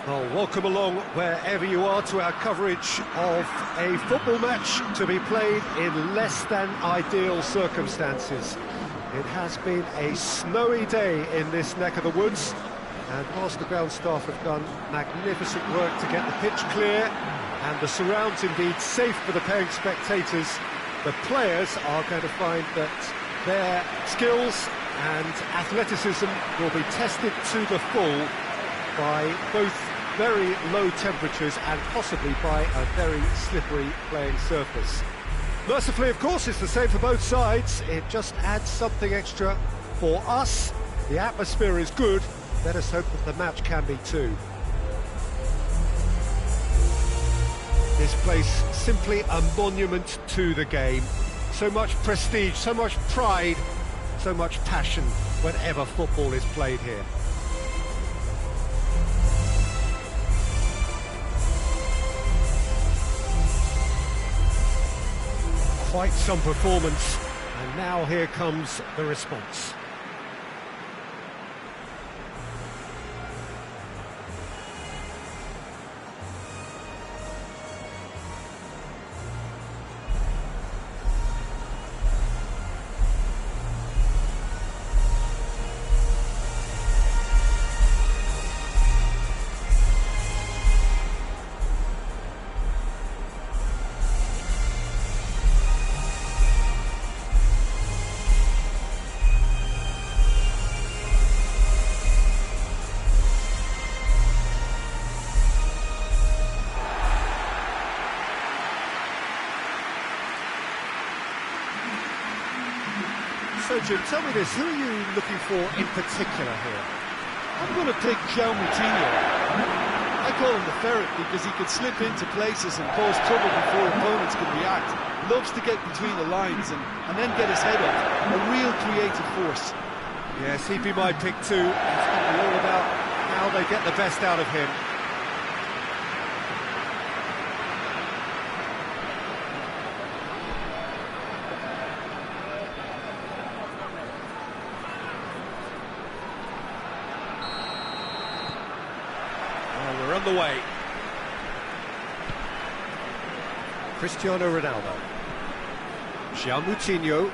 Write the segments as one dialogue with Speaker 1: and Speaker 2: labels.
Speaker 1: Well, welcome along wherever you are to our coverage of a football match to be played in less than ideal circumstances. It has been a snowy day in this neck of the woods, and whilst the ground staff have done magnificent work to get the pitch clear and the surrounds indeed safe for the paying spectators, the players are going to find that their skills and athleticism will be tested to the full by both very low temperatures and possibly by a very slippery playing surface. Mercifully, of course, it's the same for both sides. It just adds something extra for us. The atmosphere is good. Let us hope that the match can be too. This place, simply a monument to the game. So much prestige, so much pride, so much passion whenever football is played here. Quite some performance, and now here comes the response. So, Jim, tell me this, who are you looking for in particular here?
Speaker 2: I'm going to pick João Moutinho. I call him the ferret because he can slip into places and cause trouble before opponents can react. Loves to get between the lines and then get his head up. A real creative force.
Speaker 1: Yes, he'd be my pick too. It's going to be all about how they get the best out of him. We're on the way. Cristiano Ronaldo. João Moutinho.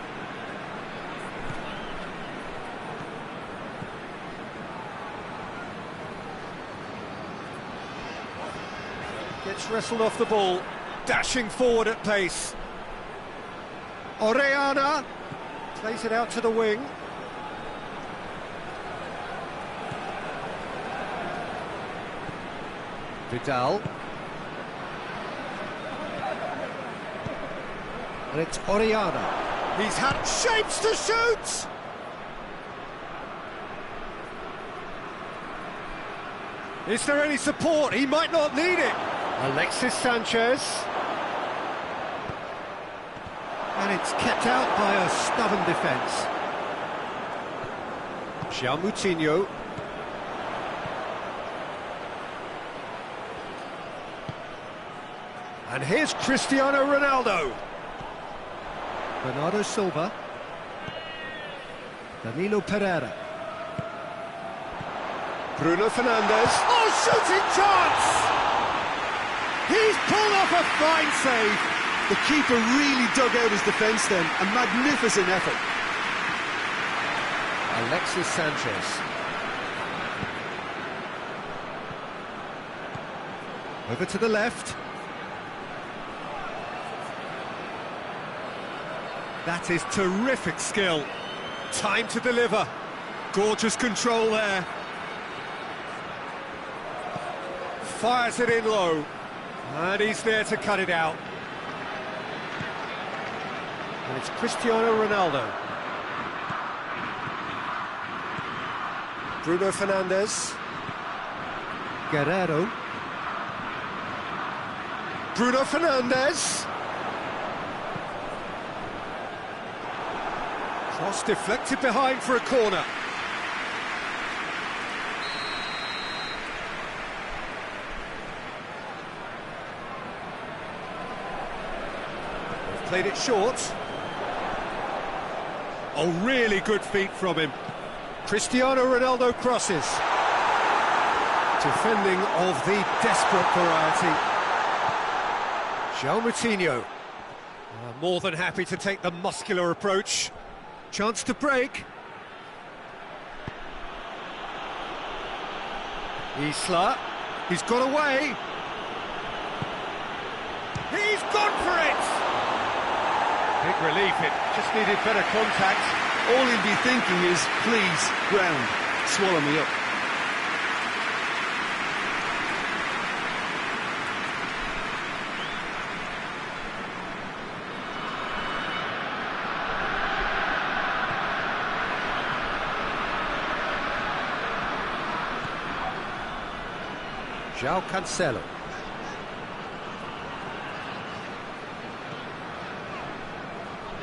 Speaker 1: Gets wrestled off the ball. Dashing forward at pace. Orellana. Plays it out to the wing. Vidal. And it's Orellana. He's had shapes to shoot! Is there any support? He might not need it. Alexis Sanchez. And it's kept out by a stubborn defence. João Moutinho. And here's Cristiano Ronaldo. Bernardo Silva. Danilo Pereira. Bruno Fernandes. Oh, shooting chance!
Speaker 2: He's pulled off a fine save. The keeper really dug out his defence then. A magnificent effort.
Speaker 1: Alexis Sanchez. Over to the left. That is terrific skill. Time to deliver. Gorgeous control there. Fires it in low. And he's there to cut it out. And it's Cristiano Ronaldo. Bruno Fernandes. Guerrero. Bruno Fernandes. Cross deflected behind for a corner. They've played it short. Oh, really good feet from him. Cristiano Ronaldo crosses. Defending of the desperate variety. João Moutinho. More than happy to take the muscular approach. Chance to break. Isla. He's got away. He's gone for it! Big relief, it just needed better contact.
Speaker 2: All he'll be thinking is, please, ground, swallow me up.
Speaker 1: João Cancelo.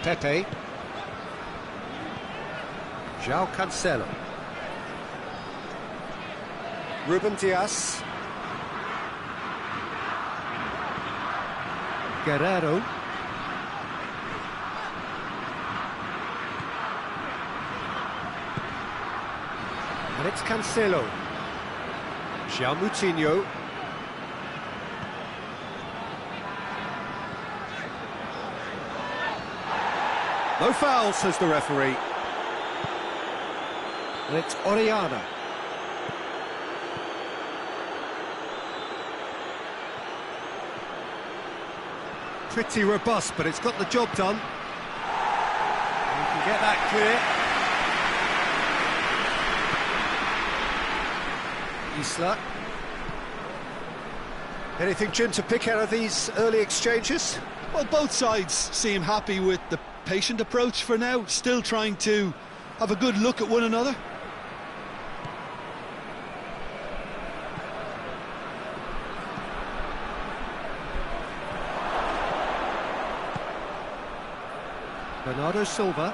Speaker 1: Pepe. João Cancelo. Ruben Dias. Guerrero. And it's Cancelo. João Moutinho. No foul, says the referee. And it's Oriana. Pretty robust, but it's got the job done. You can get that clear. Isla. Anything, Jim, to pick out of these early exchanges?
Speaker 2: Well, both sides seem happy with the patient approach for now, still trying to have a good look at one another.
Speaker 1: Bernardo Silva.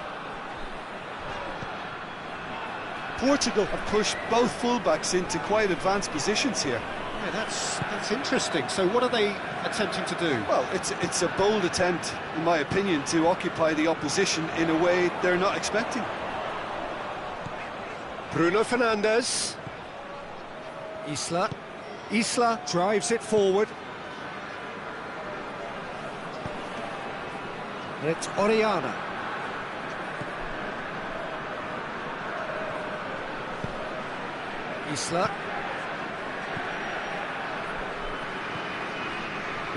Speaker 2: Portugal have pushed both fullbacks into quite advanced positions here.
Speaker 1: Yeah, that's interesting. So what are they attempting to do?
Speaker 2: Well, it's a bold attempt, in my opinion, to occupy the opposition in a way they're not expecting.
Speaker 1: Bruno Fernandes. Isla. Isla drives it forward. And it's Oriana. Isla.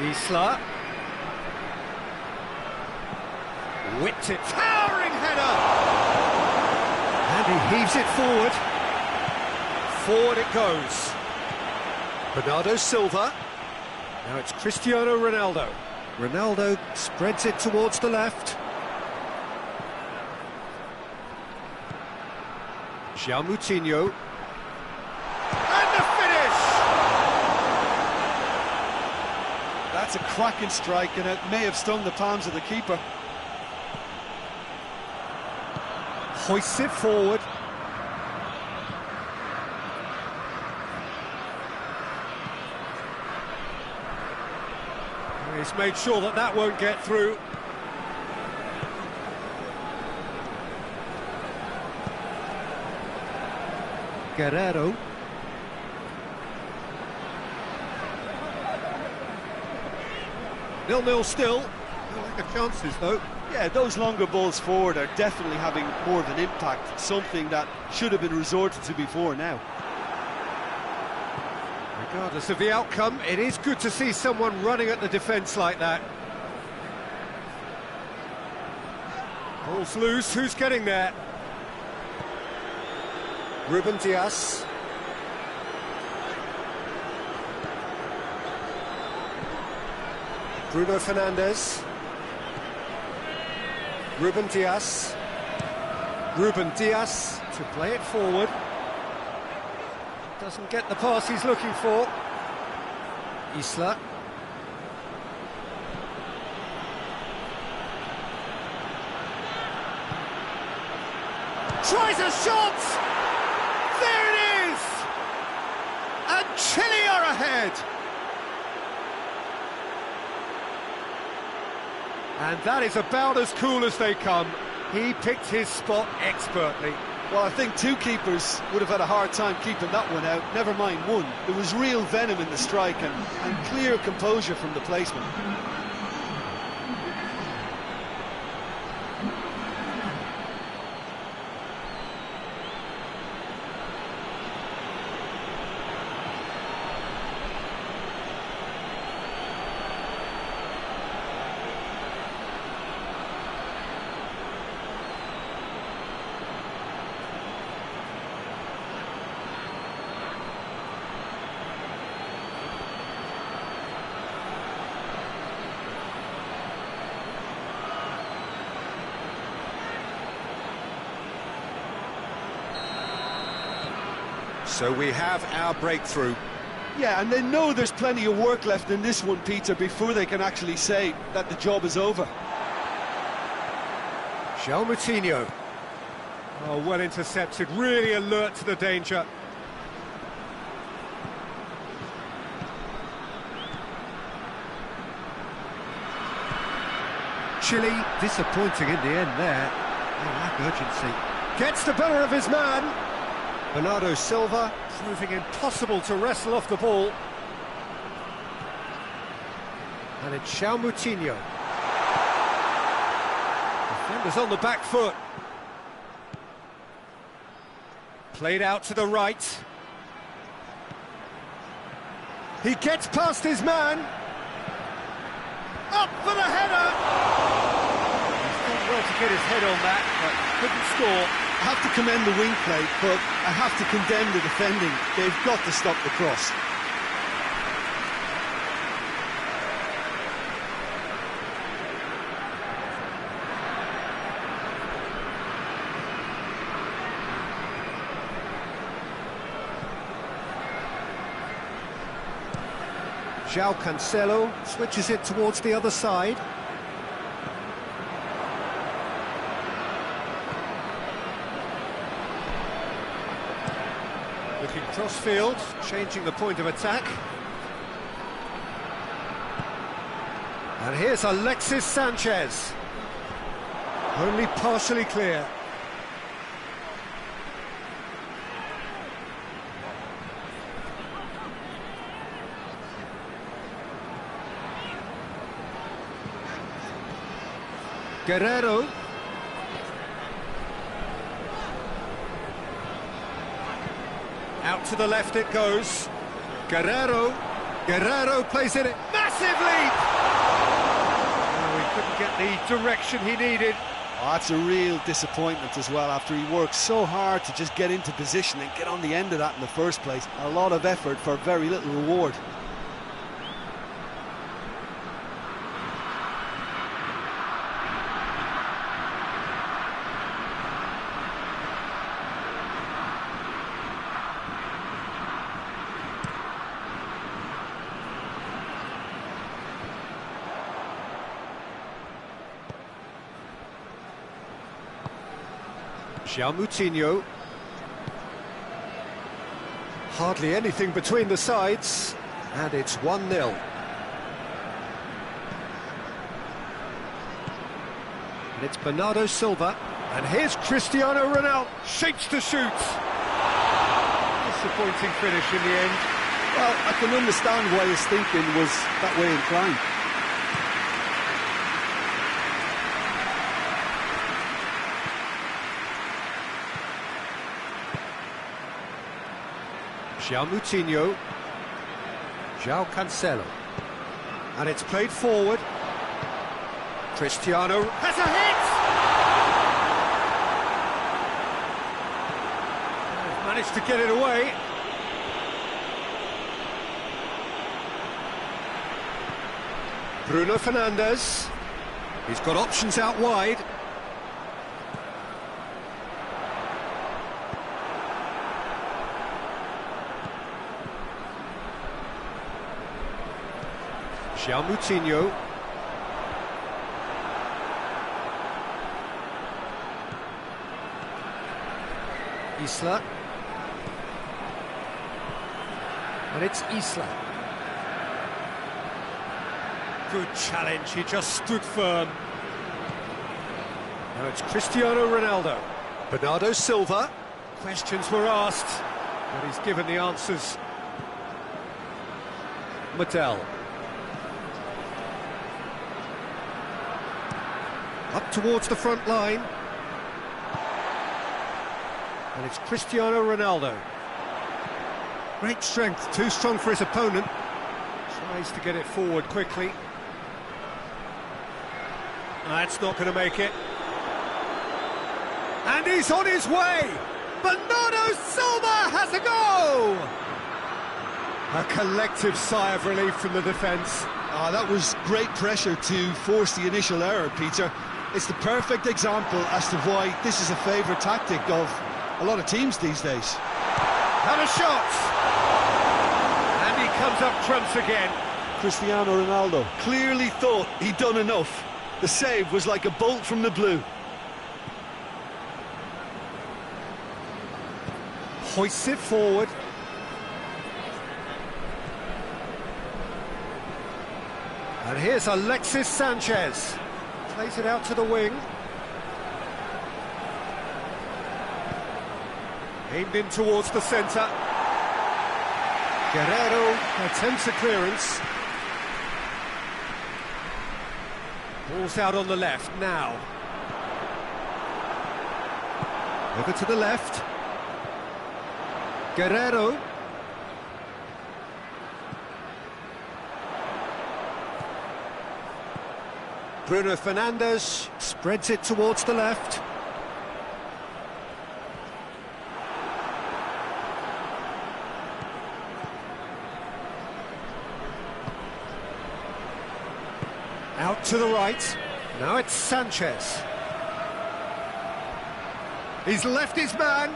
Speaker 1: Isla. Whipped it. Towering header! And he heaves it forward. Forward it goes. Bernardo Silva. Now it's Cristiano Ronaldo. Ronaldo spreads it towards the left. João Moutinho. And the finish!
Speaker 2: That's a cracking strike, and it may have stung the palms of the keeper.
Speaker 1: Hoists it forward. He's made sure that that won't get through. Guerrero. 0-0 still. No lack of chances though.
Speaker 2: Yeah, those longer balls forward are definitely having more of an impact, something that should have been resorted to before now.
Speaker 1: Regardless of the outcome, it is good to see someone running at the defence like that. Ball's loose, who's getting there? Ruben Dias. Bruno Fernandes. Ruben Dias. Ruben Dias to play it forward. Doesn't get the pass he's looking for. Isla. Tries a shot! There it is! And Chile are ahead! And that is about as cool as they come. He picked his spot expertly.
Speaker 2: Well, I think two keepers would have had a hard time keeping that one out, never mind one. There was real venom in the strike and clear composure from the placement.
Speaker 1: So we have our breakthrough.
Speaker 2: Yeah, and they know there's plenty of work left in this one, Peter, before they can actually say that the job is over.
Speaker 1: João Moutinho. Oh, well intercepted, really alert to the danger. Chile disappointing in the end there. They lack urgency. Gets the better of his man. Bernardo Silva proving impossible to wrestle off the ball. And it's João Moutinho. Defenders on the back foot. Played out to the right. He gets past his man. Up for the header! He's done well to get his head on that, but couldn't score.
Speaker 2: I have to commend the wing play, but I have to condemn the defending. They've got to stop the cross.
Speaker 1: João Cancelo switches it towards the other side. Looking cross-field, changing the point of attack. And here's Alexis Sanchez. Only partially clear. Guerrero. Out to the left it goes. Guerrero plays it. Massive leap! Oh, he couldn't get the direction he needed.
Speaker 2: Oh, that's a real disappointment as well, after he worked so hard to just get into position and get on the end of that in the first place. A lot of effort for very little reward.
Speaker 1: João Moutinho. Hardly anything between the sides, and it's 1-0. And it's Bernardo Silva, and here's Cristiano Ronaldo, shapes to shoot. Disappointing finish in the end.
Speaker 2: Well, I can understand why his thinking was that way inclined.
Speaker 1: João Moutinho. João Cancelo. And it's played forward. Cristiano has a hit! Managed to get it away. Bruno Fernandes. He's got options out wide. João Moutinho. Isla. And it's Isla. Good challenge, he just stood firm. Now it's Cristiano Ronaldo. Bernardo Silva. Questions were asked, but he's given the answers. Mattel. Up towards the front line. And it's Cristiano Ronaldo. Great strength, too strong for his opponent. Tries to get it forward quickly. That's not going to make it. And he's on his way! Bernardo Silva has a go! A collective sigh of relief from the defence.
Speaker 2: Oh, that was great pressure to force the initial error, Peter. It's the perfect example as to why this is a favourite tactic of a lot of teams these days.
Speaker 1: And a shot! And he comes up trumps again.
Speaker 2: Cristiano Ronaldo clearly thought he'd done enough. The save was like a bolt from the blue.
Speaker 1: Hoists it forward. And here's Alexis Sanchez. Plays it out to the wing. Aimed in towards the centre. Guerrero attempts a clearance. Ball's out on the left now. Over to the left. Guerrero. Bruno Fernandes spreads it towards the left. Out to the right. Now it's Sanchez. He's left his man.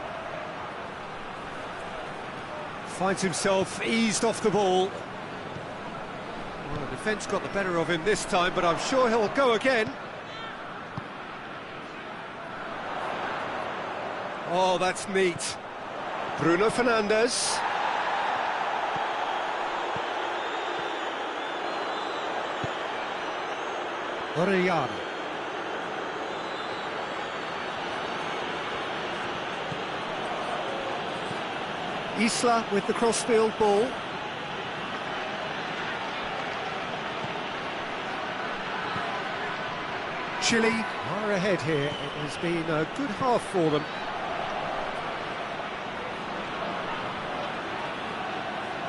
Speaker 1: Finds himself eased off the ball. Well, the defence got the better of him this time, but I'm sure he'll go again. Oh, that's neat. Bruno Fernandes. Orellana. Isla with the crossfield ball. Chile are ahead here. It has been a good half for them.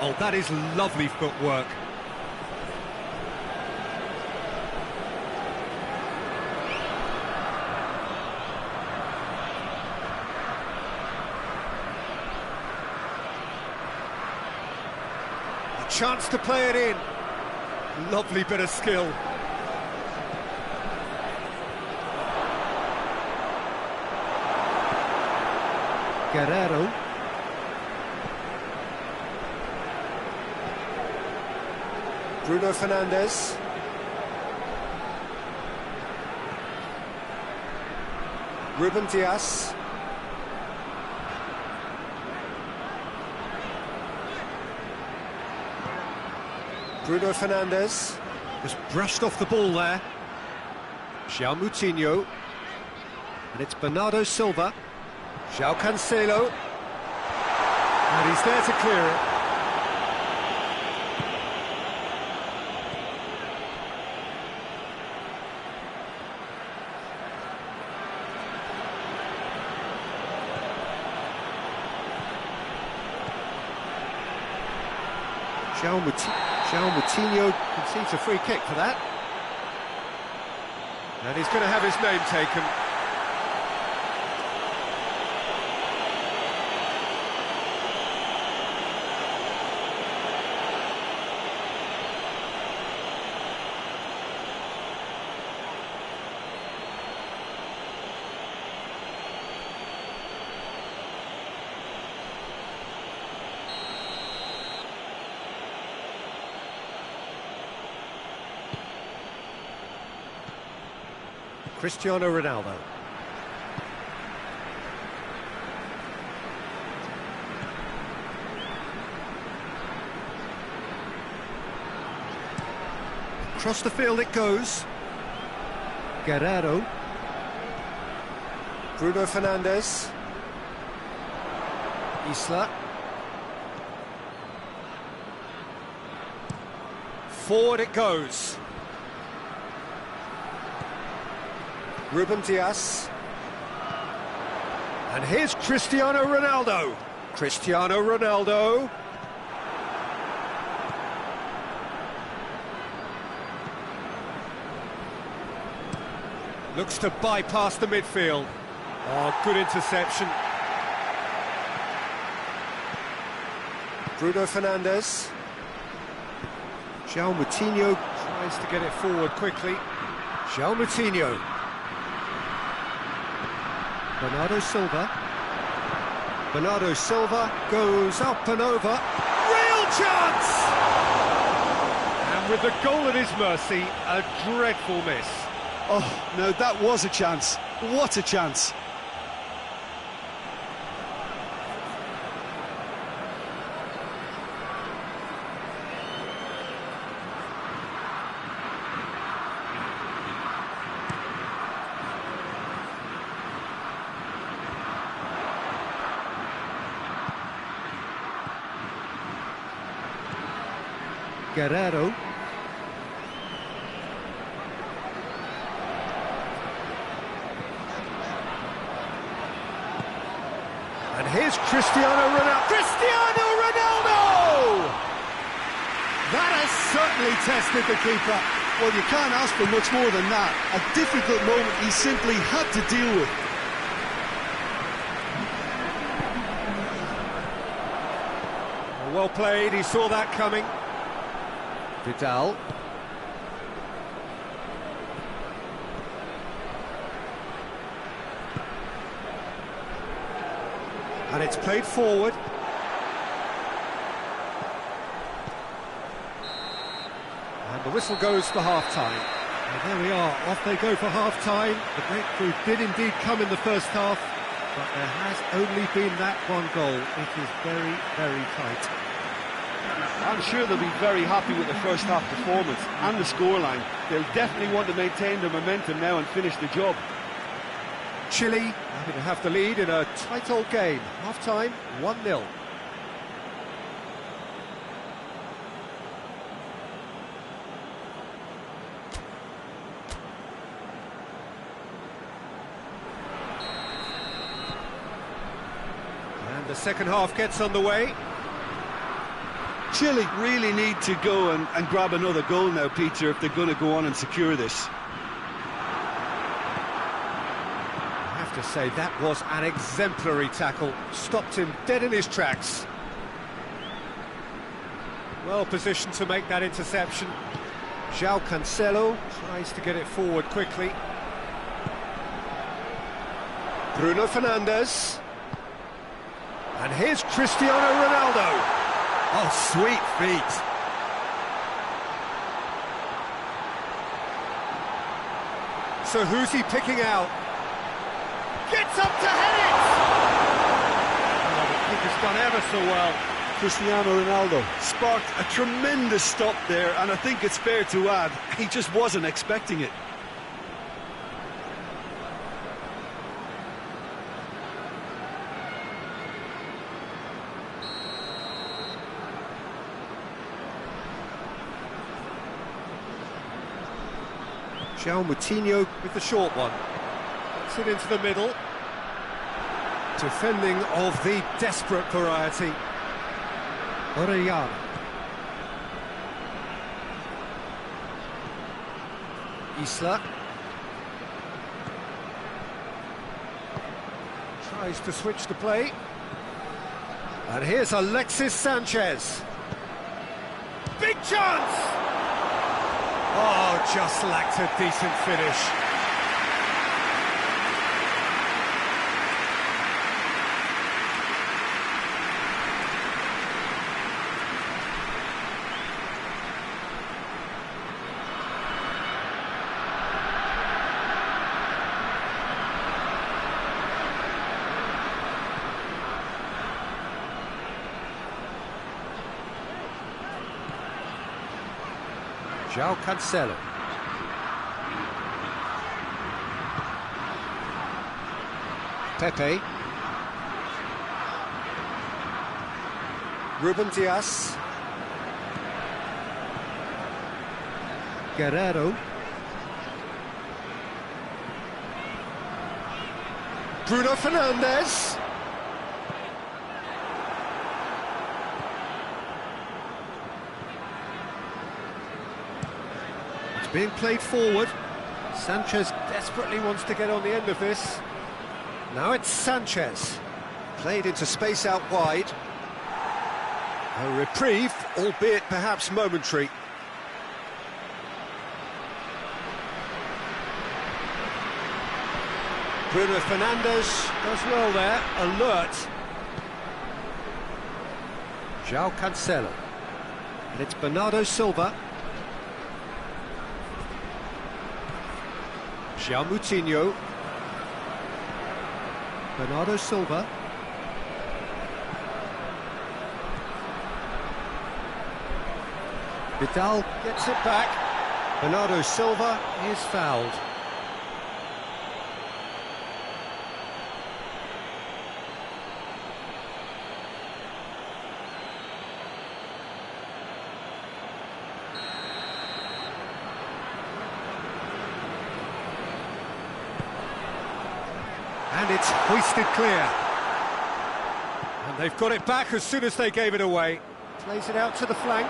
Speaker 1: Oh, that is lovely footwork. Chance to play it in. Lovely bit of skill. Guerrero. Bruno Fernandes. Ruben Dias. Bruno Fernandes just brushed off the ball there. João Moutinho. And it's Bernardo Silva. João Cancelo. And he's there to clear it. João Moutinho concedes a free kick for that. And he's going to have his name taken. Cristiano Ronaldo. Across the field it goes. Guerrero. Bruno Fernandes. Isla. Forward it goes. Ruben Dias. And here's Cristiano Ronaldo. Cristiano Ronaldo. Looks to bypass the midfield. Oh, good interception. Bruno Fernandes. João Moutinho tries to get it forward quickly. João Moutinho. Bernardo Silva. Bernardo Silva goes up and over. Real chance! And with the goal at his mercy, a dreadful miss.
Speaker 2: Oh, no, that was a chance. What a chance.
Speaker 1: Guerrero. And here's Cristiano Ronaldo. Cristiano Ronaldo! That has certainly tested the keeper.
Speaker 2: Well, you can't ask for much more than that. A difficult moment he simply had to deal with.
Speaker 1: Well played, he saw that coming. Vidal. And it's played forward. And the whistle goes for half-time. And there we are, off they go for half-time. The breakthrough did indeed come in the first half, but there has only been that one goal. It is very, very tight.
Speaker 2: I'm sure they'll be very happy with the first half performance and the scoreline. They'll definitely want to maintain their momentum now and finish the job.
Speaker 1: Chile happy to have the lead in a tight old game. Half-time, 1-0. And the second half gets underway.
Speaker 2: Chile really need to go and grab another goal now, Peter, if they're going to go on and secure this.
Speaker 1: I have to say, that was an exemplary tackle. Stopped him dead in his tracks. Well positioned to make that interception. João Cancelo tries to get it forward quickly. Bruno Fernandes. And here's Cristiano Ronaldo. Oh, sweet feet. So who's he picking out? Gets up to head it! Oh, the keeper's done ever so well.
Speaker 2: Cristiano Ronaldo sparked a tremendous stop there, and I think it's fair to add, he just wasn't expecting it.
Speaker 1: João Moutinho with the short one. Puts it into the middle. Defending of the desperate variety. Orellana. Isla. Tries to switch the play. And here's Alexis Sanchez. Big chance! Oh, just lacked a decent finish. João Cancelo. Pepe. Ruben Dias. Guerrero. Bruno Fernandes. It's being played forward. Sanchez desperately wants to get on the end of this. Now it's Sanchez. Played into space out wide. A reprieve, albeit perhaps momentary. Bruno Fernandes does well there, alert. João Cancelo. And it's Bernardo Silva. João Moutinho. Bernardo Silva. Vidal gets it back. Bernardo Silva is fouled. And it's hoisted clear. And they've got it back as soon as they gave it away. Plays it out to the flank.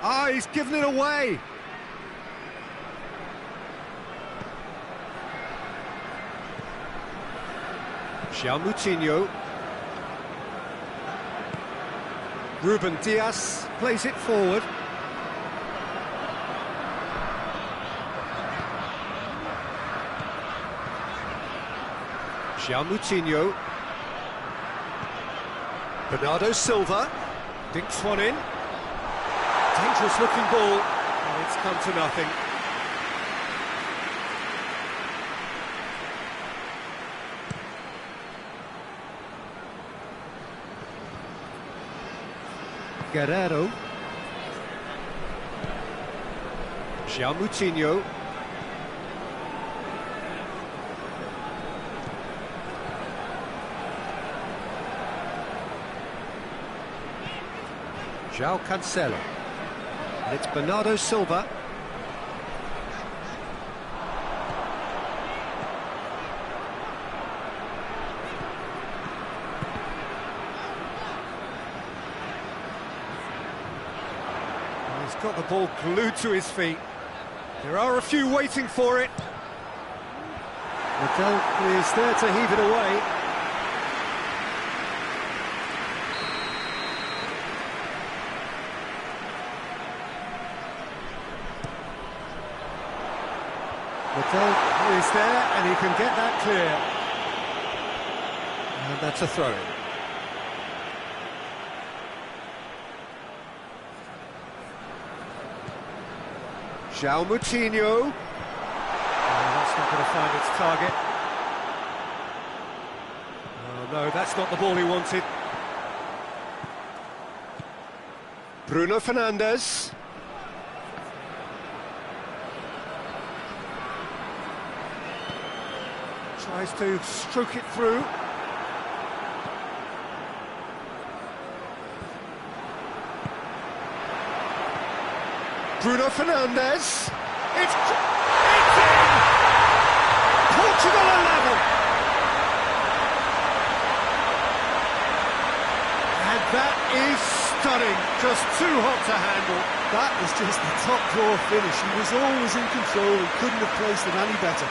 Speaker 1: Ah, he's given it away. João Moutinho. Ruben Dias plays it forward. João Moutinho. Bernardo Silva. Dinks one in. Dangerous looking ball, and it's come to nothing. Guerrero. João Moutinho. João Cancelo. And it's Bernardo Silva. He's got the ball glued to his feet. There are a few waiting for it. Vidal is there to heave it away. Vidal is there and he can get that clear. And that's a throw-in. João Moutinho. Oh, that's not going to find its target. Oh no, that's not the ball he wanted. Bruno Fernandes. Tries to stroke it through. Bruno Fernandes. It's in! Portugal are level! And that is stunning. Just too hot to handle.
Speaker 2: That was just the top drawer finish. He was always in control. He couldn't have placed it any better.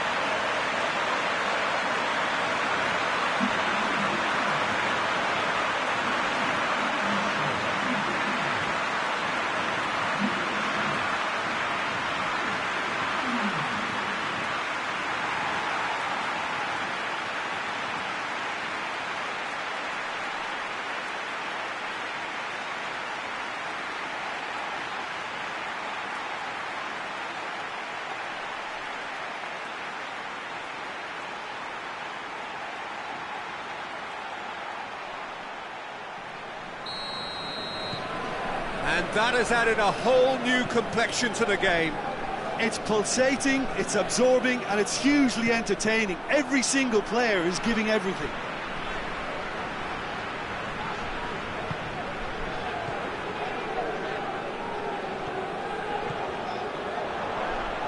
Speaker 1: And that has added a whole new complexion to the game.
Speaker 2: It's pulsating, it's absorbing, and it's hugely entertaining. Every single player is giving everything.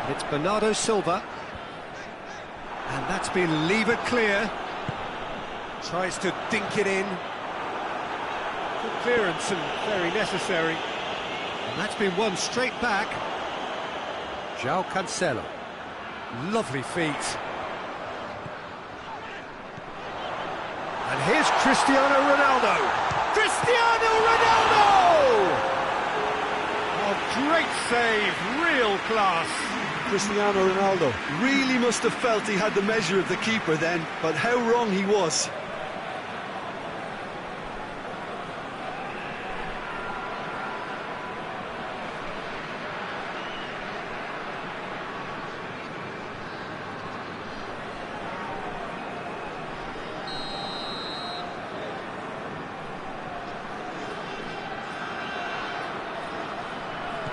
Speaker 1: It's Bernardo Silva. And that's been levered clear. Tries to dink it in. Good clearance and very necessary. And that's been won straight back. João Cancelo. Lovely feet. And here's Cristiano Ronaldo. Cristiano Ronaldo! Oh, great save, real class.
Speaker 2: Cristiano Ronaldo really must have felt he had the measure of the keeper then, but how wrong he was.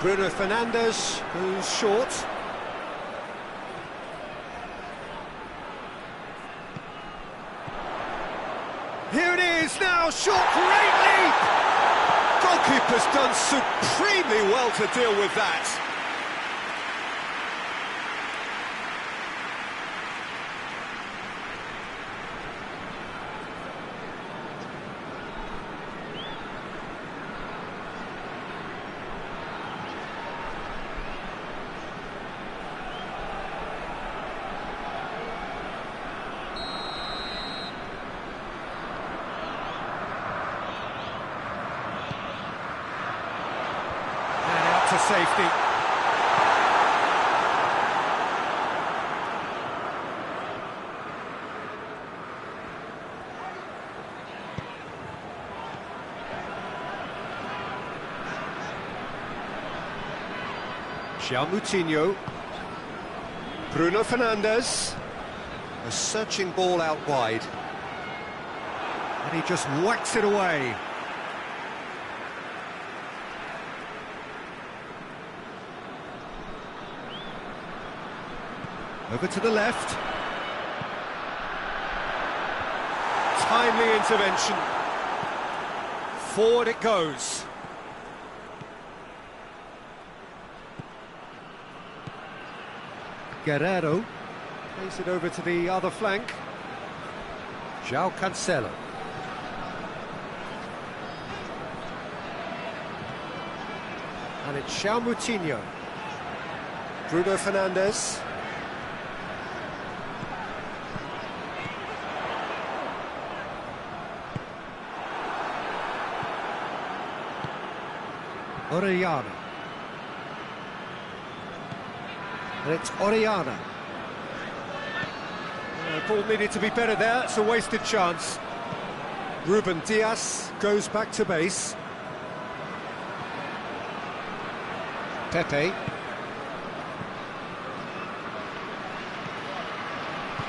Speaker 1: Bruno Fernandes goes short. Here it is now, shot, great leap! Goalkeeper's done supremely well to deal with that. To safety. João Moutinho. Bruno Fernandes. A searching ball out wide. And he just whacks it away. Over to the left. Timely intervention. Forward it goes. Guerrero plays it over to the other flank. João Cancelo. And it's João Moutinho. Bruno Fernandes. Orellana. And it's Orellana. Ball needed to be better there, it's a wasted chance. Ruben Dias goes back to base. Pepe.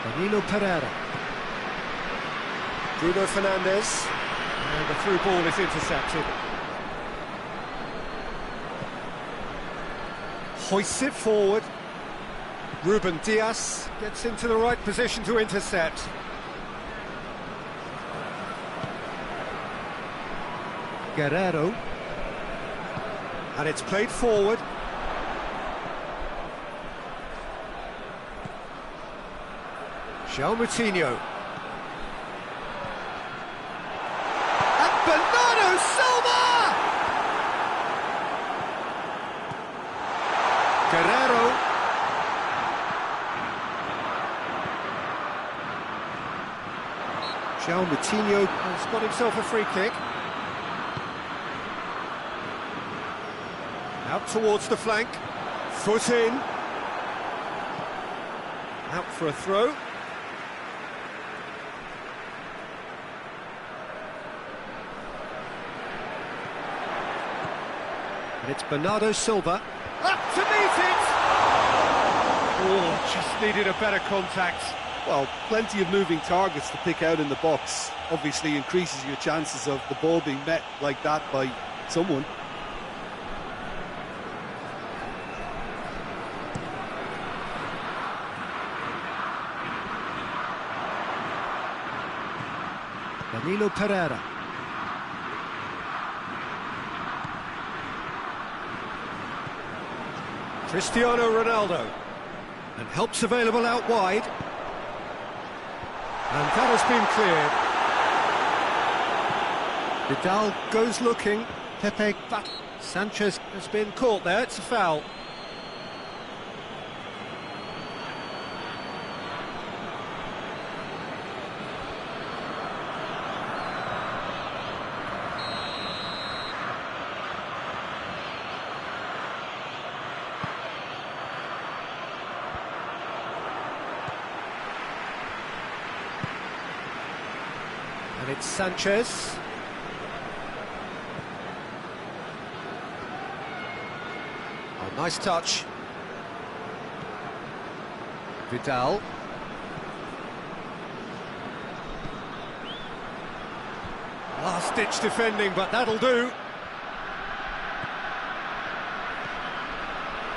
Speaker 1: Danilo Pereira. Bruno Fernandes. And the through ball is intercepted. Hoists it forward. Ruben Dias gets into the right position to intercept. Guerrero. And it's played forward. João Moutinho. And Bernardo Silva! Guerrero. João Moutinho has got himself a free kick. Out towards the flank. Foot in. Out for a throw. And it's Bernardo Silva. Up to meet it! Oh, just needed a better contact.
Speaker 2: Well, plenty of moving targets to pick out in the box. Obviously increases your chances of the ball being met like that by someone.
Speaker 1: Danilo Pereira. Cristiano Ronaldo. And help's available out wide. And that has been cleared. Vidal goes looking. Pepe back. Sanchez has been caught there. It's a foul. And it's Sanchez. Oh, nice touch. Vidal. Last-ditch defending, but that'll do.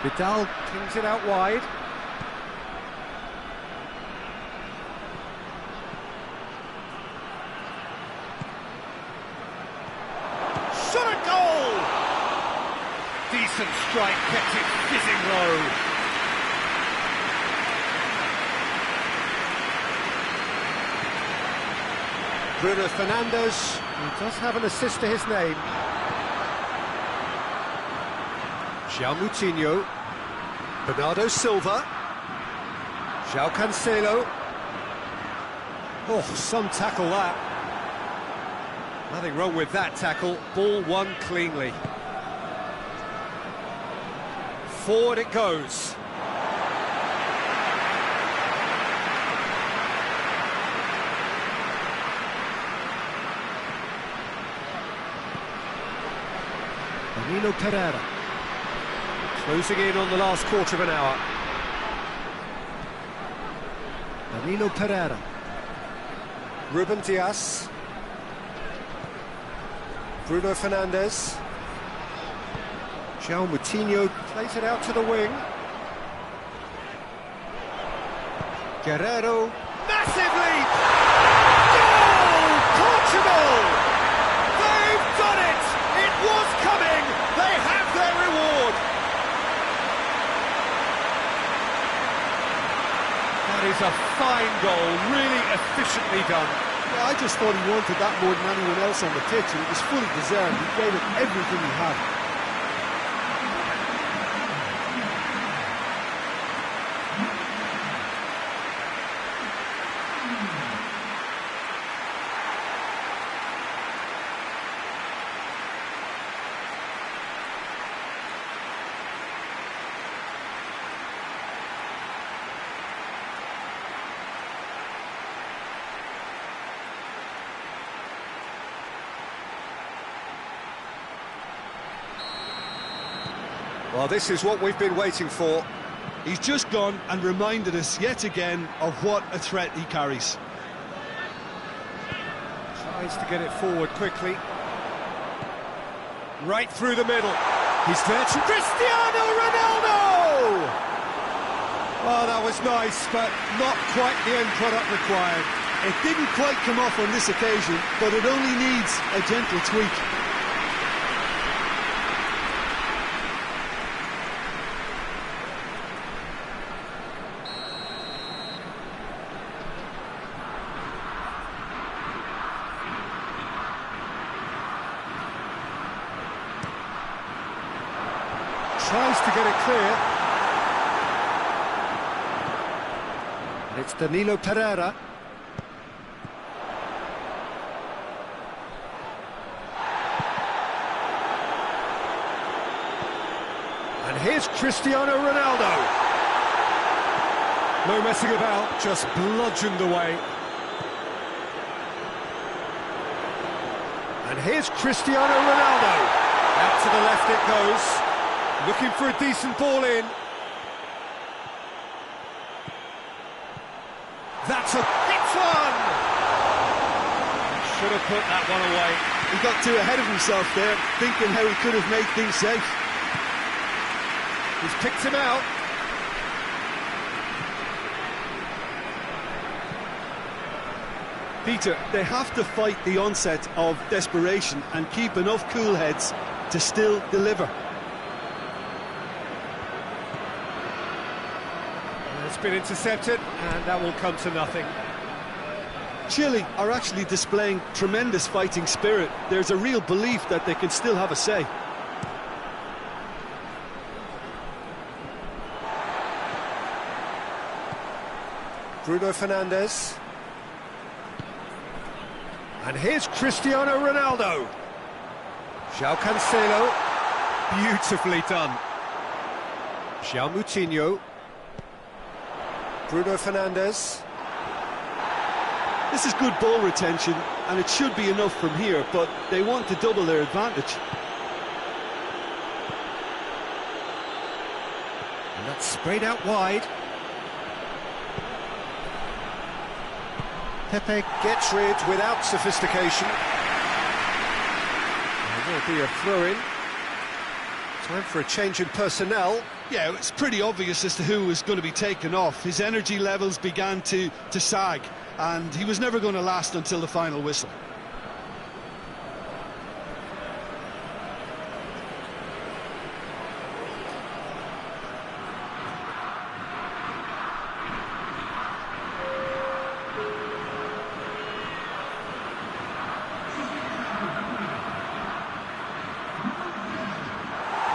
Speaker 1: Vidal pings it out wide. Shot a goal! Decent strike, kept it fizzing low. Bruno Fernandes, who does have an assist to his name. João Moutinho. Bernardo Silva. João Cancelo. Oh, some tackle that. Nothing wrong with that tackle. Ball won cleanly. Forward it goes. Danilo Pereira. Closing in on the last quarter of an hour. Danilo Pereira. Ruben Dias. Bruno Fernandes. João Moutinho plays it out to the wing. Guerrero. Massive leap! Goal! Portugal! They've done it! It was coming! They have their reward! That is a fine goal, really efficiently done.
Speaker 2: Yeah, I just thought he wanted that more than anyone else on the pitch, and it was fully deserved. He gave it everything he had.
Speaker 1: Well, this is what we've been waiting for.
Speaker 2: He's just gone and reminded us yet again of what a threat he carries.
Speaker 1: Tries to get it forward quickly. Right through the middle. He's there to Cristiano Ronaldo! Oh, that was nice, but not quite the end product required.
Speaker 2: It didn't quite come off on this occasion, but it only needs a gentle tweak.
Speaker 1: Tries to get it clear. And it's Danilo Pereira. And here's Cristiano Ronaldo. No messing about, just bludgeoned away. And here's Cristiano Ronaldo. Out to the left it goes. Looking for a decent ball in. That's a hit one! Should have put that one away.
Speaker 2: He got too ahead of himself there, thinking how he could have made things safe.
Speaker 1: He's picked him out.
Speaker 2: Peter, they have to fight the onset of desperation and keep enough cool heads to still deliver.
Speaker 1: It's been intercepted, and that will come to nothing.
Speaker 2: Chile are actually displaying tremendous fighting spirit. There's a real belief that they can still have a say.
Speaker 1: Bruno Fernandes. And here's Cristiano Ronaldo. João Cancelo. Beautifully done. João Moutinho. Bruno Fernandes.
Speaker 2: This is good ball retention, and it should be enough from here, but they want to double their advantage.
Speaker 1: And that's sprayed out wide. Pepe gets rid without sophistication. There will be a throw-in. Time for a change in personnel.
Speaker 2: Yeah, it's pretty obvious as to who was going to be taken off. His energy levels began to sag, and he was never going to last until the final whistle.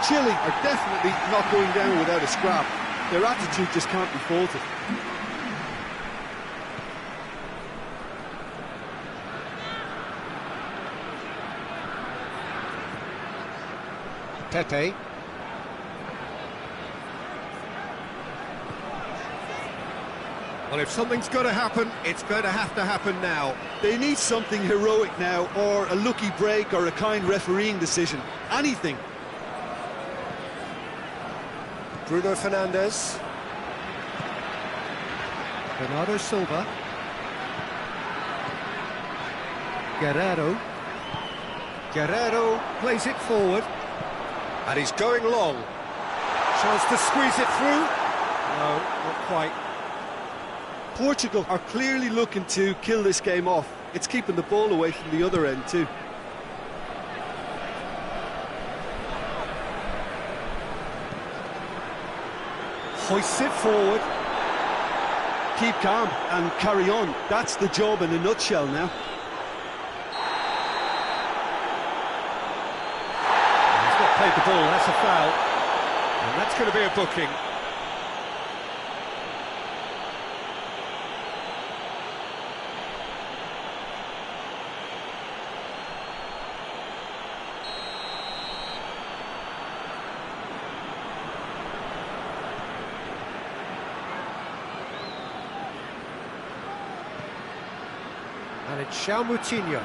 Speaker 2: Chile are definitely not going down without a scrap. Their attitude just can't be faulted.
Speaker 1: Pepe. Well, if something's got to happen, it's going to have to happen now.
Speaker 2: They need something heroic now, or a lucky break, or a kind refereeing decision. Anything.
Speaker 1: Bruno Fernandes. Bernardo Silva. Guerrero. Guerrero plays it forward. And he's going long. Chance to squeeze it through. No, not quite.
Speaker 2: Portugal are clearly looking to kill this game off. It's keeping the ball away from the other end too.
Speaker 1: Hoists it forward.
Speaker 2: Keep calm and carry on. That's the job in a nutshell now.
Speaker 1: He's not played the ball, that's a foul. And that's going to be a booking. And it's João Moutinho.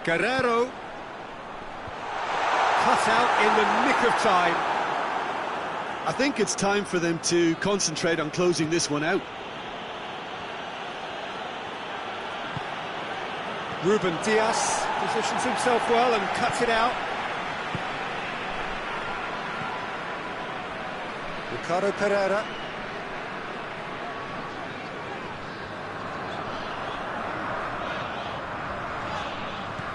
Speaker 1: Guerrero. Cut out in the nick of time.
Speaker 2: I think it's time for them to concentrate on closing this one out.
Speaker 1: Ruben Dias positions himself well and cuts it out. Ricardo Pereira.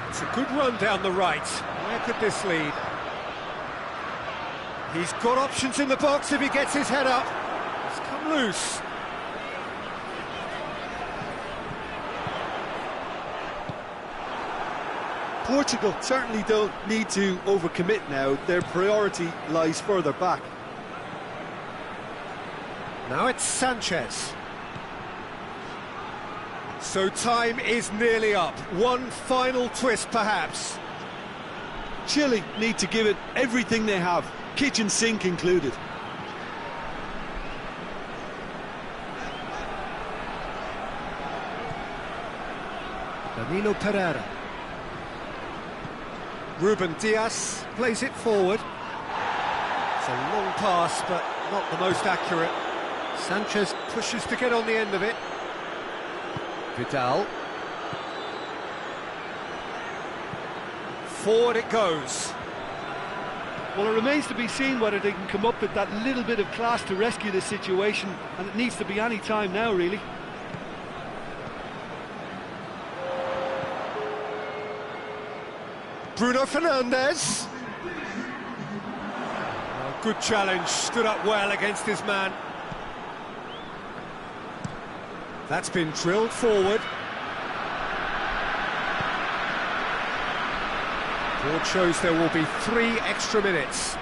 Speaker 1: It's a good run down the right. Where could this lead? He's got options in the box if he gets his head up. It's come loose.
Speaker 2: Portugal certainly don't need to overcommit now. Their priority lies further back.
Speaker 1: Now it's Sanchez. So time is nearly up. One final twist, perhaps.
Speaker 2: Chile need to give it everything they have, kitchen sink included.
Speaker 1: Danilo Pereira. Ruben Dias plays it forward. It's a long pass, but not the most accurate. Sanchez pushes to get on the end of it. Vidal. Forward it goes.
Speaker 2: Well, it remains to be seen whether they can come up with that little bit of class to rescue this situation, and it needs to be any time now, really.
Speaker 1: Bruno Fernandes. Oh, good challenge, stood up well against his man. That's been drilled forward. Board shows there will be 3 extra minutes.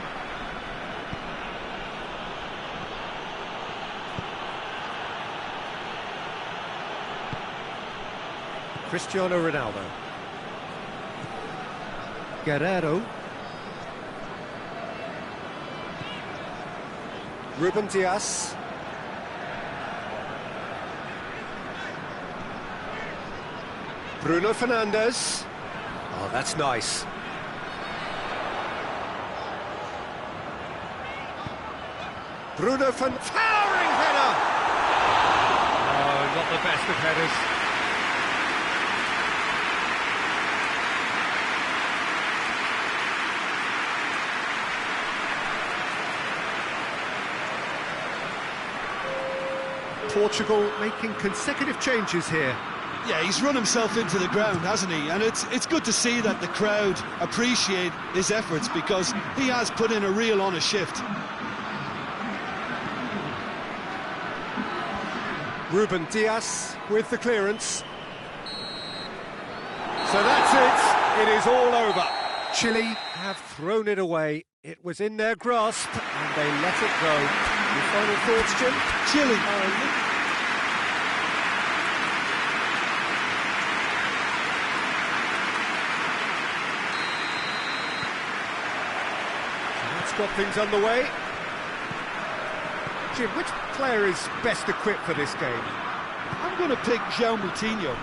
Speaker 1: Cristiano Ronaldo. Guerrero. Ruben Dias. Bruno Fernandes. Oh, that's nice. Bruno towering header! Oh, not the best of headers. Portugal making consecutive changes here.
Speaker 2: Yeah, he's run himself into the ground, hasn't he? And it's good to see that the crowd appreciate his efforts, because he has put in a real honest shift.
Speaker 1: Ruben Dias with the clearance. So that's it. It is all over. Chile have thrown it away. It was in their grasp and they let it go. Your final thoughts, Jim?
Speaker 2: Chile.
Speaker 1: Let's got things underway. Jim, which player is best equipped for this game?
Speaker 2: I'm going to pick João Moutinho.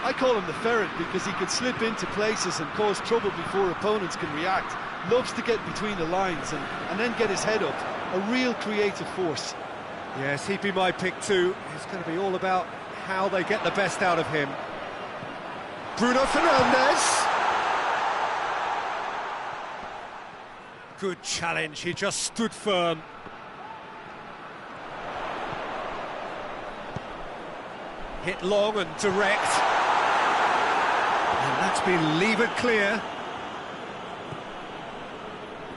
Speaker 2: I call him the ferret because he can slip into places and cause trouble before opponents can react. Loves to get between the lines and then get his head up. A real creative force.
Speaker 1: Yes, he'd be my pick too. It's going to be all about how they get the best out of him. Bruno Fernandes. Good challenge, he just stood firm. Hit long and direct. And that's been levered clear.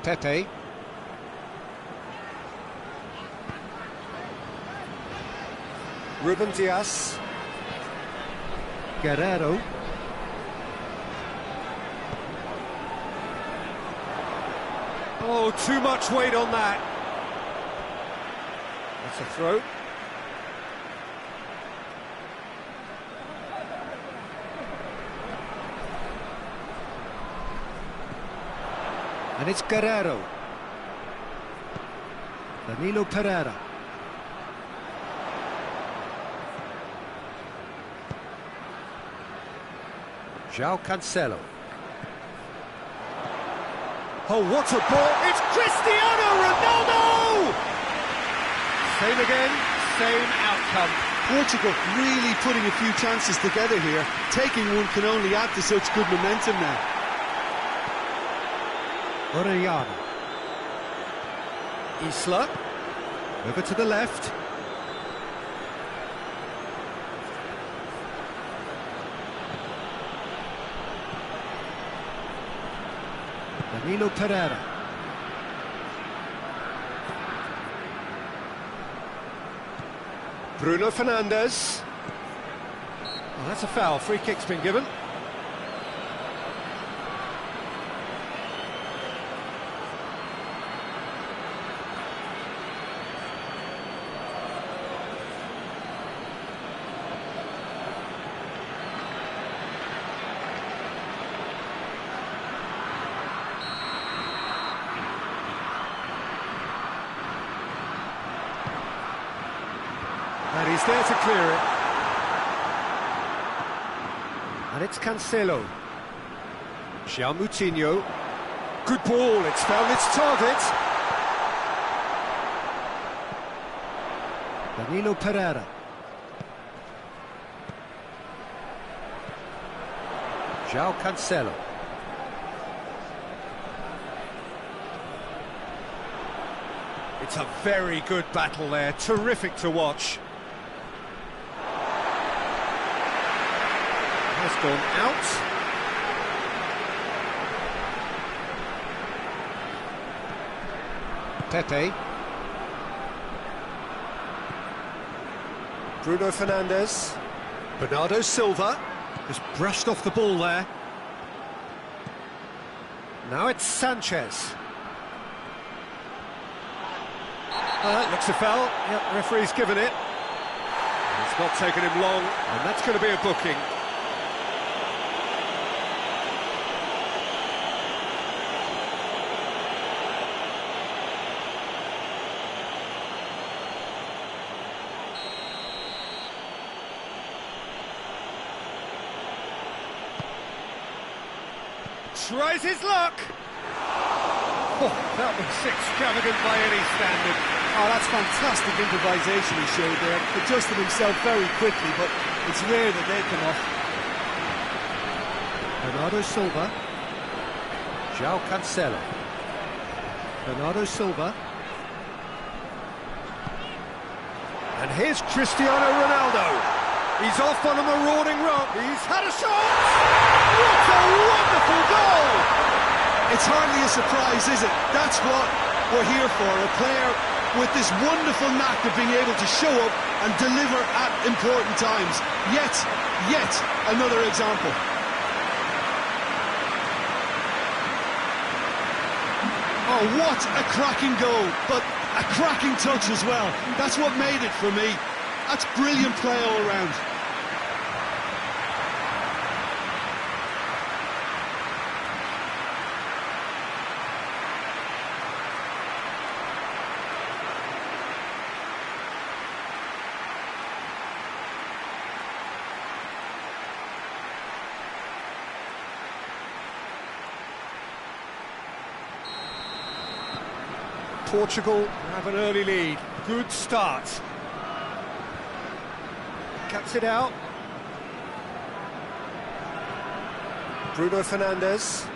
Speaker 1: Pepe. Ruben Dias. Guerrero. Oh, too much weight on that. That's a throw. And it's Guerrero. Danilo Pereira. João Cancelo. Oh, what a ball! It's Cristiano Ronaldo! Same again, same outcome.
Speaker 2: Portugal really putting a few chances together here. Taking one can only add to such good momentum now.
Speaker 1: Orellana. Isla. Over to the left. Danilo Pereira. Bruno Fernandes. Oh, that's a foul. Free kick's been given. And he's there to clear it. And it's Cancelo. João Moutinho. Good ball, it's found its target. Danilo Pereira. João Cancelo. It's a very good battle there, terrific to watch. Has gone out. Pepe. Bruno Fernandes. Bernardo Silva has brushed off the ball there. Now it's Sanchez. Looks a foul. Yep, referee's given it. It's not taken him long, and that's going to be a booking. Tries his luck. Oh, that was extravagant by any standard.
Speaker 2: Oh, that's fantastic improvisation he showed there. Adjusted himself very quickly, but it's rare that they come off.
Speaker 1: Bernardo Silva. João Cancelo. Bernardo Silva. And here's Cristiano Ronaldo. He's off on a marauding run. He's had a shot! What a wonderful goal!
Speaker 2: It's hardly a surprise, is it? That's what we're here for, a player with this wonderful knack of being able to show up and deliver at important times. Yet another example. Oh, what a cracking goal, but a cracking touch as well. That's what made it for me. That's brilliant play all around.
Speaker 1: Portugal have an early lead. Good start. Cuts it out. Bruno Fernandes.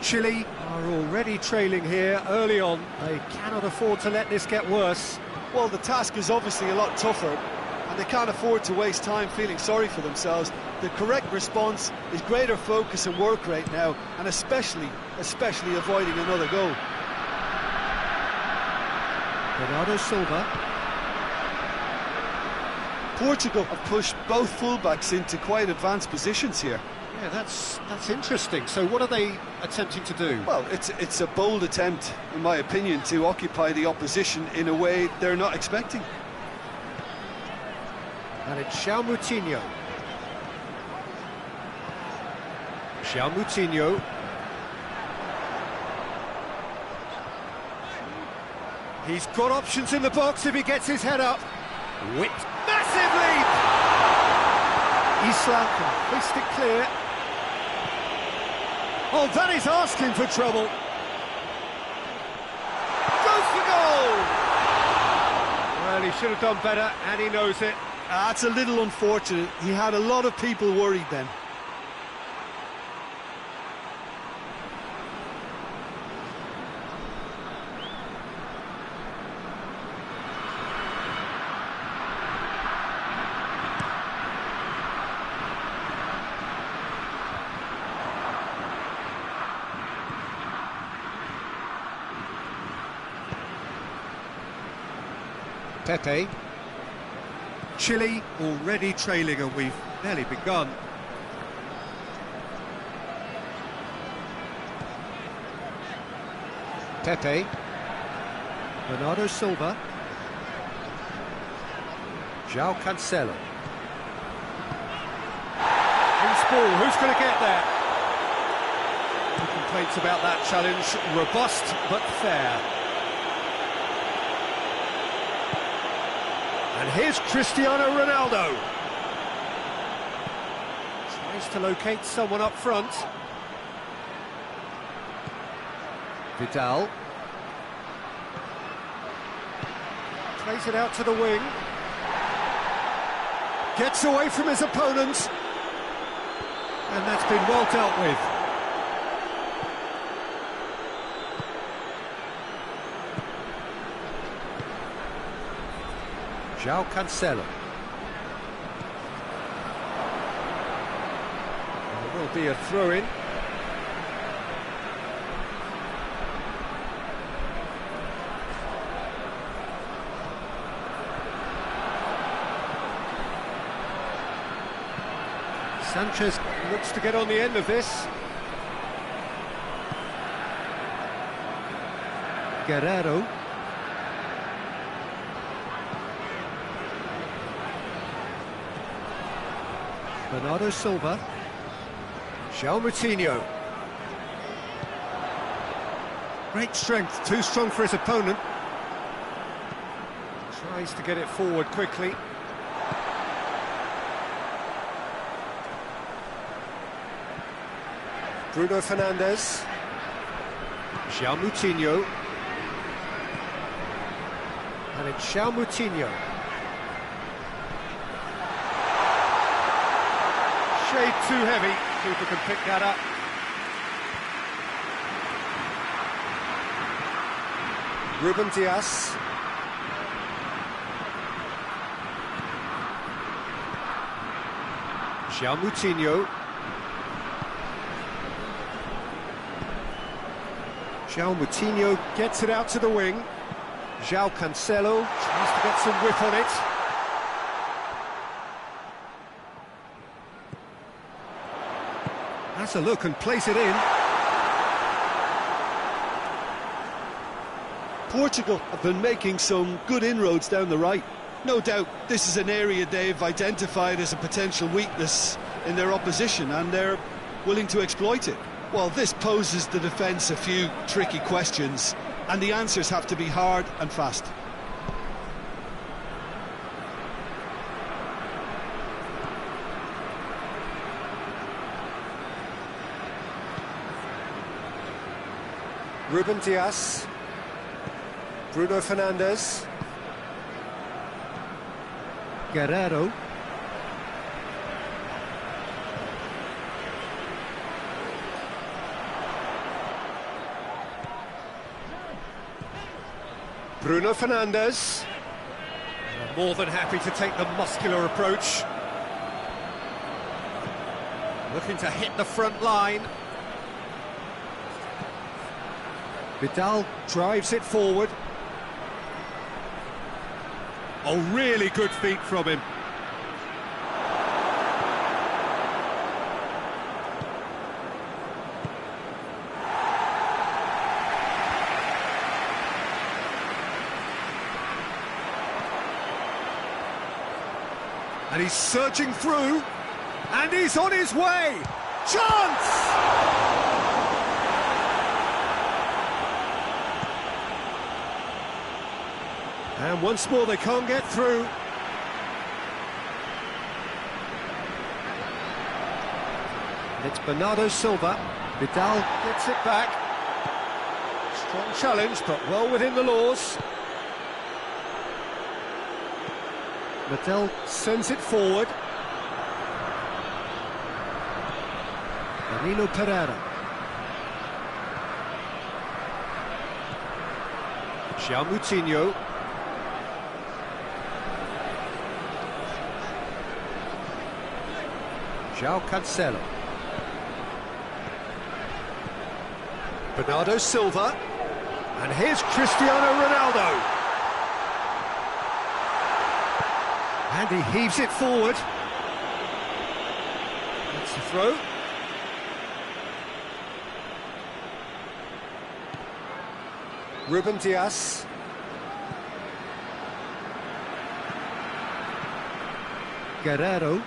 Speaker 1: Chile are already trailing here early on. They cannot afford to let this get worse.
Speaker 2: Well, the task is obviously a lot tougher, and they can't afford to waste time feeling sorry for themselves. The correct response is greater focus and work rate now, and especially avoiding another goal.
Speaker 1: Bernardo Silva.
Speaker 2: Portugal have pushed both fullbacks into quite advanced positions here.
Speaker 1: Yeah, that's interesting. So what are they attempting to do?
Speaker 2: Well, it's a bold attempt, in my opinion, to occupy the opposition in a way they're not expecting.
Speaker 1: And it's João Moutinho. João Moutinho. He's got options in the box if he gets his head up. Whipped. Massive leap! Isla can hoist it clear. Oh, that is asking for trouble. Goes for goal! Well, he should have done better, and he knows it.
Speaker 2: That's a little unfortunate. He had a lot of people worried then.
Speaker 1: Pepe. Chile already trailing, and we've barely begun. Pepe. Bernardo Silva. João Cancelo. Loose ball, who's going to get there? No complaints about that challenge. Robust but fair. And here's Cristiano Ronaldo. Tries to locate someone up front. Vidal. Plays it out to the wing. Gets away from his opponent. And that's been well dealt with. João Cancelo. There will be a throw-in. Sanchez looks to get on the end of this. Guerrero. Bernardo Silva. João Moutinho. Great strength, too strong for his opponent. Tries to get it forward quickly. Bruno Fernandes. João Moutinho. And it's João Moutinho. Shade too heavy. Keeper can pick that up. Ruben Dias. João Moutinho. João Moutinho gets it out to the wing. João Cancelo tries to get some whip on it. Has a look and plays it in.
Speaker 2: Portugal have been making some good inroads down the right. No doubt this is an area they've identified as a potential weakness in their opposition, and they're willing to exploit it. Well, this poses the defence a few tricky questions, and the answers have to be hard and fast.
Speaker 1: Ruben Dias. Bruno Fernandes. Guerrero. Bruno Fernandes. More than happy to take the muscular approach. Looking to hit the front line. Vidal drives it forward. Oh, really good feet from him. And he's surging through, and he's on his way. Chance! And once more they can't get through. And it's Bernardo Silva. Vidal gets it back. Strong challenge, but well within the laws. Vidal sends it forward. Danilo Pereira. João Moutinho. João Cancelo. Bernardo Silva. And here's Cristiano Ronaldo. And he heaves it forward. That's the throw. Ruben Dias. Guerrero.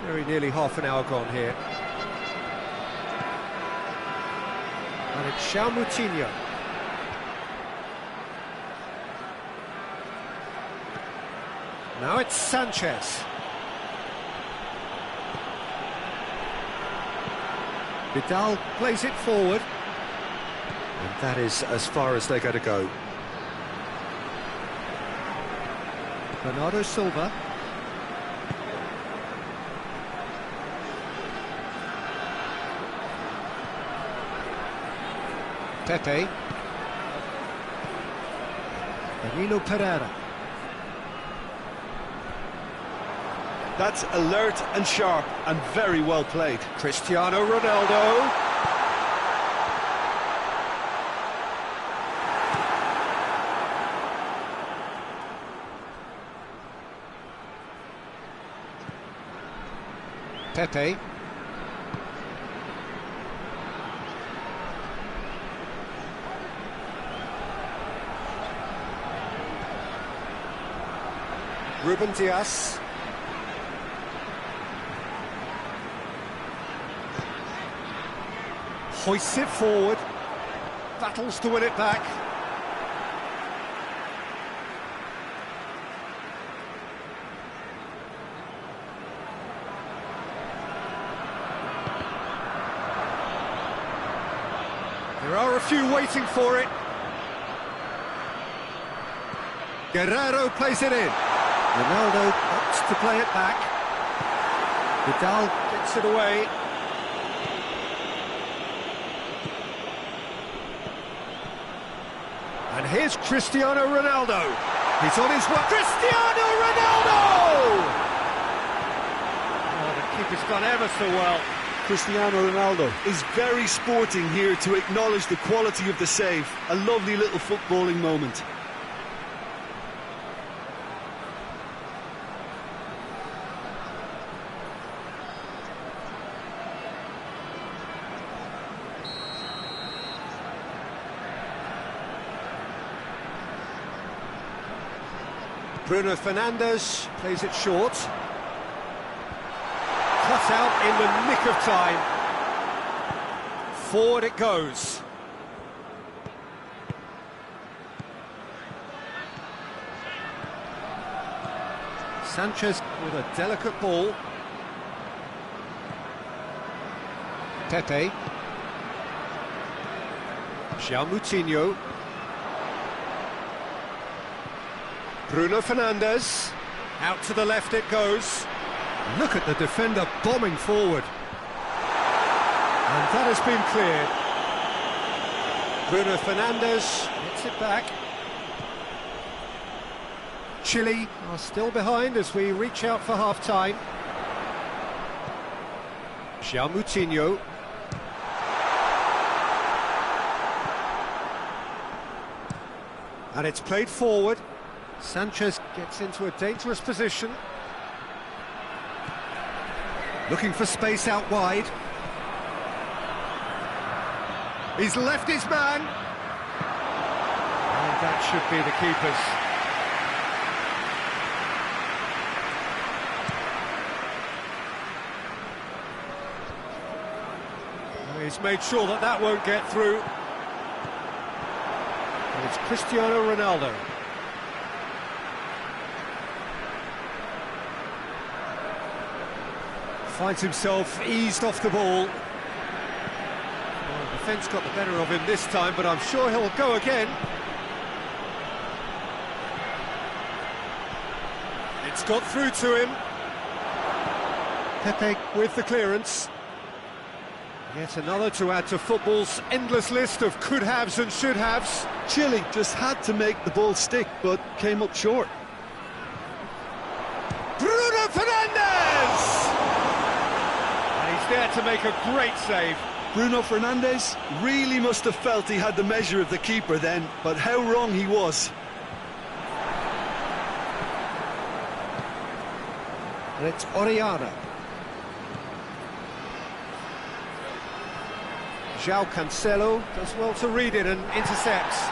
Speaker 1: Very nearly half an hour gone here. And it's João Moutinho. Now it's Sanchez. Vidal plays it forward. And that is as far as they're going to go. Bernardo Silva. Pepe. Danilo Pereira.
Speaker 2: That's alert and sharp and very well played.
Speaker 1: Cristiano Ronaldo. Pepe. Ruben Dias. Hoists it forward. Battles to win it back. There are a few waiting for it. Guerrero plays it in. Ronaldo opts to play it back. Vidal gets it away. And here's Cristiano Ronaldo. He's on his way. Cristiano Ronaldo! Oh, the keeper's gone ever so well.
Speaker 2: Cristiano Ronaldo is very sporting here to acknowledge the quality of the save. A lovely little footballing moment.
Speaker 1: Bruno Fernandes plays it short. Cut out in the nick of time. Forward it goes. Sanchez with a delicate ball. Pepe. João Moutinho. Bruno Fernandes, out to the left it goes. Look at the defender bombing forward. And that has been cleared. Bruno Fernandes gets it back. Chile are still behind as we reach out for half-time. João Moutinho. And it's played forward. Sanchez gets into a dangerous position. Looking for space out wide. He's left his man. And that should be the keeper's. He's made sure that that won't get through. And it's Cristiano Ronaldo. Finds himself eased off the ball. Well, the defence got the better of him this time, but I'm sure he'll go again. It's got through to him. Pepe with the clearance. Yet another to add to football's endless list of could-haves and should-haves.
Speaker 2: Chile just had to make the ball stick, but came up short.
Speaker 1: Bruno Fernandes! There to make a great save.
Speaker 2: Bruno Fernandes really must have felt he had the measure of the keeper then, but how wrong he was.
Speaker 1: And it's Oriana. João Cancelo does well to read it and intercepts.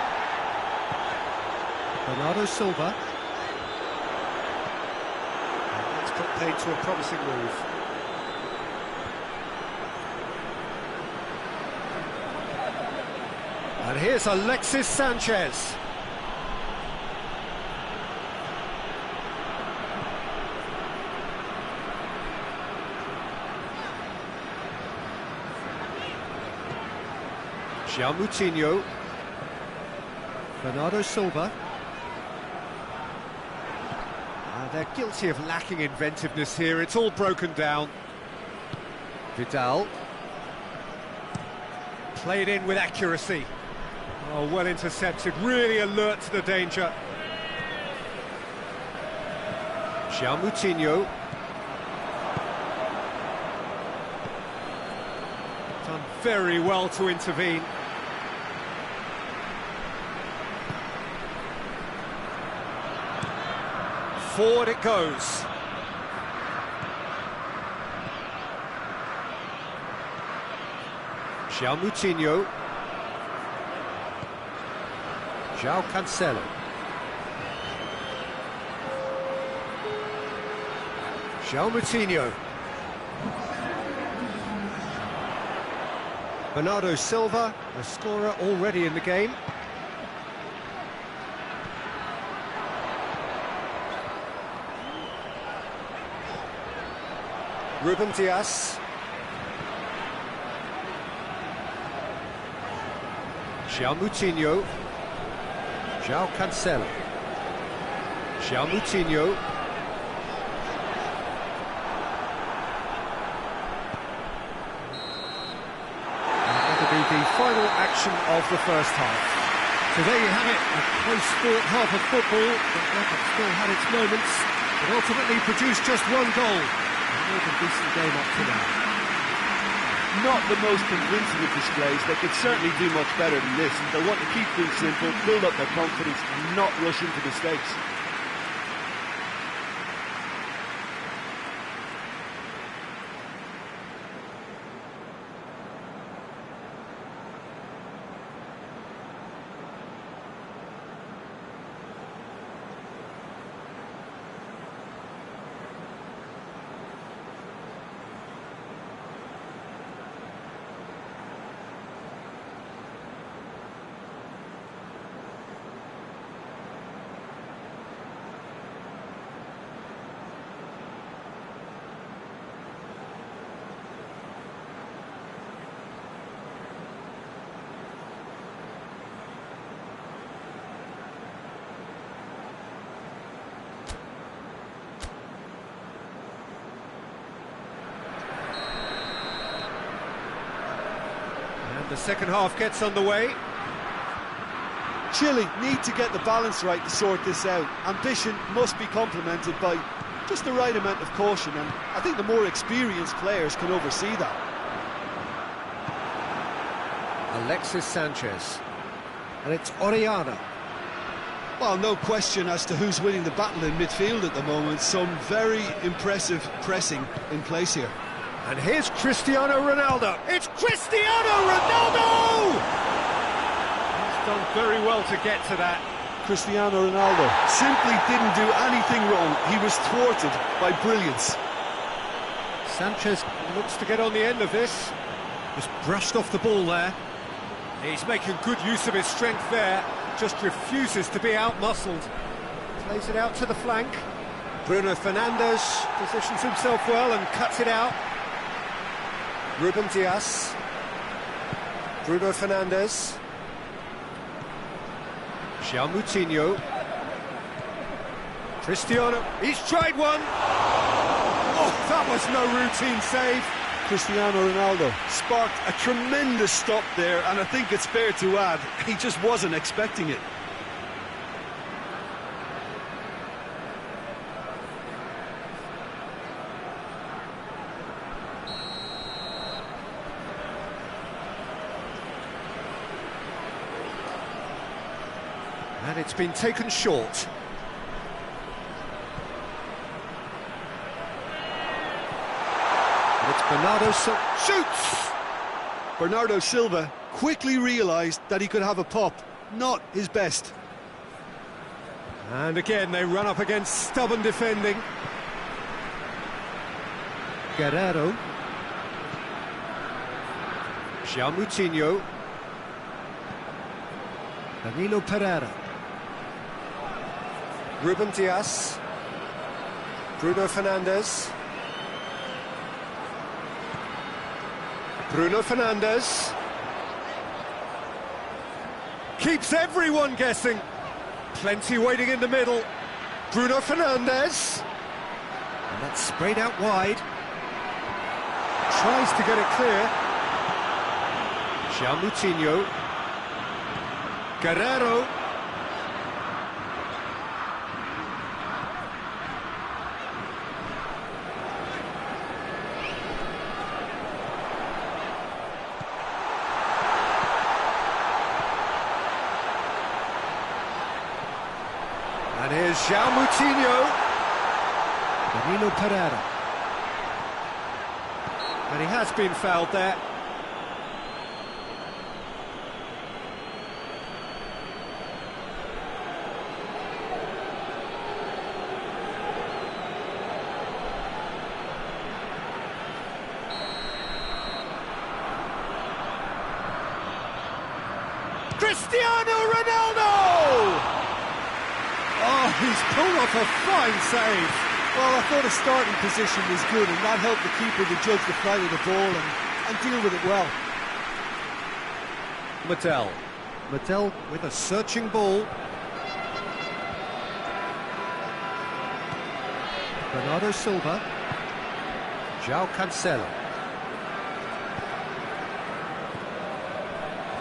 Speaker 1: Bernardo Silva. And that's put paid to a promising move. And here's Alexis Sanchez. João Moutinho. Bernardo Silva. They're guilty of lacking inventiveness here. It's all broken down. Vidal. Played in with accuracy. Oh, well intercepted, really alert to the danger. Moutinho. Done very well to intervene. Forward it goes. Moutinho. João Cancelo. Moutinho. Bernardo Silva, a scorer already in the game. Ruben Dias. Moutinho. João Cancelo. Moutinho. The final action of the first half. So there you have it, a close-fought half of football that still had its moments, but ultimately produced just one goal. A more than decent game up to now.
Speaker 2: Not the most convincing of displays. They could certainly do much better than this. They'll want to keep things simple, build up their confidence, and not rush into mistakes.
Speaker 1: The second half gets underway.
Speaker 2: Chile need to get the balance right to sort this out. Ambition must be complemented by just the right amount of caution, and I think the more experienced players can oversee that.
Speaker 1: Alexis Sanchez. And it's Orellana.
Speaker 2: Well, no question as to who's winning the battle in midfield at the moment. Some very impressive pressing in place here.
Speaker 1: And here's Cristiano Ronaldo. It's Cristiano Ronaldo! He's done very well to get to that.
Speaker 2: Cristiano Ronaldo simply didn't do anything wrong. He was thwarted by brilliance.
Speaker 1: Sanchez looks to get on the end of this. Just brushed off the ball there. He's making good use of his strength there. Just refuses to be out-muscled. Plays it out to the flank. Bruno Fernandes positions himself well and cuts it out. Ruben Dias. Bruno Fernandes. Moutinho. Cristiano. He's tried one. Oh, that was no routine save.
Speaker 2: Cristiano Ronaldo sparked a tremendous stop there, and I think it's fair to add, he just wasn't expecting it.
Speaker 1: And it's been taken short. And it's Bernardo Silva. Shoots!
Speaker 2: Bernardo Silva quickly realised that he could have a pop. Not his best.
Speaker 1: And again, they run up against stubborn defending. Guerrero. Moutinho. Danilo Pereira. Ruben Dias. Bruno Fernandes. Bruno Fernandes. Keeps everyone guessing. Plenty waiting in the middle. Bruno Fernandes. And that's sprayed out wide. Tries to get it clear. Moutinho. Guerrero. João Moutinho. Danilo Pereira. And he has been fouled there. Cristiano Ronaldo! Oh, he's pulled off a fine save.
Speaker 2: Well, I thought his starting position was good, and that helped the keeper to judge the flight of the ball and deal with it well.
Speaker 1: Mattel with a searching ball. Bernardo Silva. João Cancelo.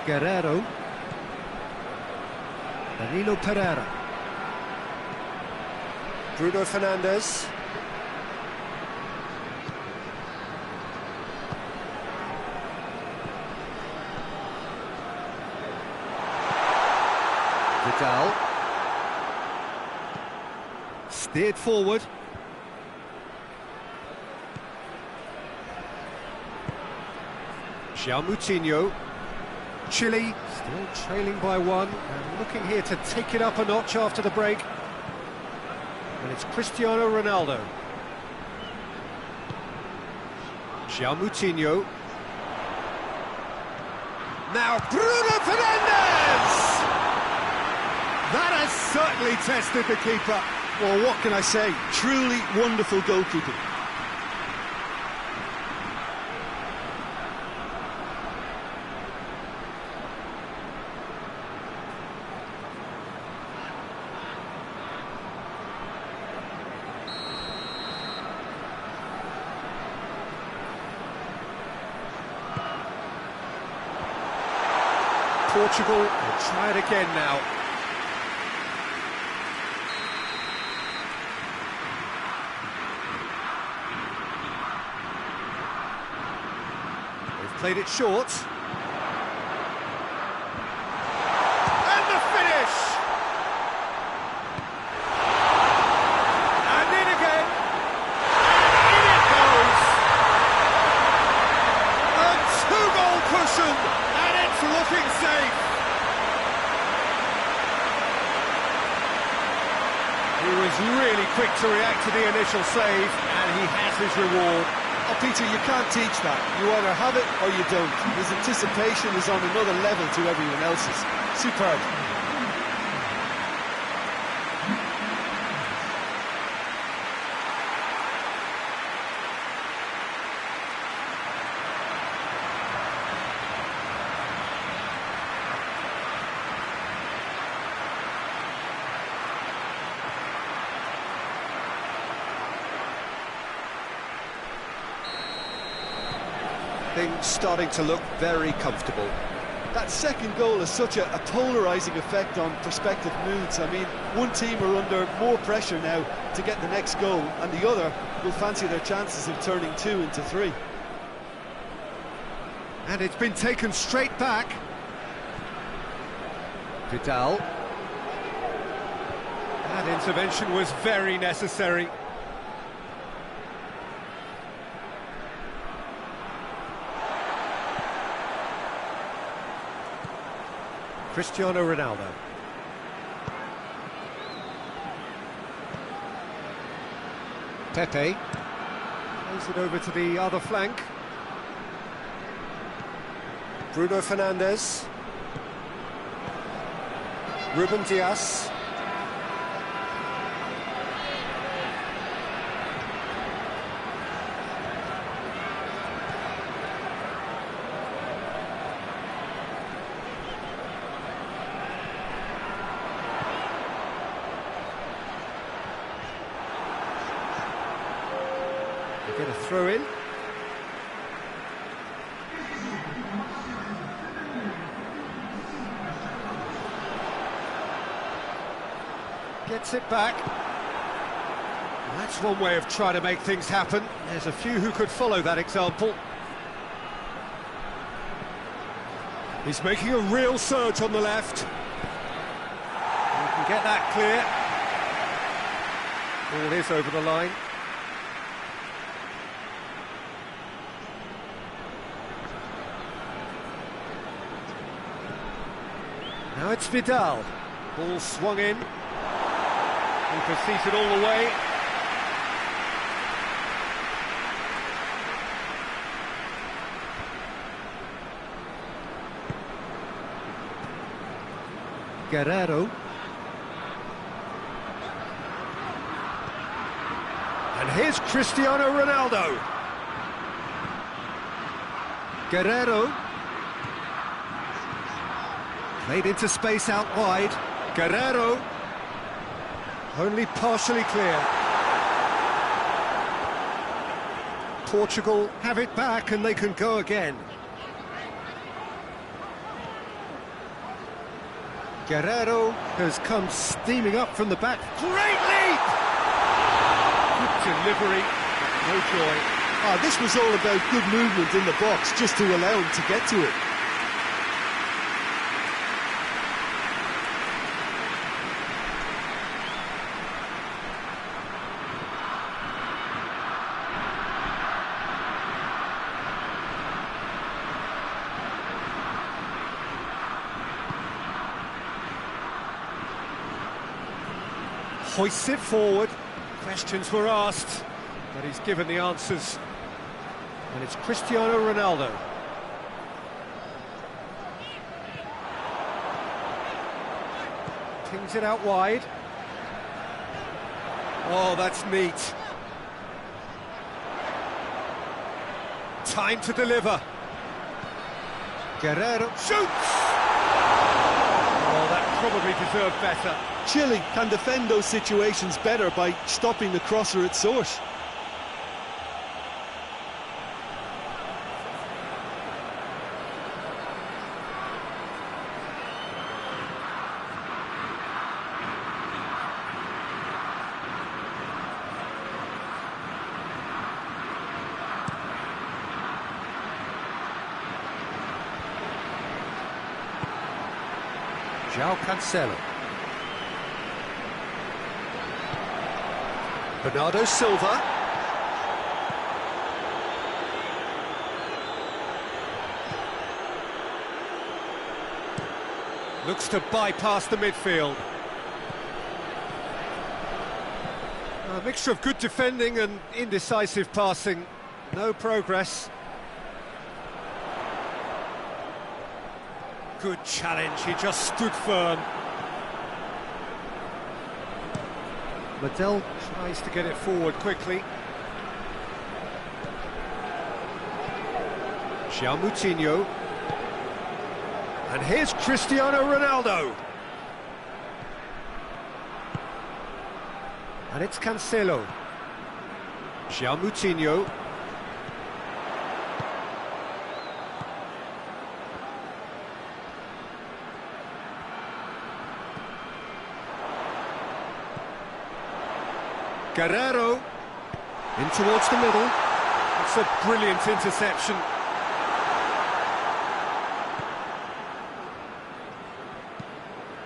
Speaker 1: Guerrero. Danilo Pereira. Bruno Fernandes. Vidal. Steered forward. João Moutinho. Chile still trailing by one and looking here to take it up a notch after the break. And it's Cristiano Ronaldo. João Moutinho. Now Bruno Fernandes! That has certainly tested the keeper.
Speaker 2: Well, what can I say? Truly wonderful goalkeeping.
Speaker 1: Portugal will try it again now. They've played it short. And the finish! And in again. And in it goes! A two-goal cushion! And it's looking safe. He was really quick to react to the initial save, and he has his reward.
Speaker 2: Oh, Peter, you can't teach that. You either have it or you don't. His anticipation is on another level to everyone else's. Superb.
Speaker 1: Things starting to look very comfortable.
Speaker 2: That second goal has such a polarising effect on prospective moods. I mean, one team are under more pressure now to get the next goal, and the other will fancy their chances of turning 2 into 3.
Speaker 1: And it's been taken straight back. Vidal. That intervention was very necessary. Cristiano Ronaldo. Pepe. Plays it over to the other flank. Bruno Fernandes. Ruben Dias. Get a throw in. Gets it back. Well, that's one way of trying to make things happen. There's a few who could follow that example. He's making a real surge on the left. He can get that clear. Ball is over the line. Now it's Vidal. Ball swung in. Keeper sees it all the way. Guerrero. And here's Cristiano Ronaldo. Guerrero. Played into space out wide. Guerrero. Only partially clear. Portugal have it back and they can go again. Guerrero has come steaming up from the back. Great leap! Good delivery, no joy.
Speaker 2: This was all about good movement in the box, just to allow him to get to it.
Speaker 1: Hoists it forward. Questions were asked, but he's given the answers. And it's Cristiano Ronaldo. Pings it out wide. Oh, that's neat. Time to deliver. Guerrero shoots! Oh, that probably deserved better.
Speaker 2: Chile can defend those situations better by stopping the crosser at source.
Speaker 1: João Cancelo. Bernardo Silva. Looks to bypass the midfield. A mixture of good defending and indecisive passing. No progress. Good challenge, he just stood firm. Liddell tries to get it forward quickly. João Moutinho. And here's Cristiano Ronaldo. And it's Cancelo. João Moutinho. Guerrero, in towards the middle. It's a brilliant interception.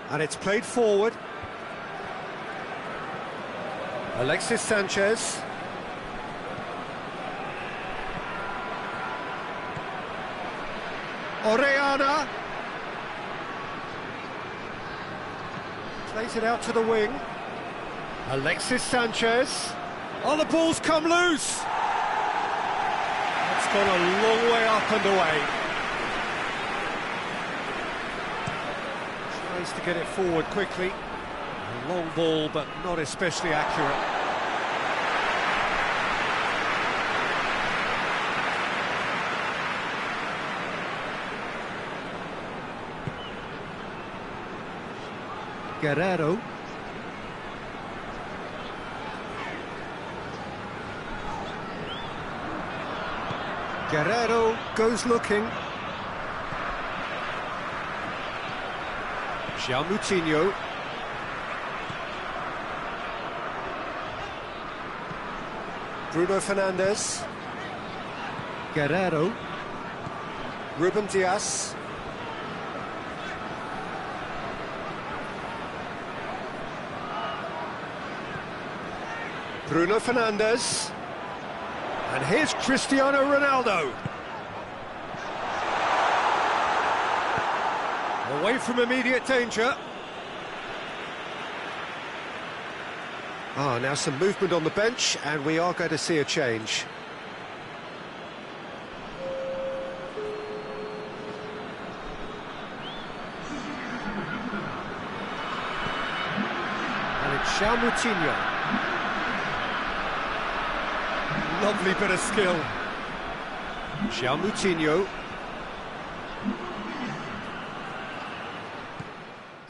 Speaker 1: And it's played forward. Alexis Sanchez. Orellana. Plays it out to the wing. Alexis Sanchez. Oh, the ball's come loose! It's gone a long way up and away. Tries to get it forward quickly. A long ball, but not especially accurate. Guerrero. Guerrero goes looking. João Moutinho. Bruno Fernandes. Guerrero. Ruben Dias. Bruno Fernandes. And here's Cristiano Ronaldo. Away from immediate danger. Now some movement on the bench, and we are going to see a change. And it's Moutinho. Lovely bit of skill. Moutinho.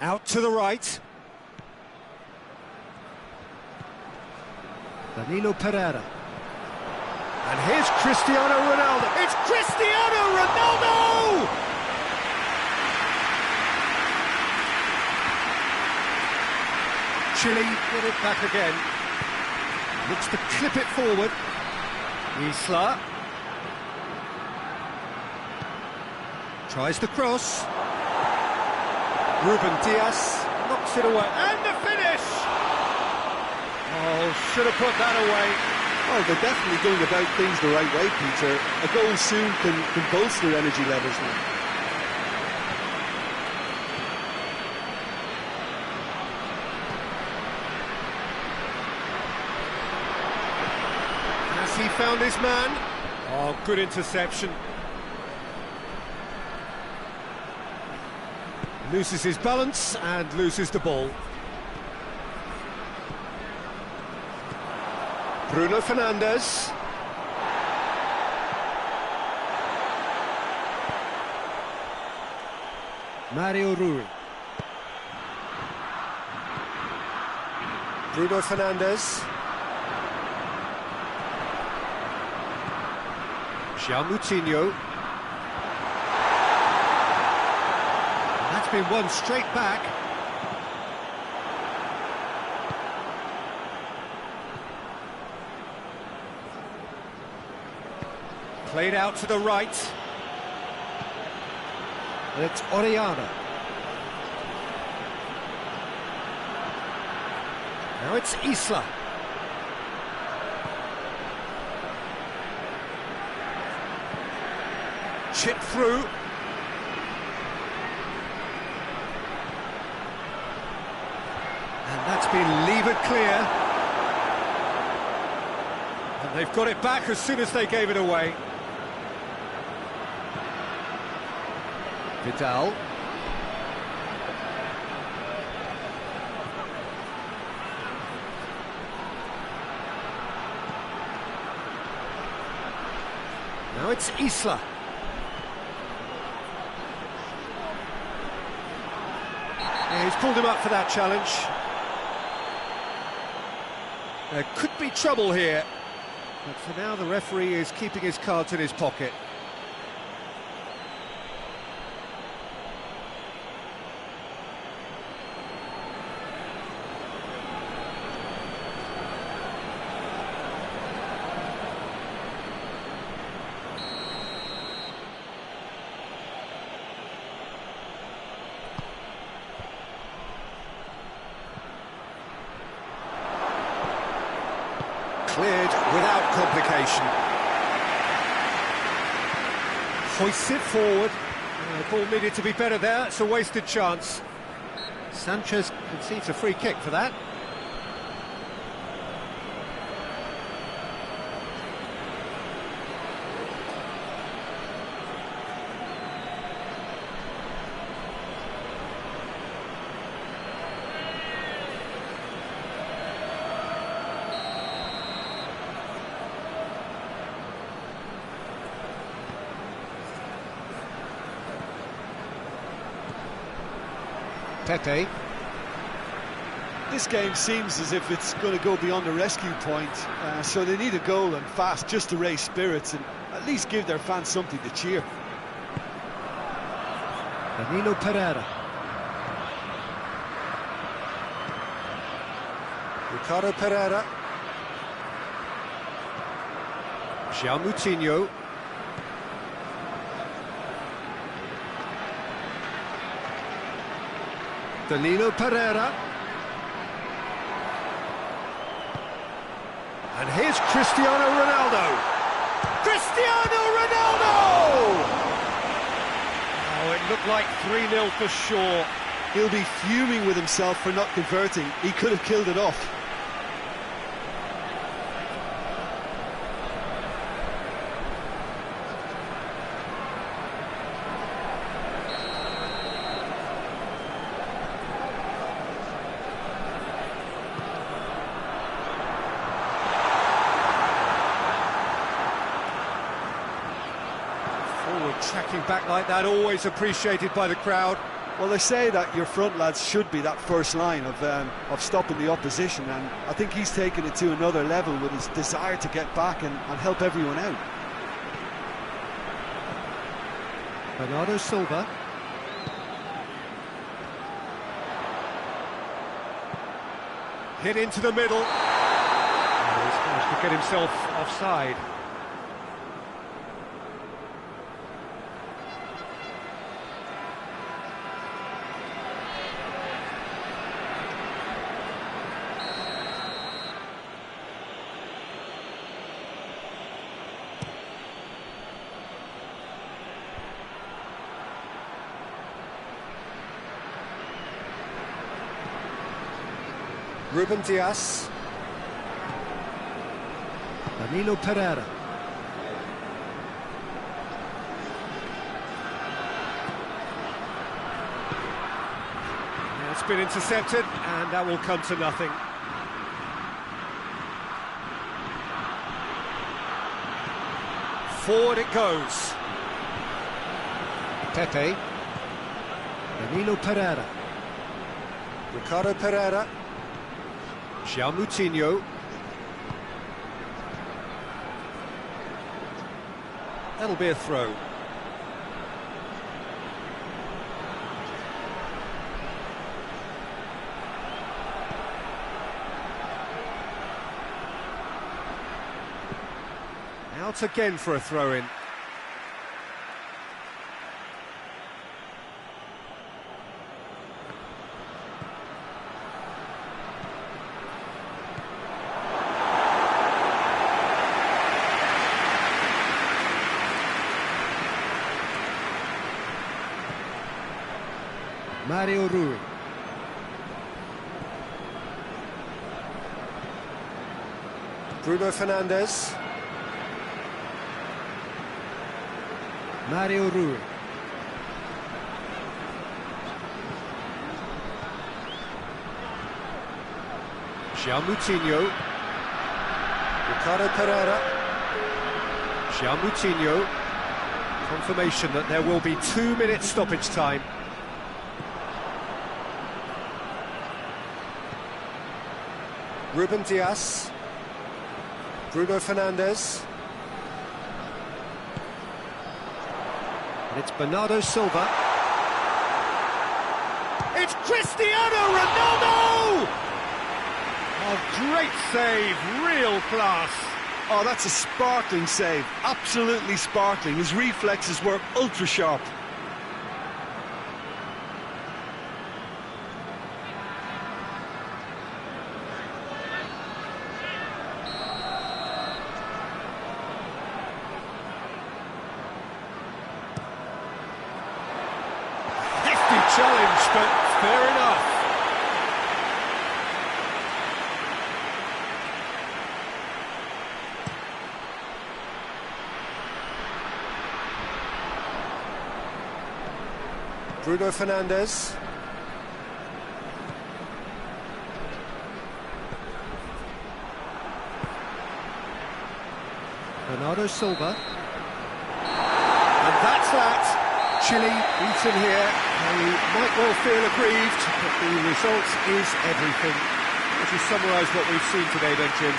Speaker 1: Out to the right. Danilo Pereira. And here's Cristiano Ronaldo. It's Cristiano Ronaldo! Chile get it back again. Looks to clip it forward. Isla. Tries the cross. Ruben Diaz knocks it away. And the finish! Oh, should have put that away.
Speaker 2: Oh, they're definitely going about things the right way, Peter. A goal soon can bolster energy levels now.
Speaker 1: Has he found his man? Oh, good interception. Loses his balance and loses the ball. Bruno Fernandes. Mario Rui. Bruno Fernandes. Moutinho. That's been won straight back. Played out to the right. And it's Oriana. Now it's Isla. Chip through. And that's been levered clear. And they've got it back as soon as they gave it away. Vidal. Now it's Isla. Yeah, he's pulled him up for that challenge. There could be trouble here, but for now the referee is keeping his cards in his pocket. Cleared without complication. Hoists it forward. The ball needed to be better there. It's a wasted chance. Sanchez concedes a free kick for that. Pepe.
Speaker 2: This game seems as if it's going to go beyond the rescue point, so they need a goal and fast just to raise spirits and at least give their fans something to cheer.
Speaker 1: Danilo Pereira. Ricardo Pereira. Moutinho. Danilo Pereira. And here's Cristiano Ronaldo. Cristiano Ronaldo! Oh, it looked like 3-0 for sure.
Speaker 2: He'll be fuming with himself for not converting. He could have killed it off.
Speaker 1: Tracking back like that, always appreciated by the crowd.
Speaker 2: Well, they say that your front lads should be that first line of stopping the opposition, and I think he's taken it to another level with his desire to get back and help everyone out.
Speaker 1: Bernardo Silva. Hit into the middle. Oh, he's managed to get himself offside. Ruben Dias. Danilo Pereira. It's been intercepted, and that will come to nothing. Forward it goes. Pepe. Danilo Pereira. Ricardo Pereira. João Moutinho. That'll be a throw. Out again for a throw-in. Mario Rui. Bruno Fernandes. Mario Rui. João Moutinho. Ricardo Pereira. João Moutinho. Confirmation that there will be 2 minutes stoppage time. Ruben Dias. Bruno Fernandes. And it's Bernardo Silva. It's Cristiano Ronaldo! Oh, great save, real class.
Speaker 2: Oh, that's a sparkling save, absolutely sparkling. His reflexes were ultra sharp.
Speaker 1: Challenge, but fair enough. Bruno Fernandes. Bernardo Silva. And that's that. Chile beaten here. They might well feel aggrieved, but the result is everything. Would you summarise what we've seen today then, Jim?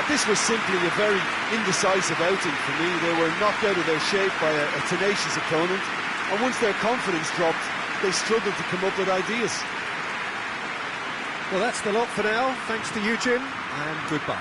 Speaker 2: This was simply a very indecisive outing for me. They were knocked out of their shape by a tenacious opponent, and once their confidence dropped, they struggled to come up with ideas.
Speaker 1: Well, that's the lot for now. Thanks to you, Jim, and goodbye.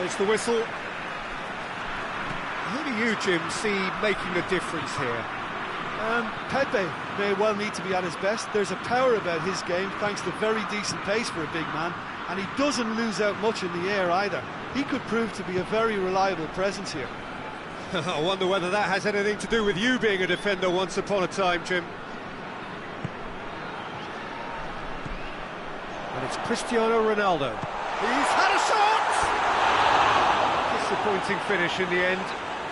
Speaker 1: There's the whistle. Who do you, Jim, see making a difference here?
Speaker 2: Pepe may well need to be at his best. There's a power about his game, thanks to very decent pace for a big man, and he doesn't lose out much in the air either. He could prove to be a very reliable presence here.
Speaker 1: I wonder whether that has anything to do with you being a defender once upon a time, Jim. And it's Cristiano Ronaldo. He's had a shot! Disappointing finish in the end.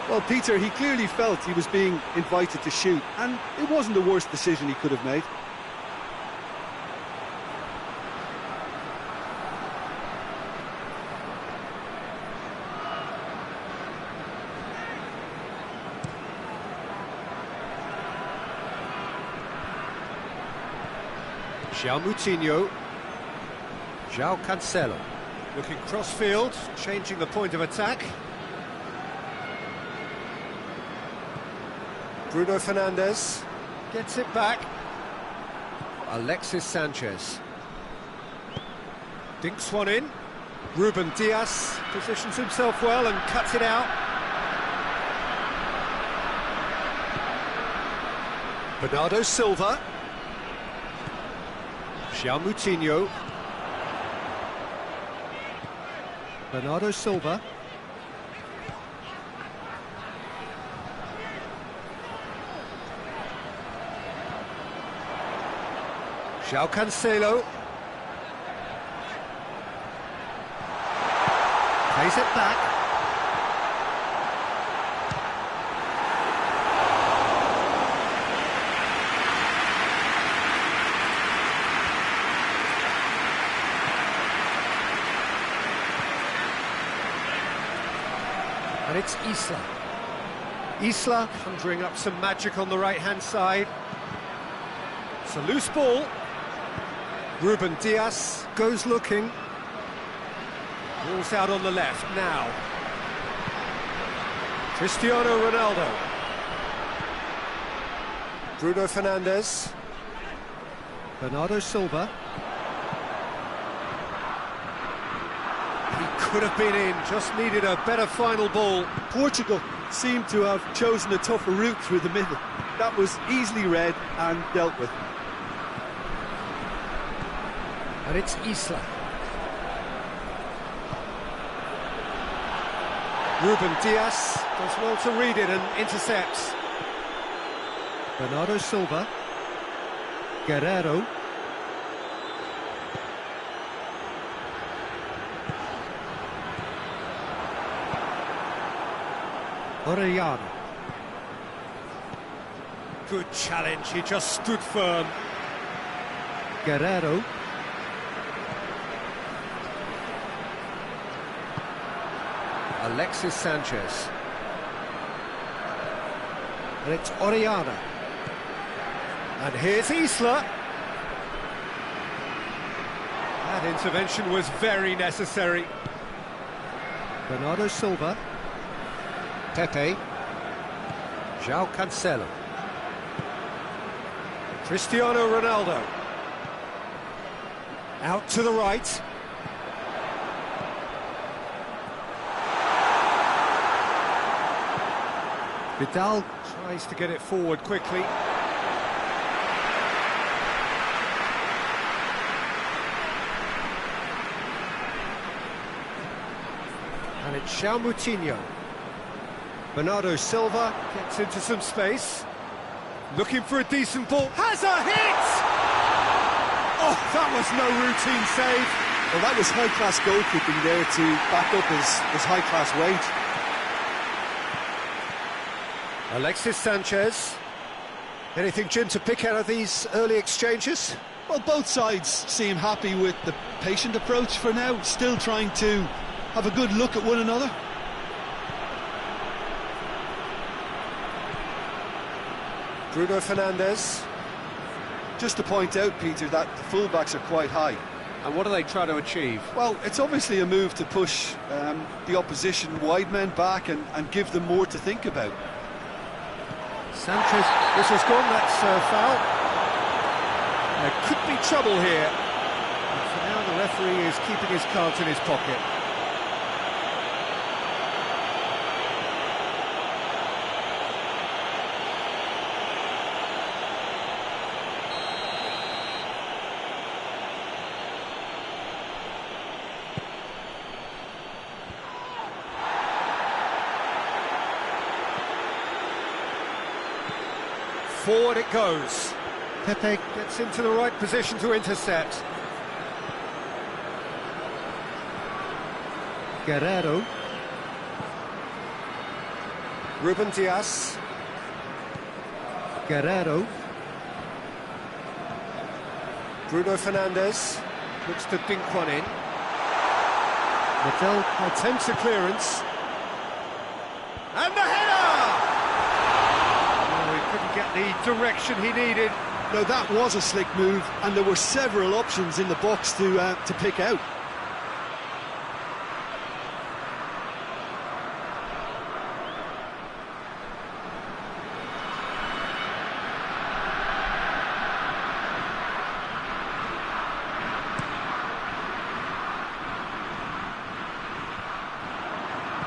Speaker 2: Well, Peter, he clearly felt he was being invited to shoot, and it wasn't the worst decision he could have made.
Speaker 1: João Moutinho. João Cancelo. Looking cross-field, changing the point of attack. Bruno Fernandes gets it back. Alexis Sanchez dinks one in. Ruben Dias positions himself well and cuts it out. Bernardo Silva. João Moutinho. Bernardo Silva. João Cancelo. Plays it back. And it's Isla. Isla conjuring up some magic on the right-hand side. It's a loose ball. Ruben Dias goes looking. Ball's out on the left now. Cristiano Ronaldo. Bruno Fernandes. Bernardo Silva. He could have been in, just needed a better final ball.
Speaker 2: Portugal seemed to have chosen a tougher route through the middle. That was easily read and dealt with.
Speaker 1: And it's Isla. Ruben Dias does well to read it and intercepts. Bernardo Silva. Guerrero. Orellana. Good challenge, he just stood firm. Guerrero. Alexis Sanchez. And it's Orellana. And here's Isla. That intervention was very necessary. Bernardo Silva. Pepe. João Cancelo. Cristiano Ronaldo. Out to the right. Vidal tries to get it forward quickly. And it's João Moutinho. Bernardo Silva gets into some space. Looking for a decent ball. Has a hit! Oh, that was no routine save.
Speaker 2: Well, that was high-class goalkeeping there to back up his high-class weight.
Speaker 1: Alexis Sanchez. Anything, Jim, to pick out of these early exchanges?
Speaker 2: Well, both sides seem happy with the patient approach for now, still trying to have a good look at one another.
Speaker 1: Bruno Fernandes.
Speaker 2: Just to point out, Peter, that the fullbacks are quite high.
Speaker 1: And what do they try to achieve?
Speaker 2: Well, it's obviously a move to push the opposition wide men back and give them more to think about.
Speaker 1: Sanchez, this has gone, that's foul. There could be trouble here. And for now, the referee is keeping his cards in his pocket. Forward it goes. Pepe gets into the right position to intercept. Guerrero. Ruben Diaz. Guerrero. Bruno Fernandes looks to dink one in. Medel attempts a clearance. And the header! Oh, he couldn't get the direction he needed.
Speaker 2: No, that was a slick move, and there were several options in the box to pick out.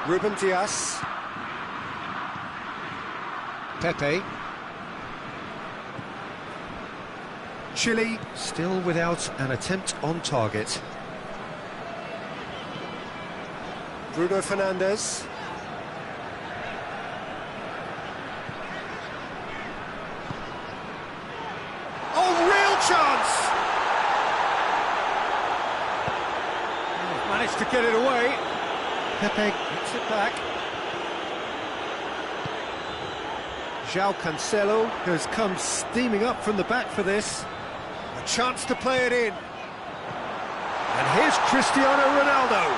Speaker 1: Ruben Diaz. Pepe. Chile still without an attempt on target. Bruno Fernandes. Oh, real chance! Oh, managed to get it away. Pepe gets it back. João Cancelo has come steaming up from the back for this. A chance to play it in. And here's Cristiano Ronaldo.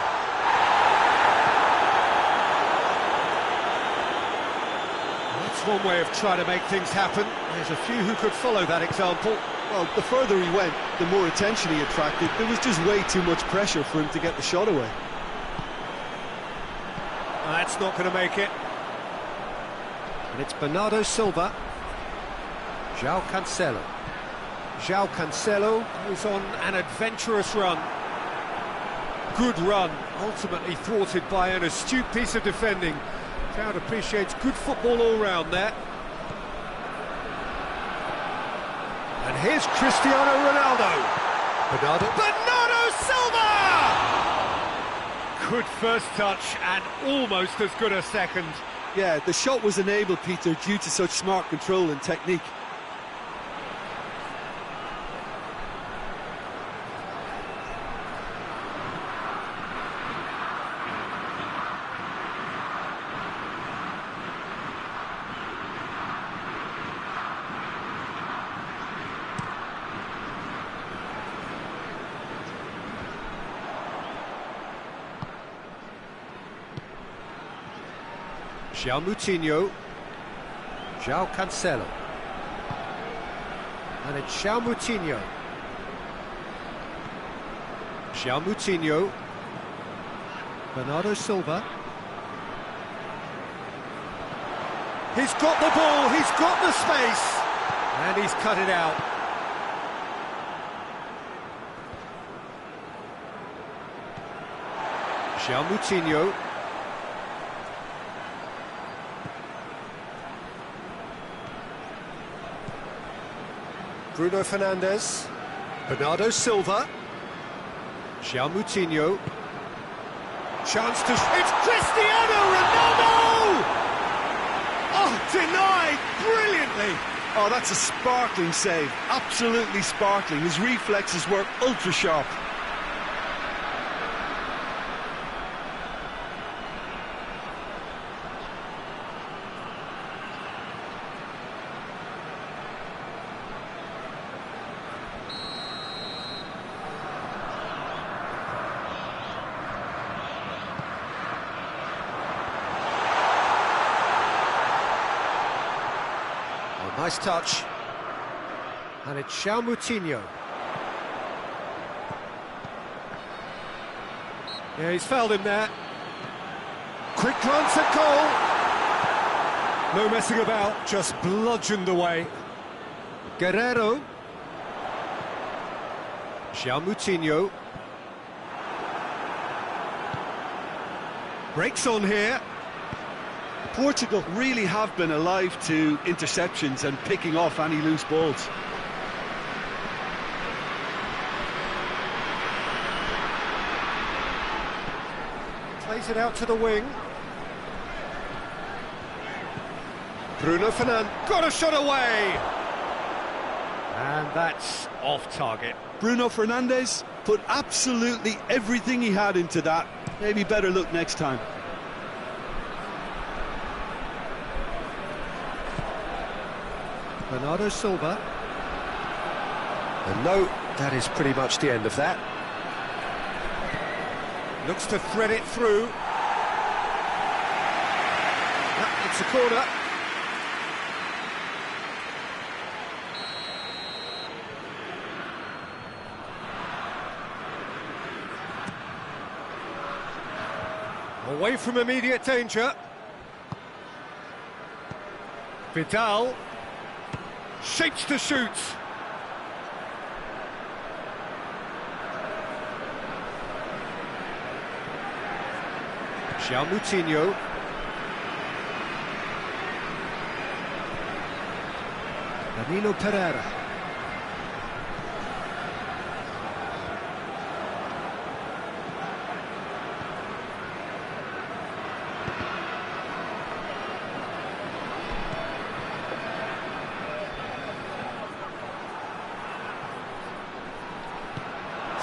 Speaker 1: That's one way of trying to make things happen. There's a few who could follow that example.
Speaker 2: Well, the further he went, the more attention he attracted. There was just way too much pressure for him to get the shot away.
Speaker 1: That's not going to make it. And it's Bernardo Silva. João Cancelo. João Cancelo is on an adventurous run. Good run, ultimately thwarted by an astute piece of defending. Crowd appreciates good football all round there. And here's Cristiano Ronaldo. Bernardo Silva! Good first touch and almost as good a second.
Speaker 2: Yeah, the shot was enabled, Peter, due to such smart control and technique.
Speaker 1: João Moutinho. João Cancelo. And it's João Moutinho. João Moutinho. Bernardo Silva. He's got the ball, he's got the space. And he's cut it out. João Moutinho. Bruno Fernandes. Bernardo Silva. João Moutinho. Chance to... It's Cristiano Ronaldo! Oh, denied brilliantly.
Speaker 2: Oh, that's a sparkling save. Absolutely sparkling. His reflexes were ultra sharp.
Speaker 1: Nice touch. And it's João Moutinho. Yeah, he's fouled him there. Quick glance at goal. No messing about, just bludgeoned away. Guerrero. João Moutinho. Breaks on here.
Speaker 2: Portugal really have been alive to interceptions and picking off any loose balls.
Speaker 1: Plays it out to the wing. Bruno Fernandes got a shot away! And that's off target.
Speaker 2: Bruno Fernandes put absolutely everything he had into that. Maybe better luck next time.
Speaker 1: Bernardo Silva. And no, that is pretty much the end of that. Looks to thread it through. It's a corner. Away from immediate danger. Vidal shapes to shoot. João Moutinho. Danilo Pereira.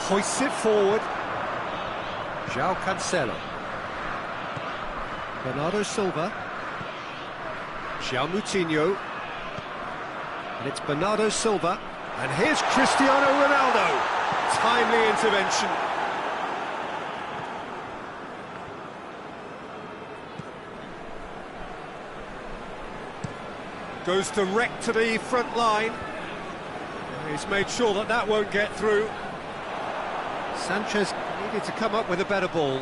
Speaker 1: Hoists it forward. João Cancelo. Bernardo Silva. João Moutinho. And it's Bernardo Silva. And here's Cristiano Ronaldo. Timely intervention. Goes direct to the front line. He's made sure that that won't get through. Sanchez needed to come up with a better ball.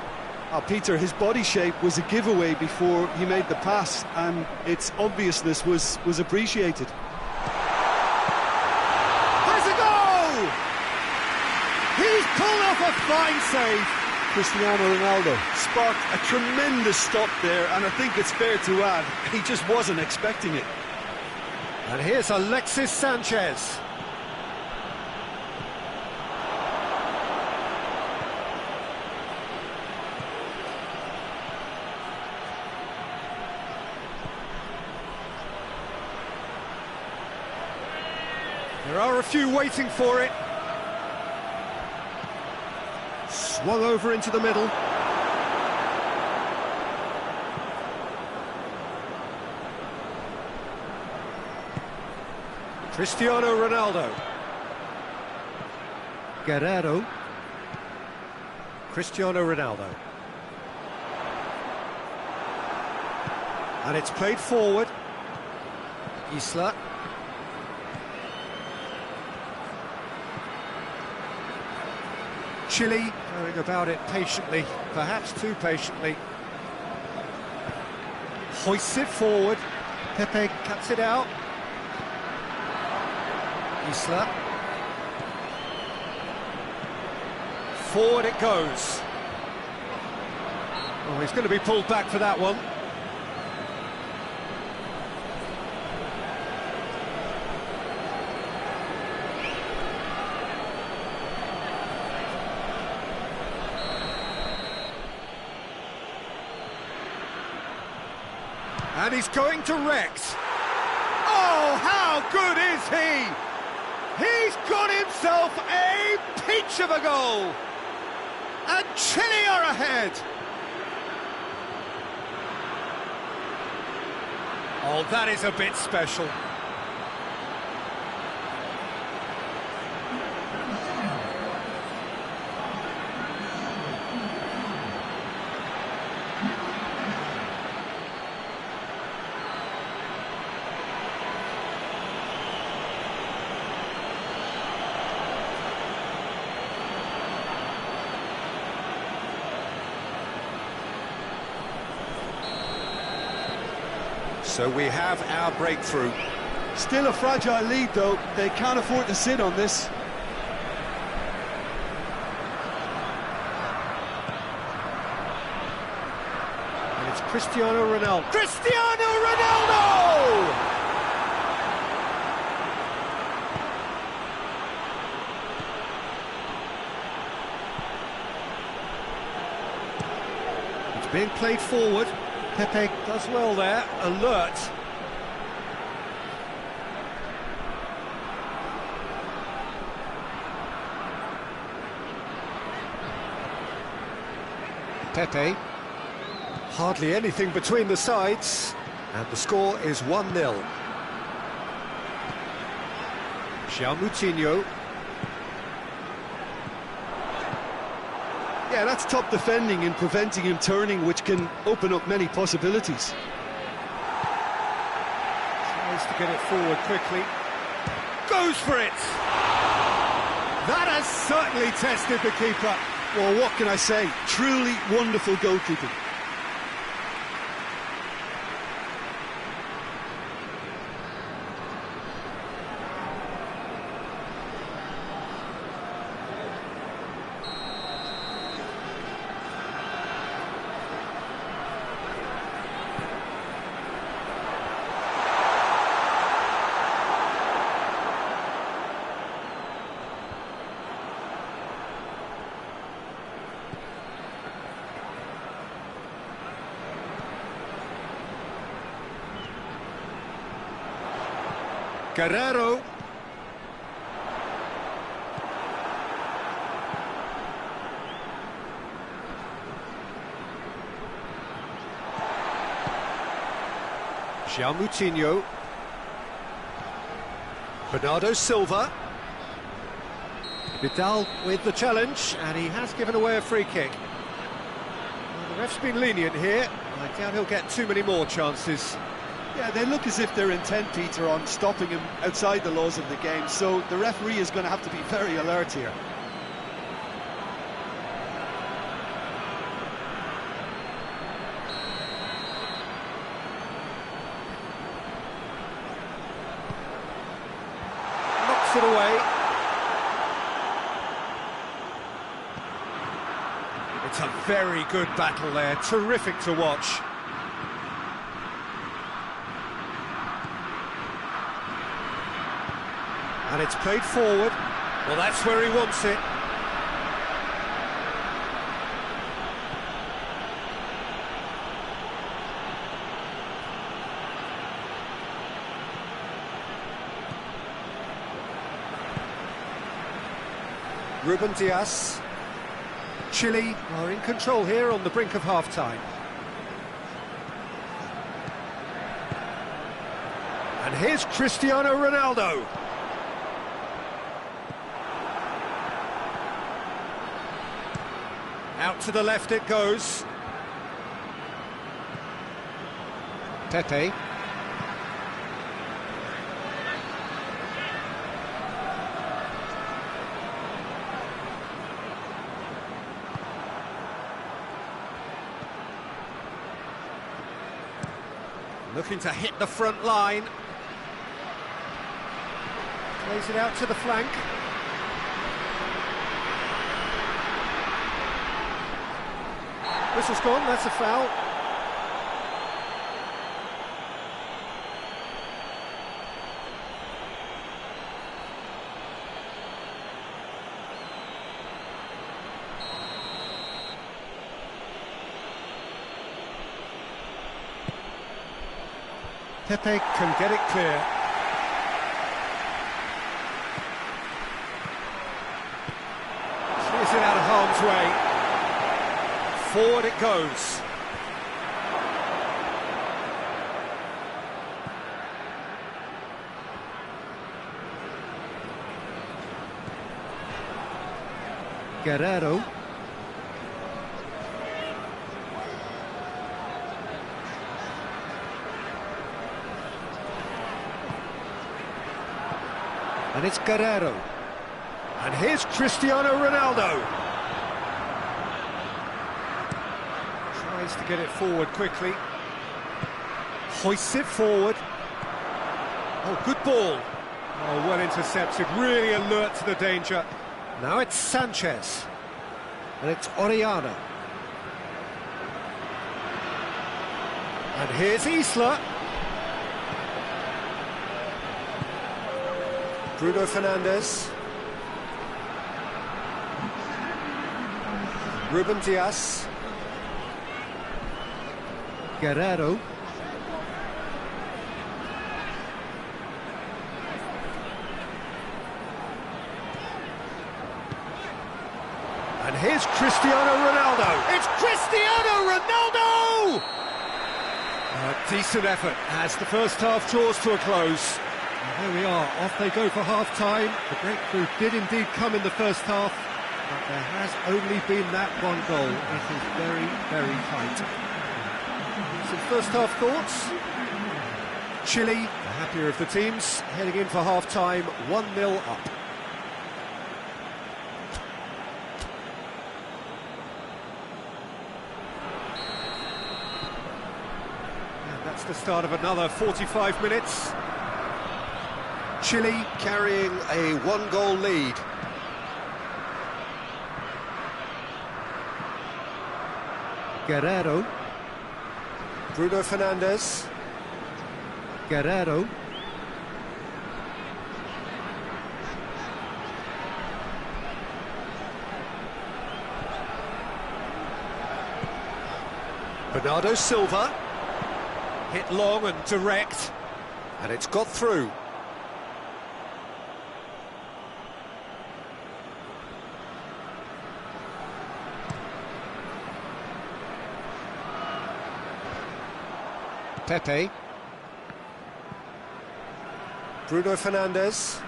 Speaker 2: Oh, Peter, his body shape was a giveaway before he made the pass, and its obviousness was appreciated.
Speaker 1: Has a goal! He's pulled off a fine save.
Speaker 2: Cristiano Ronaldo sparked a tremendous stop there, and I think it's fair to add, he just wasn't expecting it.
Speaker 1: And here's Alexis Sanchez. There are a few waiting for it. Swung over into the middle. Cristiano Ronaldo. Guerrero. Cristiano Ronaldo. And it's played forward. Isla. Chile going about it patiently, perhaps too patiently. Hoists it forward. Pepe cuts it out. Isla. Forward it goes. Oh, he's going to be pulled back for that one. And he's going to Rex. Oh, how good is he? He's got himself a peach of a goal. And Chile are ahead. Oh, that is a bit special. So we have our breakthrough.
Speaker 2: Still a fragile lead, though. They can't afford to sit on this.
Speaker 1: And it's Cristiano Ronaldo. Cristiano Ronaldo! It's being played forward. Pepe does well there, alert.
Speaker 3: Pepe.
Speaker 1: Hardly anything between the sides, and the score is 1-0. Moutinho.
Speaker 2: Yeah, that's top defending and preventing him turning, which can open up many possibilities.
Speaker 1: Tries to get it forward quickly. Goes for it! That has certainly tested the keeper.
Speaker 2: Well, what can I say? Truly wonderful goalkeeping.
Speaker 1: Guerrero. Moutinho. Bernardo Silva. Vidal with the challenge, and he has given away a free kick. Well, the ref's been lenient here. I doubt he'll get too many more chances.
Speaker 2: Yeah, they look as if they're intent, Peter, on stopping him outside the laws of the game, so the referee is going to have to be very alert here.
Speaker 1: Knocks it away. It's a very good battle there, terrific to watch. And it's played forward. Well, that's where he wants it. Ruben Dias. Chile are in control here on the brink of half-time. And here's Cristiano Ronaldo. Out to the left it goes.
Speaker 3: Pepe.
Speaker 1: Looking to hit the front line. Plays it out to the flank. Whistle's gone, that's a foul. Pepe can get it clear. Clears it out of harm's way. Forward it goes. Guerrero. And it's Guerrero. And here's Cristiano Ronaldo. Tries to get it forward quickly. Hoists it forward. Oh, good ball. Oh, well intercepted, really alert to the danger. Now it's Sanchez. And it's Orellana. And here's Isla. Bruno Fernandes. Ruben Dias. Guerrero. And here's Cristiano Ronaldo. It's Cristiano Ronaldo! A decent effort as the first half draws to a close. And there we are, off they go for half-time. The breakthrough did indeed come in the first half, but there has only been that one goal. It is very, very tight. Some first half thoughts? Chile, the happier of the teams, heading in for half-time, 1-0 up. And that's the start of another 45 minutes. Chile carrying a one-goal lead. Guerrero. Bruno Fernandes. Guerrero. Bernardo Silva. Hit long and direct, and it's got through.
Speaker 3: Pepe.
Speaker 1: Bruno Fernandes.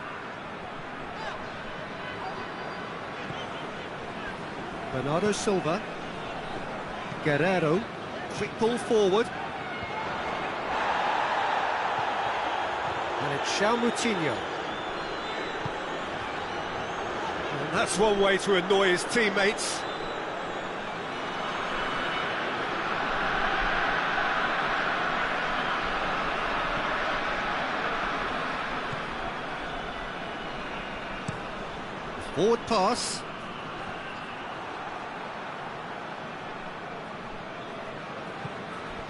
Speaker 1: Bernardo Silva. Guerrero. Quick ball forward. And it's Moutinho. And that's one way to annoy his teammates. Forward pass.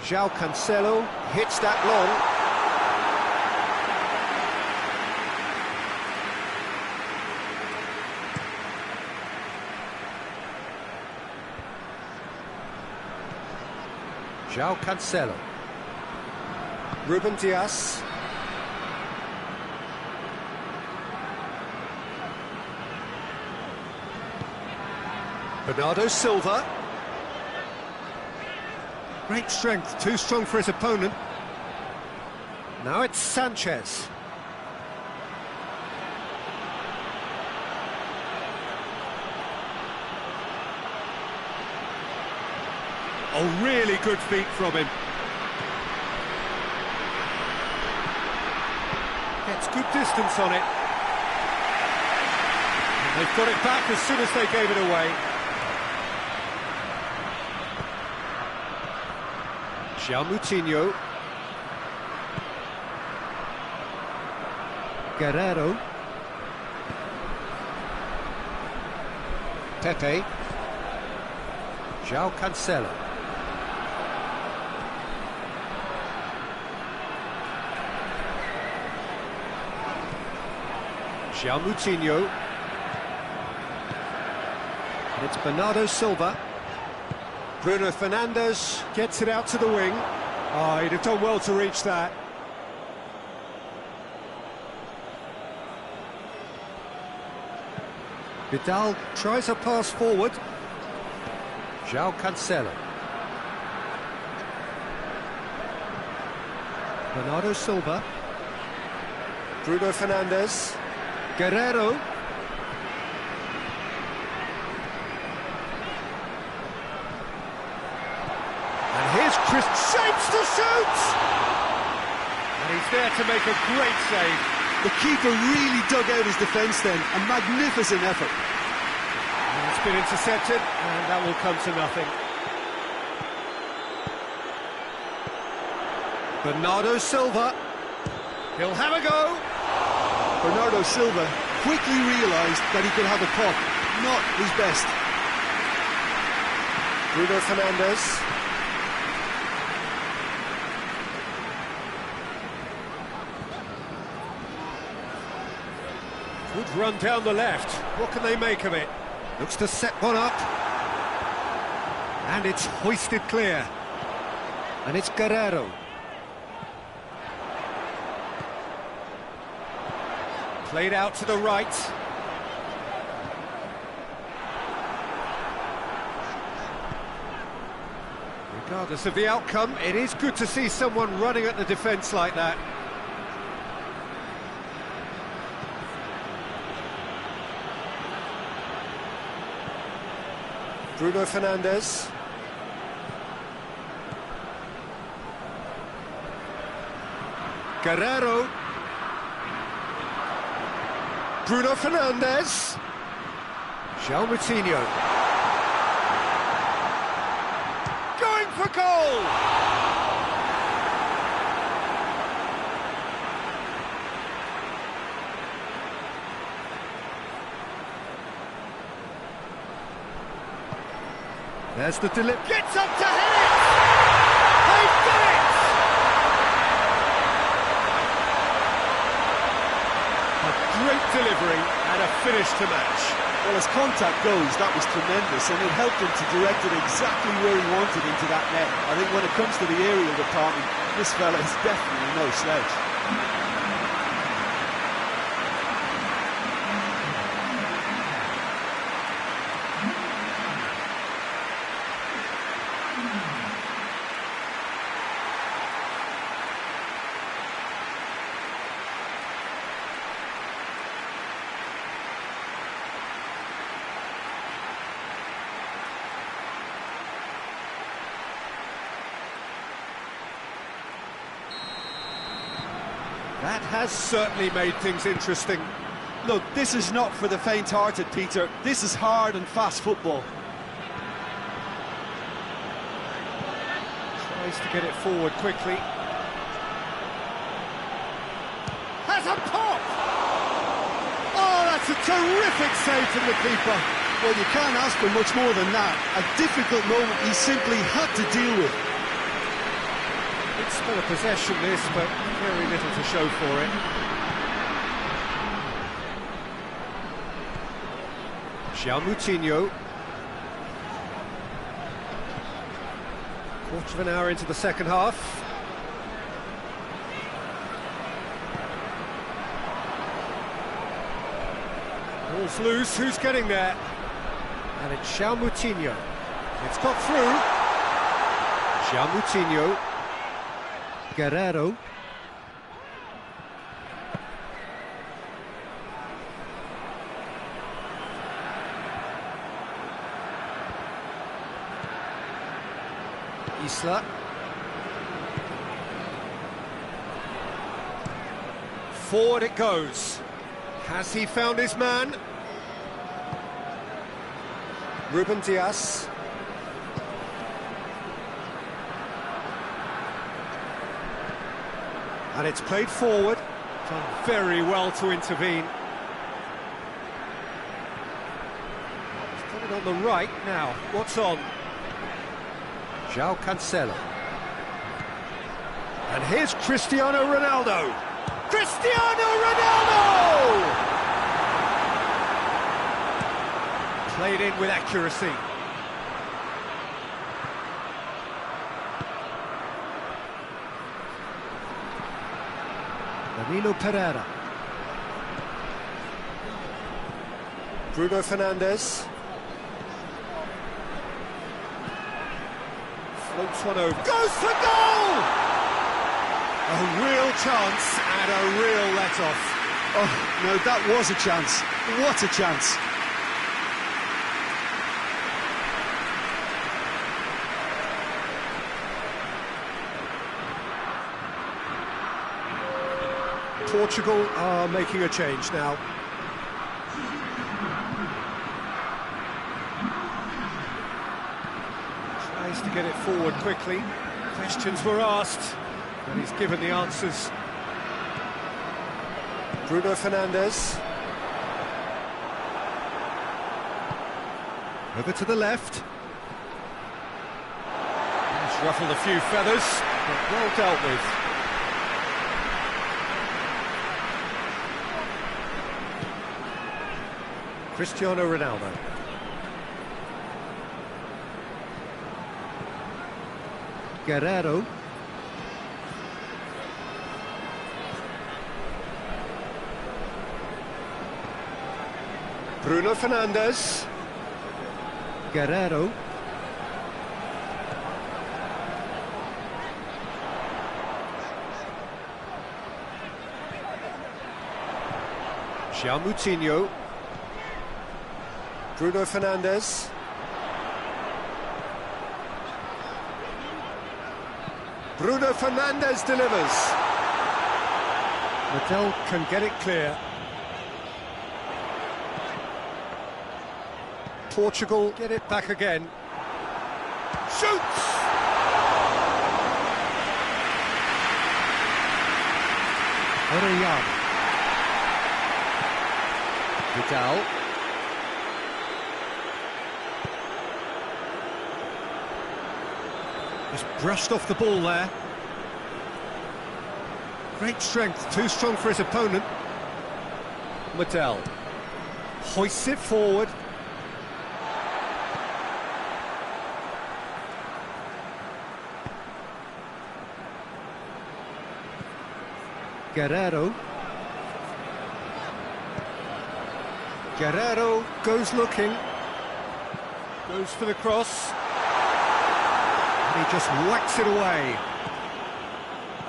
Speaker 1: João Cancelo hits that long. João Cancelo. Ruben Dias. Bernardo Silva. Great strength, too strong for his opponent. Now it's Sanchez. Oh, really good feet from him. Gets good distance on it. And they've got it back as soon as they gave it away. Moutinho. Guerrero.
Speaker 3: Pepe.
Speaker 1: João Cancelo. Moutinho. And it's Bernardo Silva. Bruno Fernandes gets it out to the wing. Oh, he'd have done well to reach that. Vidal tries a pass forward. João Cancelo. Bernardo Silva. Bruno Fernandes. Guerrero. Here's Chris, shapes to shoot! And he's there to make a great save.
Speaker 2: The keeper really dug out his defence then, a magnificent effort.
Speaker 1: And it's been intercepted, and that will come to nothing. Bernardo Silva, he'll have a go.
Speaker 2: Bernardo Silva quickly realised that he could have a puck, not his best.
Speaker 1: Bruno Fernandes. Good run down the left. What can they make of it? Looks to set one up. And it's hoisted clear. And it's Guerrero. Played out to the right. Regardless of the outcome, it is good to see someone running at the defence like that. Bruno Fernandes. Guerrero. Bruno Fernandes. João Moutinho. Going for goal! There's the delivery. Gets up to hit it! They've done it! A great delivery and a finish to match.
Speaker 2: Well, as contact goes, that was tremendous, and it helped him to direct it exactly where he wanted into that net. I think when it comes to the aerial department, this fella is definitely no slouch.
Speaker 1: That has certainly made things interesting.
Speaker 2: Look, this is not for the faint-hearted, Peter. This is hard and fast football.
Speaker 1: Tries to get it forward quickly. Has a pop! Oh, that's a terrific save from the keeper.
Speaker 2: Well, you can't ask for much more than that. A difficult moment he simply had to deal with.
Speaker 1: It's still a possession, this, but very little to show for it. João Moutinho. Quarter of an hour into the second half. Ball's loose, who's getting there? And it's João Moutinho. It's got through. João Moutinho. Guerrero. Isla. Forward it goes. Has he found his man? Ruben Dias. And it's played forward. Done very well to intervene. He's got it on the right now. What's on? João Cancelo. And here's Cristiano Ronaldo. Cristiano Ronaldo! Played in with accuracy. Danilo Pereira. Bruno Fernandes. Floats one over. Goes for goal! A real chance and a real let-off.
Speaker 2: Oh, no, that was a chance. What a chance.
Speaker 1: Portugal are making a change now. Tries to get it forward quickly. Questions were asked, and he's given the answers. Bruno Fernandes. Over to the left. He's ruffled a few feathers, but well dealt with. Cristiano Ronaldo. Guerrero. Bruno Fernandes. Guerrero. Moutinho. Bruno Fernandes. Bruno Fernandes delivers. Mattel can get it clear. Portugal get it back again. Shoots! Orellana. Vidal. Just brushed off the ball there. Great strength, too strong for his opponent. Mattel hoists it forward. Guerrero. Guerrero goes looking. Goes for the cross. And he just whacks it away.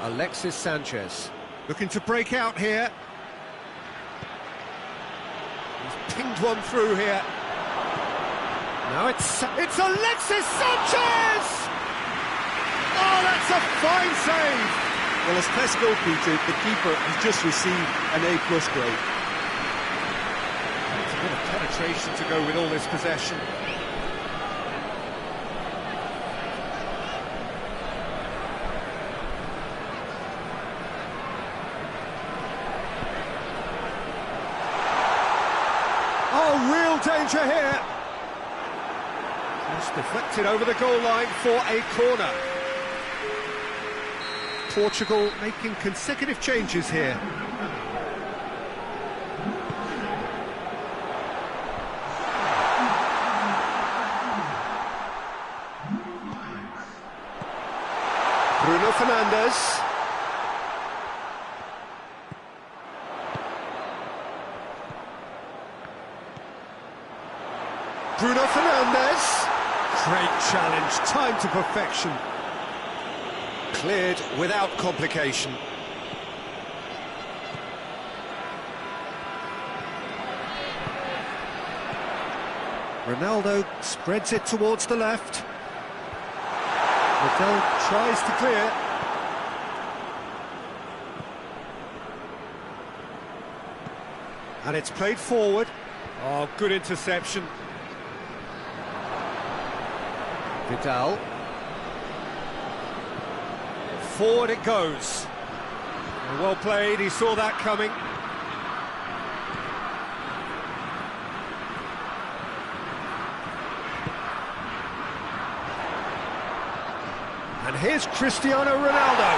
Speaker 1: Alexis Sanchez looking to break out here. He's pinged one through here. Now it's Alexis Sanchez! Oh, that's a fine save!
Speaker 2: Well, as tests go, Peter, the keeper has just received an A+ grade.
Speaker 1: It's a bit of penetration to go with all this possession. Oh, real danger here. Just deflected over the goal line for a corner. Portugal making consecutive changes here. Bruno Fernandes. Bruno Fernandes. Great challenge, time to perfection. Cleared without complication. Ronaldo spreads it towards the left. Mattel tries to clear. And it's played forward. Oh, good interception. Vidal. Forward it goes. Well played, he saw that coming. And here's Cristiano Ronaldo.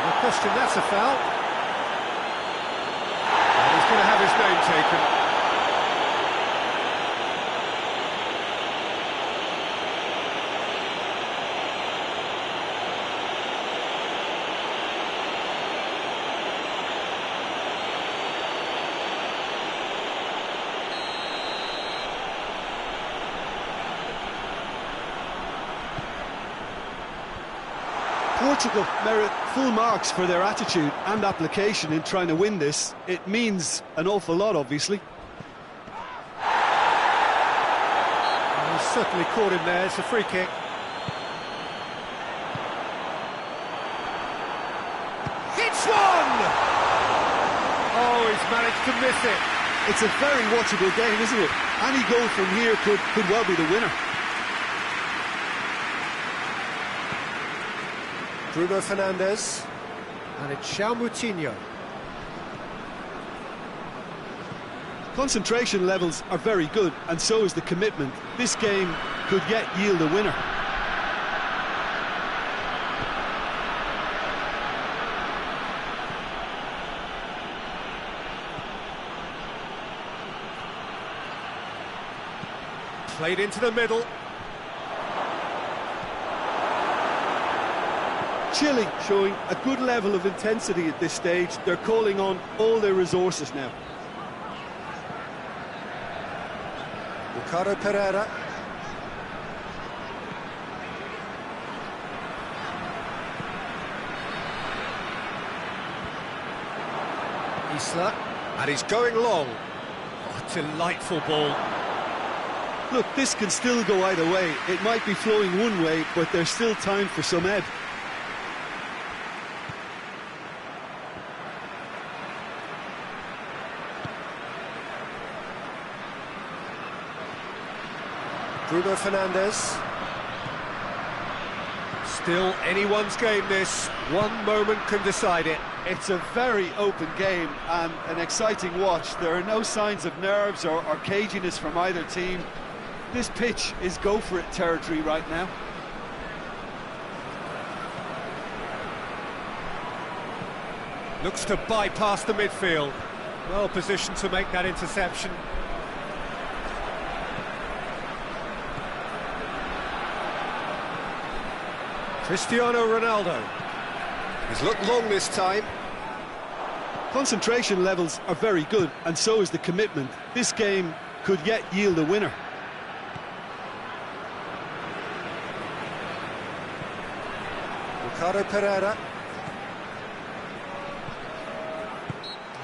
Speaker 1: No question, that's a foul. And he's going to have his name taken.
Speaker 2: Portugal merit full marks for their attitude and application in trying to win this. It means an awful lot, obviously.
Speaker 1: Well, he's certainly caught him there, it's a free kick. Hits one! Oh, he's managed to miss it.
Speaker 2: It's a very watchable game, isn't it? Any goal from here could well be the winner.
Speaker 1: Bruno Fernandes, and it's Moutinho.
Speaker 2: Concentration levels are very good, and so is the commitment. This game could yet yield a winner.
Speaker 1: Played into the middle.
Speaker 2: Chile showing a good level of intensity at this stage. They're calling on all their resources now.
Speaker 1: Ricardo Pereira. Isla. And he's going long. Oh, delightful ball.
Speaker 2: Look, this can still go either way. It might be flowing one way, but there's still time for some ebb.
Speaker 1: Bruno Fernandes. Still anyone's game, this. One moment can decide it.
Speaker 2: It's a very open game and an exciting watch. There are no signs of nerves or caginess from either team. This pitch is go-for-it territory right now.
Speaker 1: Looks to bypass the midfield. Well positioned to make that interception. Cristiano Ronaldo. He's looked long this time.
Speaker 2: Concentration levels are very good, and so is the commitment. This game could yet yield a winner.
Speaker 1: Ricardo Pereira.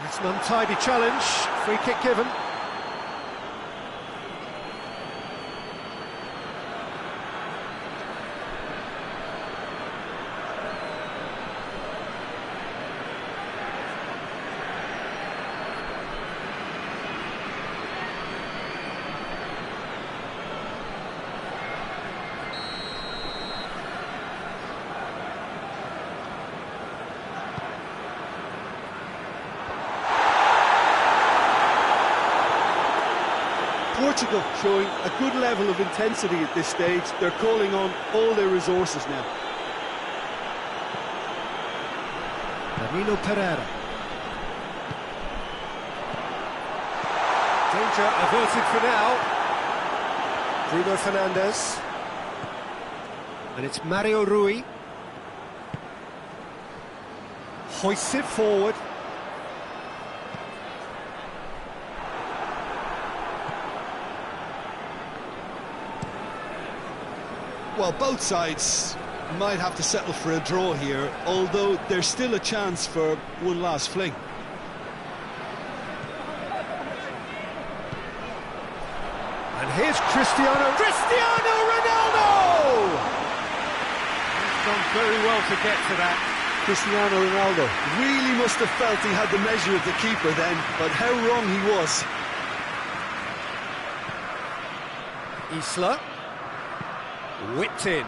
Speaker 1: It's an untidy challenge. Free kick given.
Speaker 2: Portugal showing a good level of intensity at this stage. They're calling on all their resources now.
Speaker 1: Danilo Pereira. Danger averted for now. Bruno Fernandes. And it's Mario Rui. Hoists it forward.
Speaker 2: Well, both sides might have to settle for a draw here, although there's still a chance for one last fling.
Speaker 1: And here's Cristiano Ronaldo! He's done very well to get to that.
Speaker 2: Cristiano Ronaldo really must have felt he had the measure of the keeper then, but how wrong he was.
Speaker 1: Isla. Whipped in.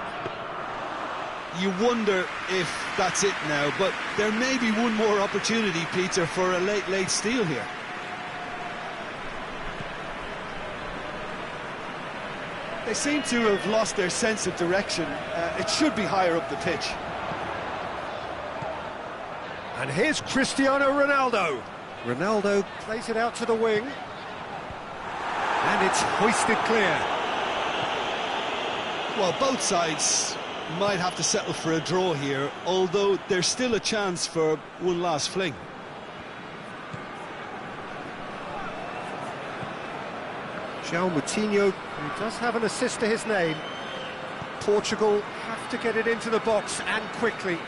Speaker 2: You wonder if that's it now, but there may be one more opportunity, Peter, for a late steal here. They seem to have lost their sense of direction. It should be higher up the pitch.
Speaker 1: And here's Cristiano Ronaldo. Ronaldo plays it out to the wing. And it's hoisted clear.
Speaker 2: Well, both sides might have to settle for a draw here, although there's still a chance for one last fling.
Speaker 1: João Moutinho, who does have an assist to his name. Portugal have to get it into the box and quickly.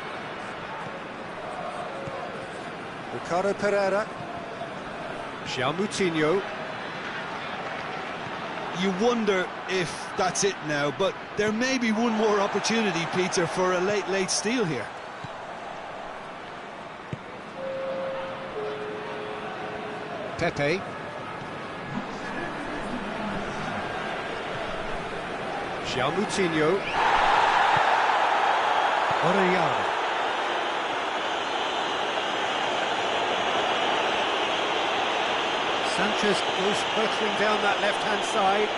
Speaker 1: Ricardo Pereira. João Moutinho.
Speaker 2: You wonder if that's it now, but there may be one more opportunity, Peter, for a late steal here.
Speaker 3: Pepe.
Speaker 1: João Moutinho. Orellana. Sanchez goes hurtling down that left-hand side.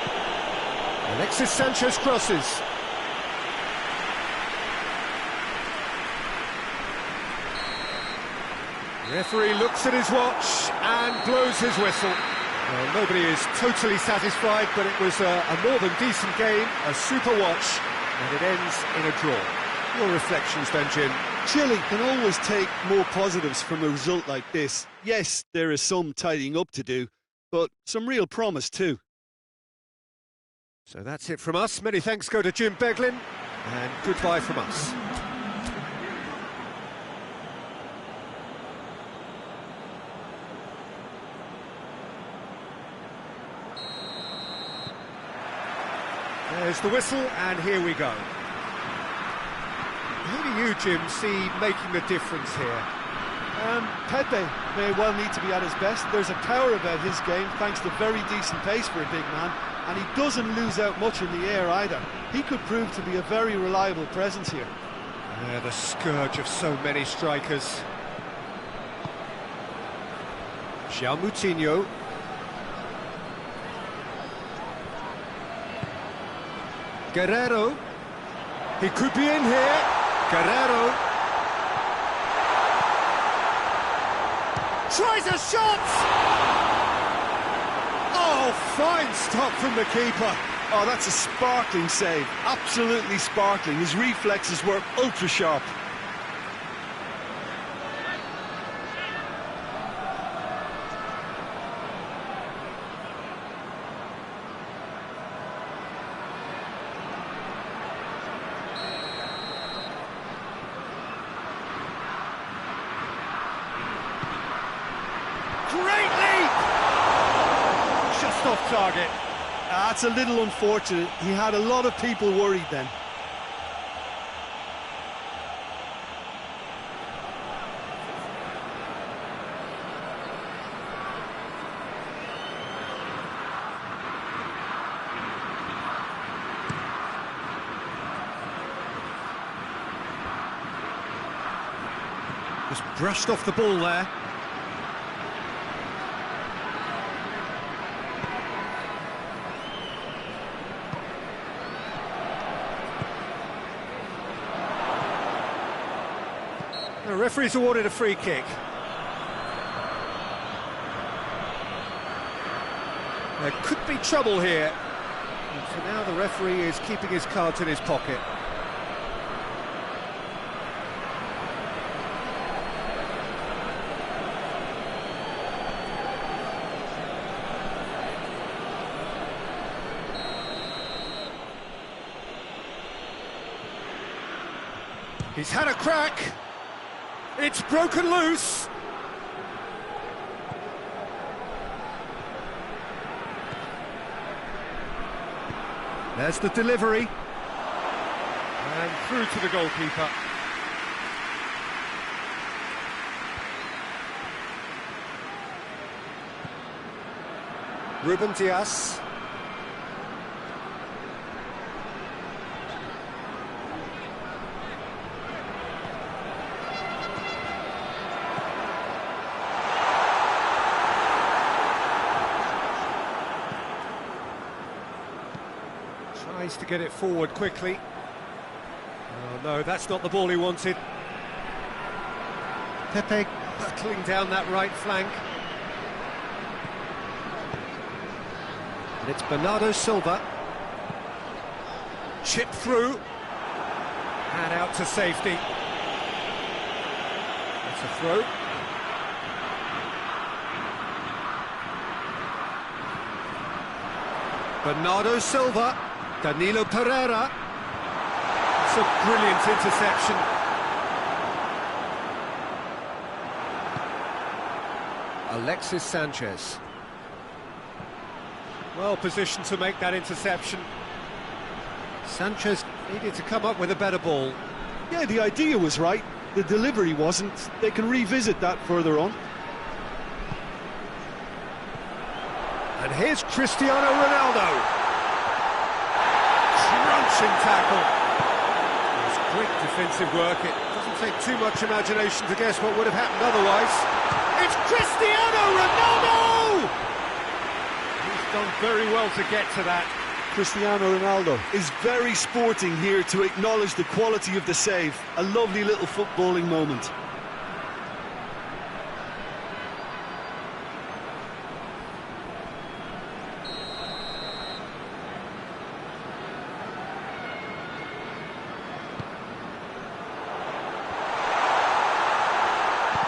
Speaker 1: Alexis Sanchez crosses. Referee looks at his watch and blows his whistle. Well, nobody is totally satisfied, but it was a more than decent game, a super watch, and it ends in a draw. Your reflections then, Jim?
Speaker 2: Chile can always take more positives from a result like this. Yes, there is some tidying up to do, but some real promise too.
Speaker 1: So that's it from us. Many thanks go to Jim Beglin, and goodbye from us. There's the whistle, and here we go. Who do you, Jim, see making the difference here?
Speaker 2: Pepe may well need to be at his best. There's a power about his game, thanks to very decent pace for a big man, and he doesn't lose out much in the air either. He could prove to be a very reliable presence here.
Speaker 1: The scourge of so many strikers. João Moutinho. Guerrero. He could be in here. Guerrero. Tries a shot! Oh, fine stop from the keeper.
Speaker 2: Oh, that's a sparkling save. Absolutely sparkling. His reflexes were ultra sharp.
Speaker 1: Great leap! Just off target.
Speaker 2: That's a little unfortunate. He had a lot of people worried then.
Speaker 1: Just brushed off the ball there. The referee's awarded a free kick. There could be trouble here. And for now, the referee is keeping his cards in his pocket. He's had a crack. It's broken loose. There's the delivery. And through to the goalkeeper. Ruben Dias. Tries to get it forward quickly. Oh no, that's not the ball he wanted. Pepe battling down that right flank. And it's Bernardo Silva. Chip through. And out to safety. It's a throw. Bernardo Silva. Danilo Pereira. It's a brilliant interception. Alexis Sanchez. Well positioned to make that interception. Sanchez needed to come up with a better ball.
Speaker 2: Yeah, the idea was right. The delivery wasn't. They can revisit that further on.
Speaker 1: And here's Cristiano Ronaldo. Crunching tackle. It's great defensive work. It doesn't take too much imagination to guess what would have happened otherwise. It's Cristiano Ronaldo! He's done very well to get to that.
Speaker 2: Cristiano Ronaldo is very sporting here to acknowledge the quality of the save. A lovely little footballing moment.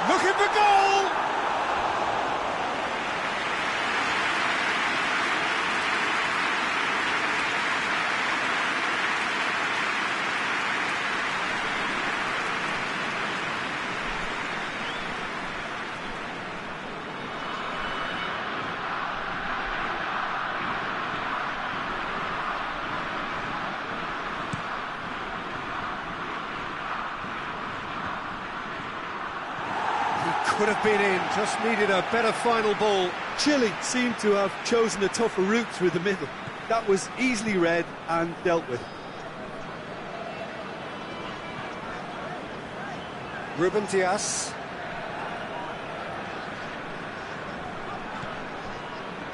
Speaker 1: Looking for goal! could have been in, just needed a better final ball.
Speaker 2: Chile seemed to have chosen a tougher route through the middle. That was easily read and dealt with.
Speaker 1: Ruben Dias.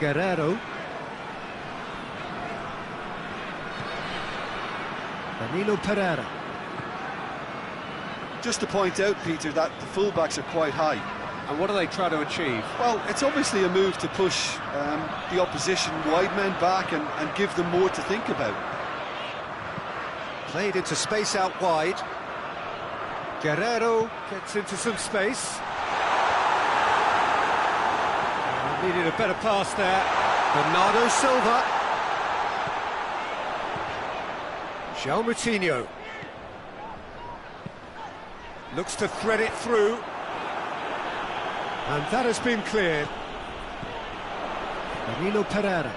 Speaker 1: Guerrero. Danilo Pereira.
Speaker 2: Just to point out, Peter, that the fullbacks are quite high.
Speaker 3: And what do they try to achieve?
Speaker 2: Well, it's obviously a move to push the opposition wide men back and give them more to think about.
Speaker 1: Played into space out wide. Guerrero gets into some space. Needed a better pass there. Bernardo Silva. João Moutinho. Looks to thread it through. And that has been cleared. Danilo Pereira.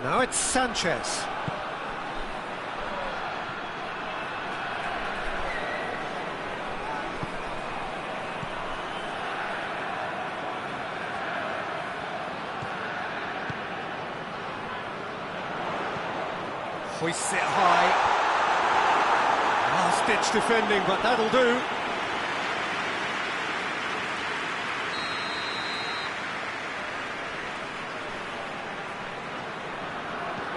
Speaker 1: Now it's Sanchez. Hoists it high. Last-ditch defending, but that'll do.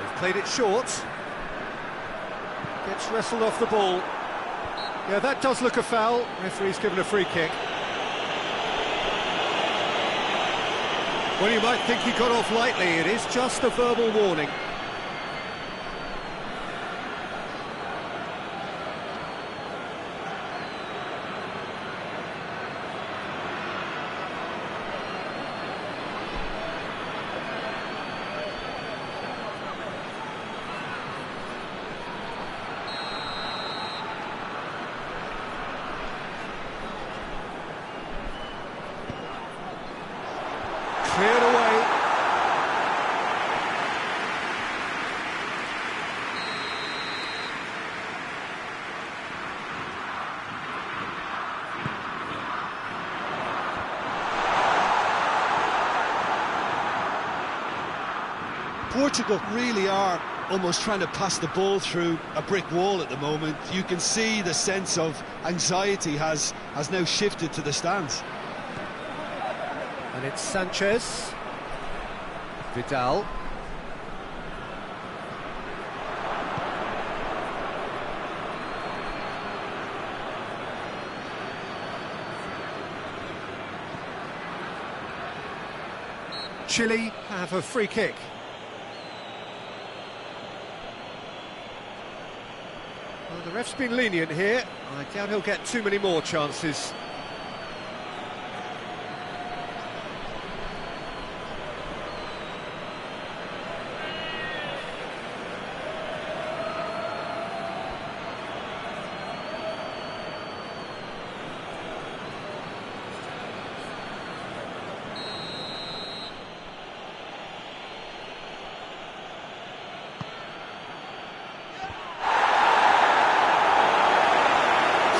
Speaker 1: They've played it short. Gets wrestled off the ball. Yeah, that does look a foul. Referee's given a free kick. Well, you might think he got off lightly. It is just a verbal warning. Cleared away.
Speaker 2: Portugal really are almost trying to pass the ball through a brick wall at the moment. You can see the sense of anxiety has now shifted to the stands.
Speaker 1: And it's Sanchez. Vidal. Chile have a free kick. Well, the ref's been lenient here. I doubt he'll get too many more chances.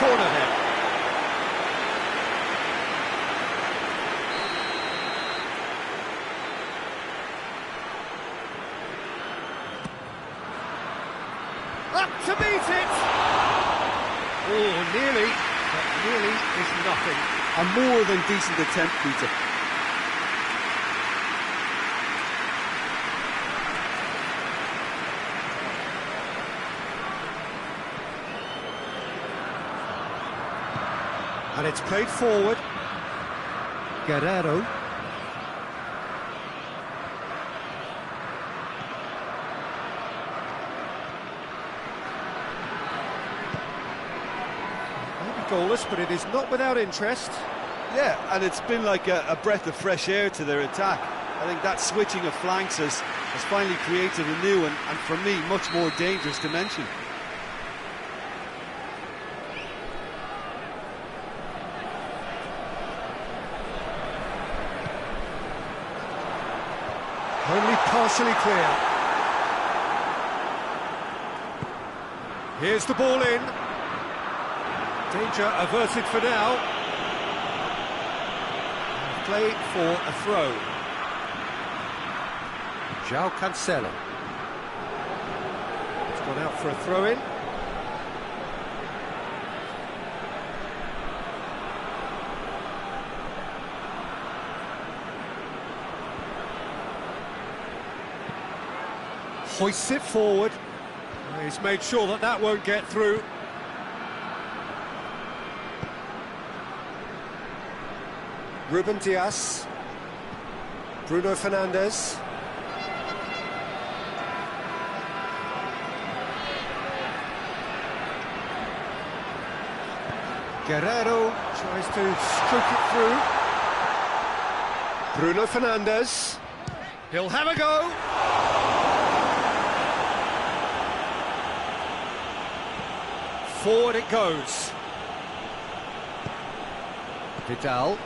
Speaker 1: Corner then. Up to beat it! Oh, nearly, but nearly is nothing.
Speaker 2: A more than decent attempt, Peter.
Speaker 1: And it's played forward. Guerrero. Maybe goalless, but it is not without interest.
Speaker 2: Yeah, and it's been like a breath of fresh air to their attack. I think that switching of flanks has finally created a new and for me, much more dangerous dimension.
Speaker 1: partially clear. Here's the ball in. Danger averted for now. Play for a throw. João Cancelo. It's gone out for a throw-in. Hoists it forward. He's made sure that that won't get through. Ruben Dias. Bruno Fernandes. Guerrero tries to stroke it through. Bruno Fernandes. He'll have a go. Forward it goes. Vidal.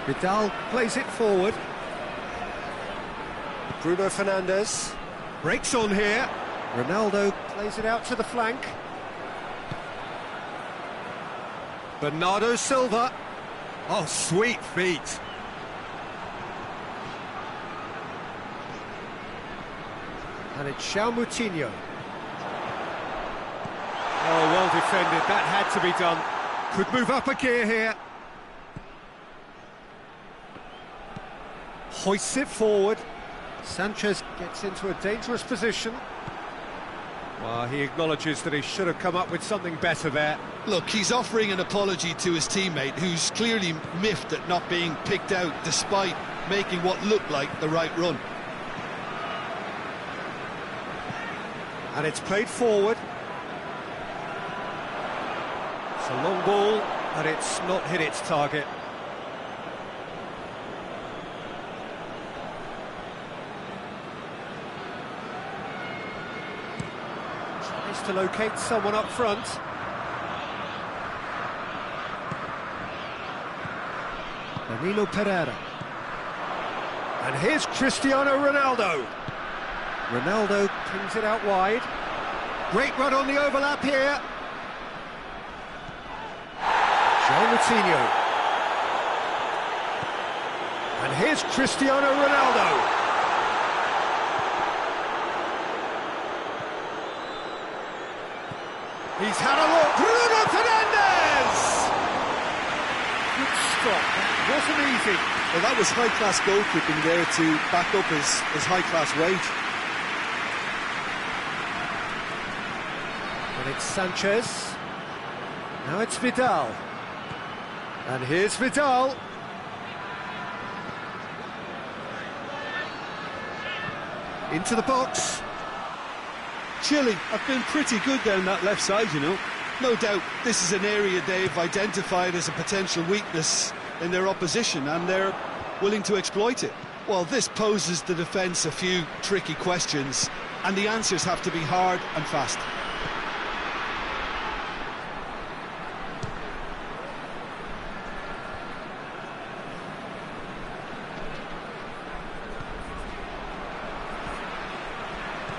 Speaker 1: Vidal plays it forward. Bruno Fernandes breaks on here. Ronaldo plays it out to the flank. Bernardo Silva. Oh, sweet feet. And it's João Moutinho. Oh, well defended. That had to be done. Could move up a gear here. Hoists it forward. Sanchez gets into a dangerous position. Well, he acknowledges that he should have come up with something better there.
Speaker 2: Look, he's offering an apology to his teammate, who's clearly miffed at not being picked out despite making what looked like the right run.
Speaker 1: And it's played forward. It's a long ball, and it's not hit its target. Tries to locate someone up front. Danilo Pereira. And here's Cristiano Ronaldo. Ronaldo pings it out wide. Great run on the overlap here. João Moutinho. And here's Cristiano Ronaldo. He's had a look. Bruno Fernandes! Good stop. That wasn't easy.
Speaker 2: Well, that was high-class goalkeeping there to back up his high-class wage.
Speaker 1: And it's Sanchez. Now it's Vidal. And here's Vidal. Into the box.
Speaker 2: Chile have been pretty good down that left side, you know. No doubt this is an area they've identified as a potential weakness in their opposition, and they're willing to exploit it. Well, this poses the defence a few tricky questions, and the answers have to be hard and fast.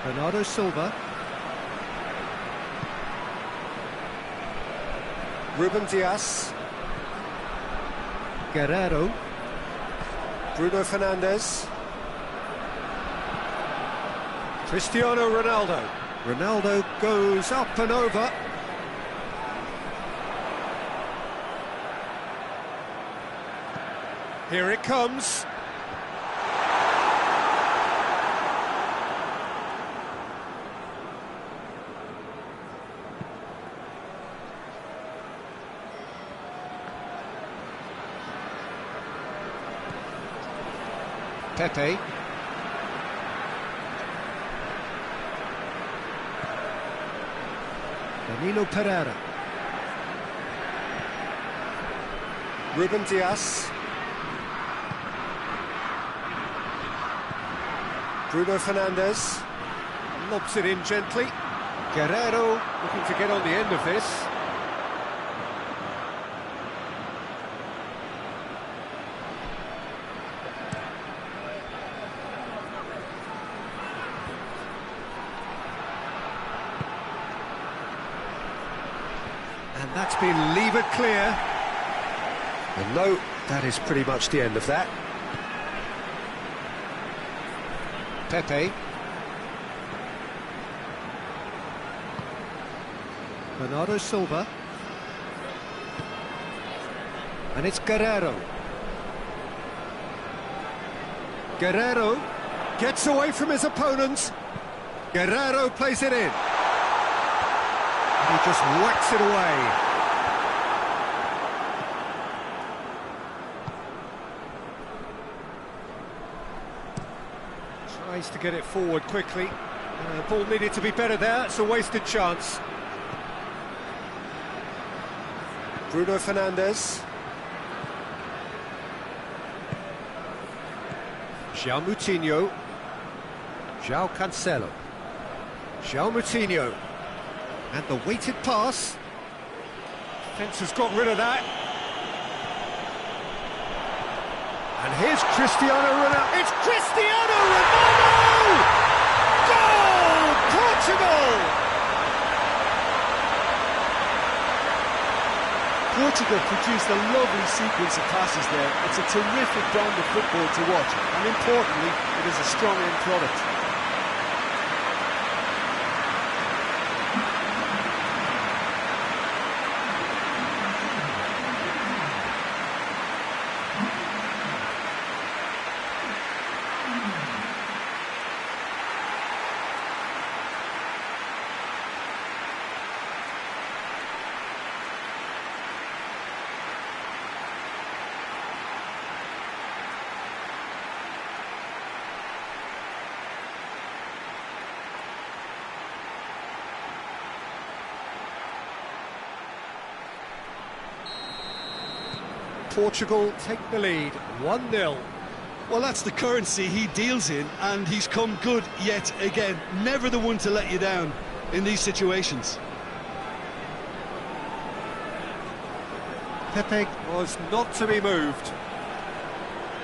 Speaker 1: Bernardo Silva. Ruben Dias. Guerrero. Bruno Fernandes. Cristiano Ronaldo. Ronaldo goes up and over. Here it comes. Pepe. Danilo Pereira. Ruben Dias. Bruno Fernandes. Lobs it in gently. Guerrero looking to get on the end of this. That's been levered clear. And no, that is pretty much the end of that. Pepe. Bernardo Silva. And it's Guerrero. Guerrero gets away from his opponent. Guerrero plays it in. And he just whacks it away. Tries to get it forward quickly. The ball needed to be better there. It's a wasted chance. Bruno Fernandes. João Moutinho. João Cancelo. João Moutinho. And the weighted pass. Defence has got rid of that. And here's Cristiano Ronaldo. It's Cristiano Ronaldo! Goal! Portugal!
Speaker 2: Portugal produced a lovely sequence of passes there. It's a terrific brand of football to watch, and importantly, it is a strong end product.
Speaker 1: Portugal take the lead, 1-0.
Speaker 2: Well, that's the currency he deals in, and he's come good yet again. Never the one to let you down in these situations.
Speaker 1: Pepe was not to be moved.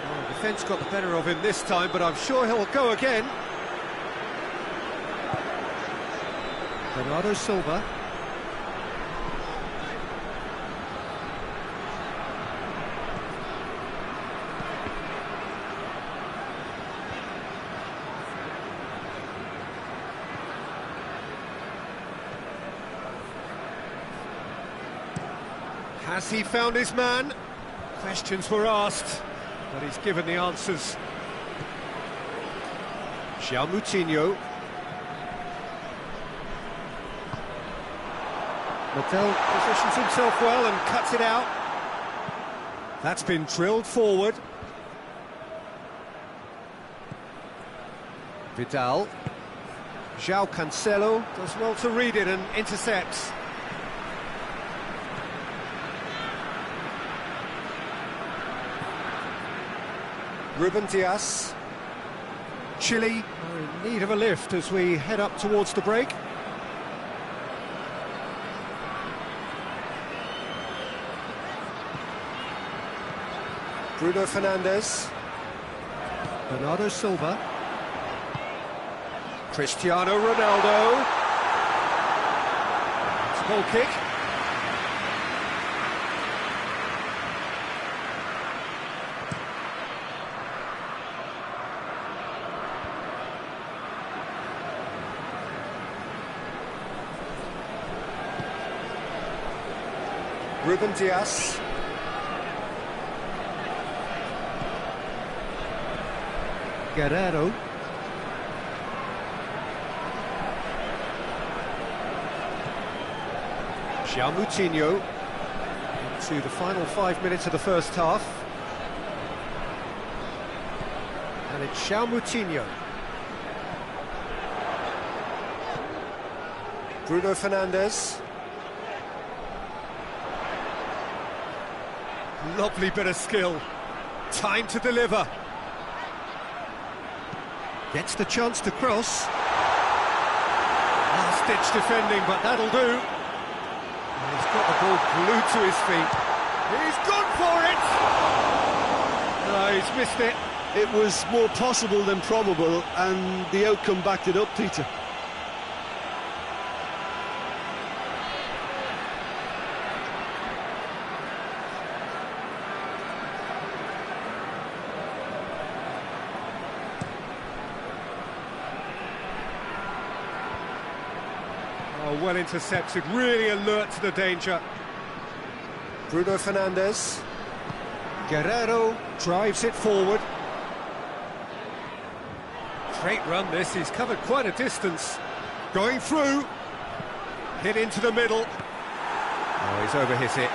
Speaker 1: Well, the defence got the better of him this time, but I'm sure he'll go again. Bernardo Silva. Has he found his man? Questions were asked, but he's given the answers. João Moutinho. Mattel positions himself well and cuts it out. That's been drilled forward. Vidal. João Cancelo does well to read it and intercepts. Ruben Dias. Chile are in need of a lift as we head up towards the break. Bruno Fernandes. Bernardo Silva. Cristiano Ronaldo. It's a goal kick. Ruben Dias. Guerrero. João Moutinho. Into the final 5 minutes of the first half. And it's João Moutinho. Bruno Fernandes. Lovely bit of skill. Time to deliver. Gets the chance to cross. Last-ditch defending, but that'll do. And he's got the ball glued to his feet. He's gone for it! No, he's missed it.
Speaker 2: It was more possible than probable, and the outcome backed it up, Peter.
Speaker 1: Oh, well intercepted, really alert to the danger. Bruno Fernandes. Guerrero drives it forward. Great run this, he's covered quite a distance. Going through. Hit into the middle. Oh, he's overhit it.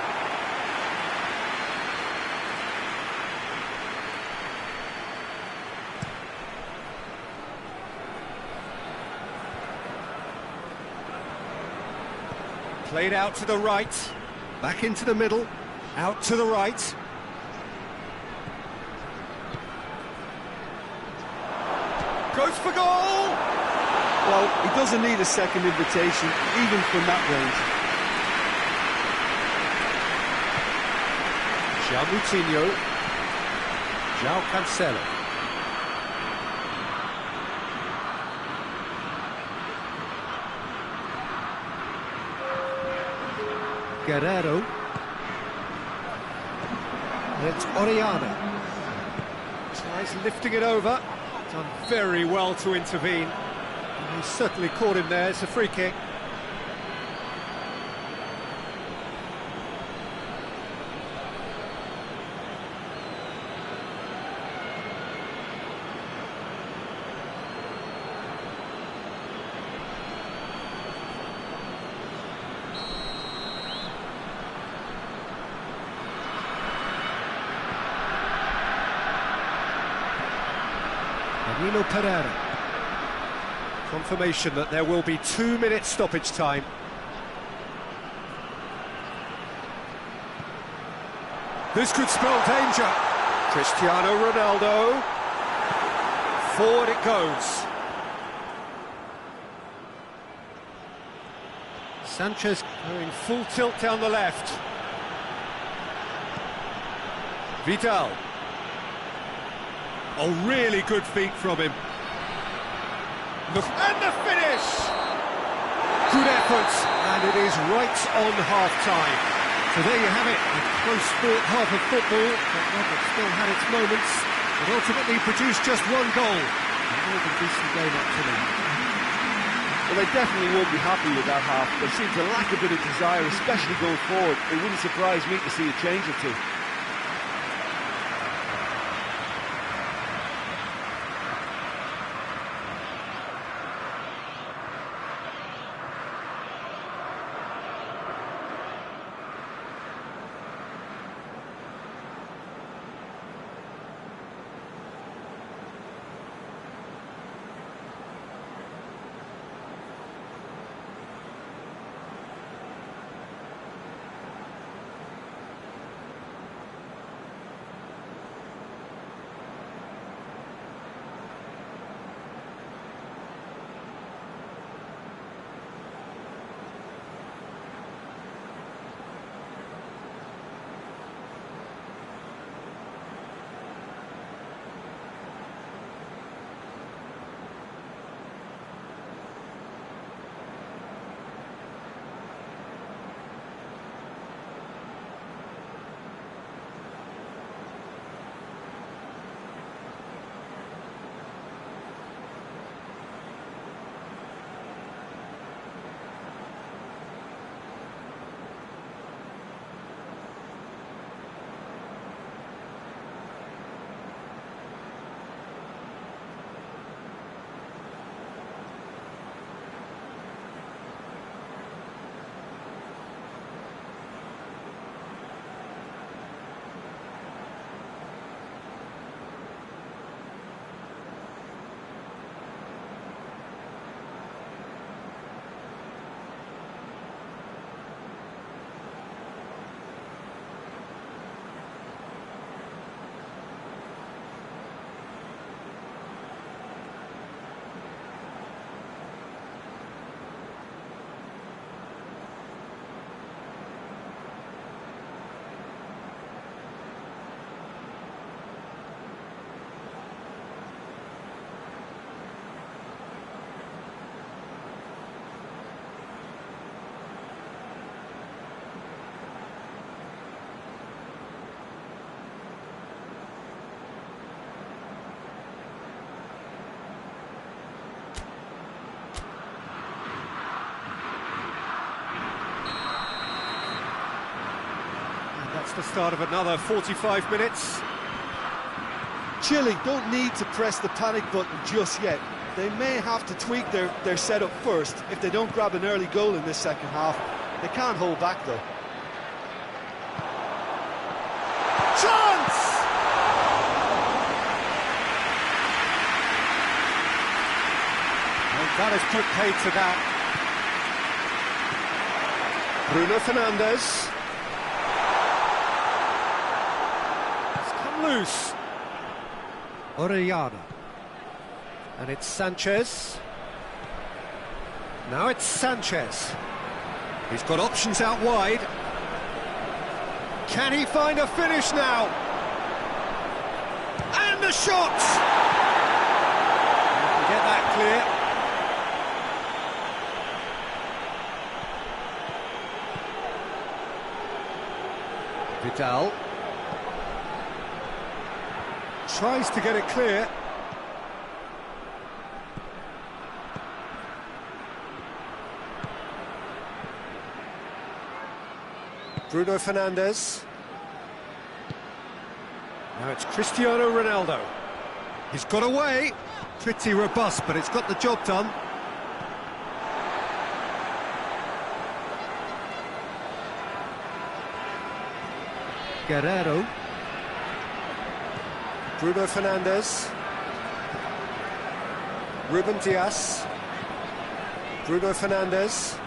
Speaker 1: Played out to the right, back into the middle, out to the right. Goes for goal!
Speaker 2: Well, he doesn't need a second invitation, even from that range.
Speaker 1: João Moutinho. João Cancelo. Guerrero. And it's Oriana. Tries lifting it over. Done very well to intervene. And he's certainly caught him there. It's a free kick. Nino Pereira. Confirmation that there will be 2 minutes stoppage time. This could spell danger. Cristiano Ronaldo. Forward it goes. Sanchez going full tilt down the left. Vidal. Oh, really good feet from him. And the finish! Good effort, and it is right on half-time. So there you have it, a close-fought half of football, but one that still had its moments, and ultimately produced just one goal. A more than decent game up to now.
Speaker 2: Well, they definitely won't be happy with that half. They seem to lack a bit of desire, especially going forward. It wouldn't surprise me to see a change or two.
Speaker 1: the start of another 45 minutes.
Speaker 2: Chile don't need to press the panic button just yet. They may have to tweak their setup first if they don't grab an early goal in this second half. They can't hold back though.
Speaker 1: Chance! And that has put paid to that. Bruno Fernandes. It's come loose. Orellana. And it's Sanchez. Now it's Sanchez. He's got options out wide. Can he find a finish now? And the shot! Get that clear. Vidal. Tries to get it clear. Bruno Fernandes. Now it's Cristiano Ronaldo. He's got away. Pretty robust, but it's got the job done. Guerrero. Bruno Fernandes. Ruben Dias. Bruno Fernandes.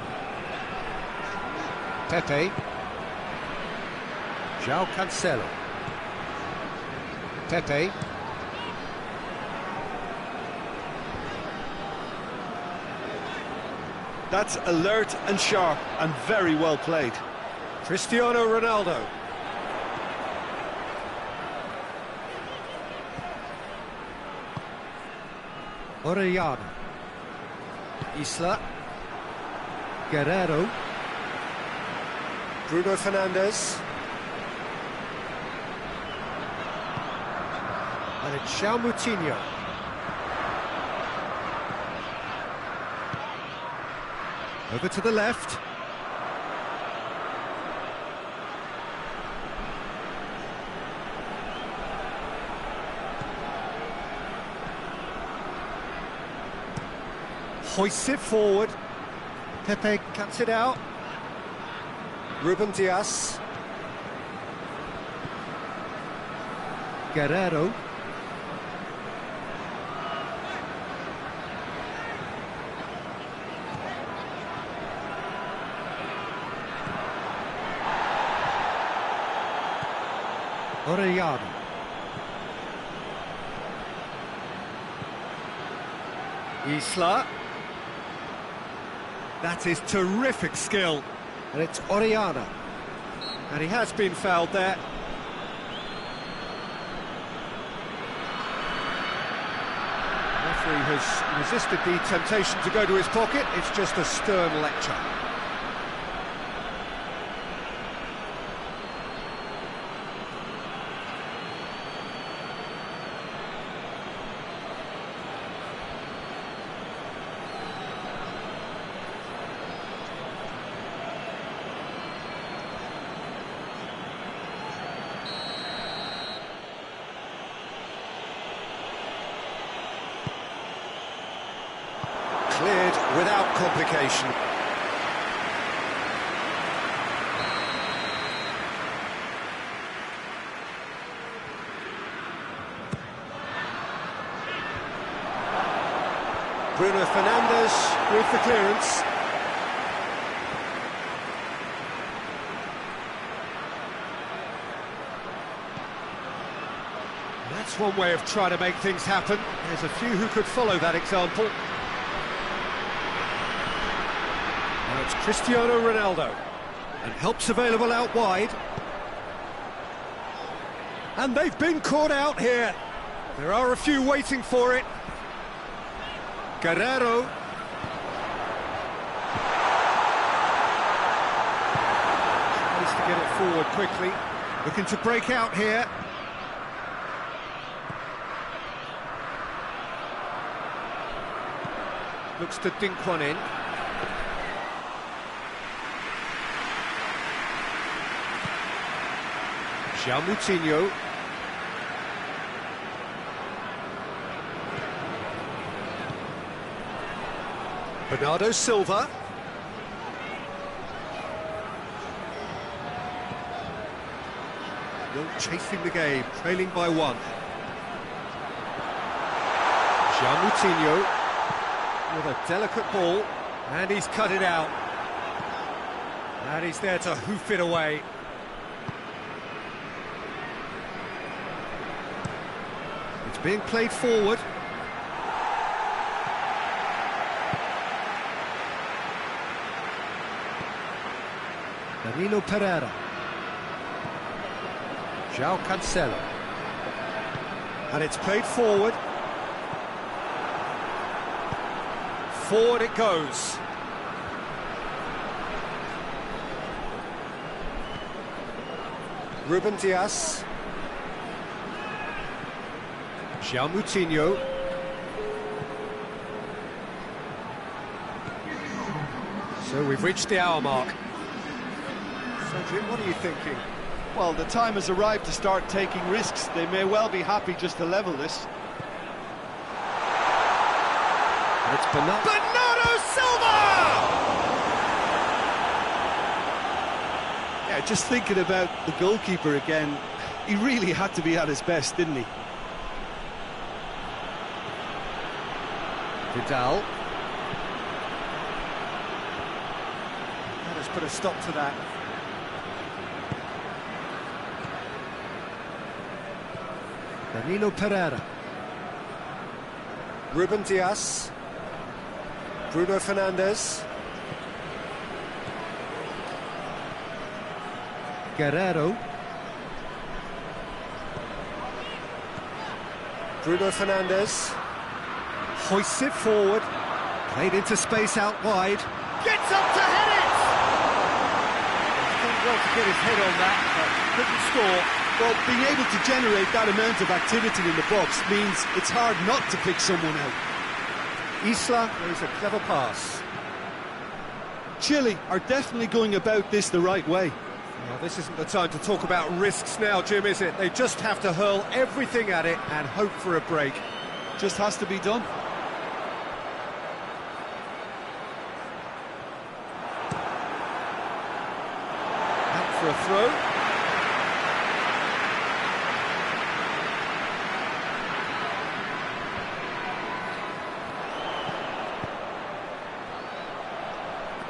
Speaker 1: Pepe. João Cancelo. Pepe.
Speaker 2: That's alert and sharp and very well played.
Speaker 1: Cristiano Ronaldo. Orellana. Isla. Guerrero. Bruno Fernandes. And it's João Moutinho. Over to the left. Hoists it forward. Pepe cuts it out. Ruben Dias. Guerrero. Orellana. Isla. That is terrific skill. And it's Orellana. And he has been fouled there. The referee has resisted the temptation to go to his pocket. It's just a stern lecture. Cleared without complication. Bruno Fernandes with the clearance. That's one way of trying to make things happen. There's a few who could follow that example. Now it's Cristiano Ronaldo, and help's available out wide. And they've been caught out here. There are a few waiting for it. Guerrero. Tries to get it forward quickly. Looking to break out here. Looks to dink one in. Moutinho. Bernardo Silva. Still chasing the game, trailing by one. Moutinho with a delicate ball, and he's cut it out. And he's there to hoof it away. It's being played forward. Danilo Pereira. João Cancelo. And it's played forward. Forward it goes. Ruben Dias. João Moutinho. So we've reached the hour mark. So Jim, what are you thinking?
Speaker 2: Well, the time has arrived to start taking risks. They may well be happy just to level this.
Speaker 1: And it's Bernardo Silva!
Speaker 2: Yeah, just thinking about the goalkeeper again, he really had to be at his best, didn't he?
Speaker 1: Vidal. Let us put a stop to that. Danilo Pereira. Ruben Dias. Bruno Fernandes. Guerrero. Bruno Fernandes. Hoists it forward. Played into space out wide. Gets up to head it! He's done well to get his head on that, but couldn't score.
Speaker 2: Well, being able to generate that amount of activity in the box means it's hard not to pick someone out.
Speaker 1: Isla plays a clever pass.
Speaker 2: Chile are definitely going about this the right way.
Speaker 1: Well, this isn't the time to talk about risks now, Jim, is it? They just have to hurl everything at it and hope for a break.
Speaker 2: Just has to be done.
Speaker 1: Out for a throw.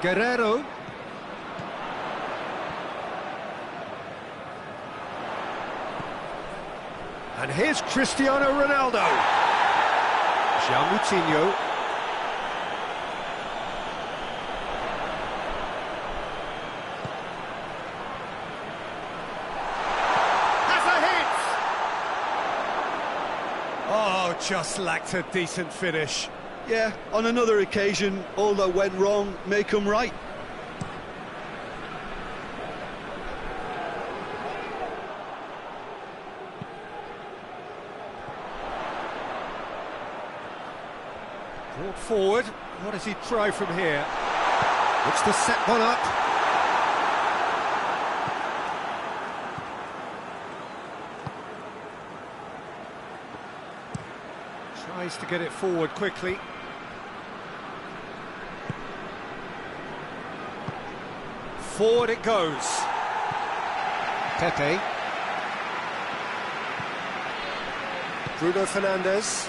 Speaker 1: Guerrero. And here's Cristiano Ronaldo. João Moutinho. Has a hit! Oh, just lacked a decent finish.
Speaker 2: Yeah, on another occasion, all that went wrong may come right.
Speaker 1: Brought forward. What does he try from here? Looks to set one up. Tries to get it forward quickly. Forward it goes. Pepe. Bruno Fernandes.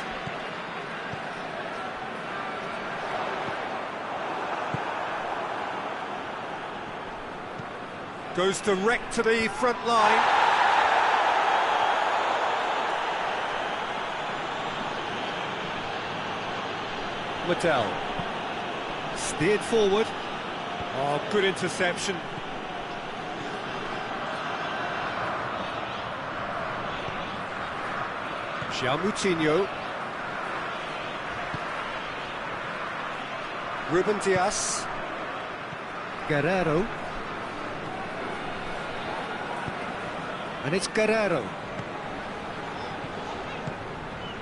Speaker 1: Goes direct to the front line. Liddell. Steered forward. Oh, good interception. João Moutinho. Ruben Dias. Guerrero. And it's Guerrero.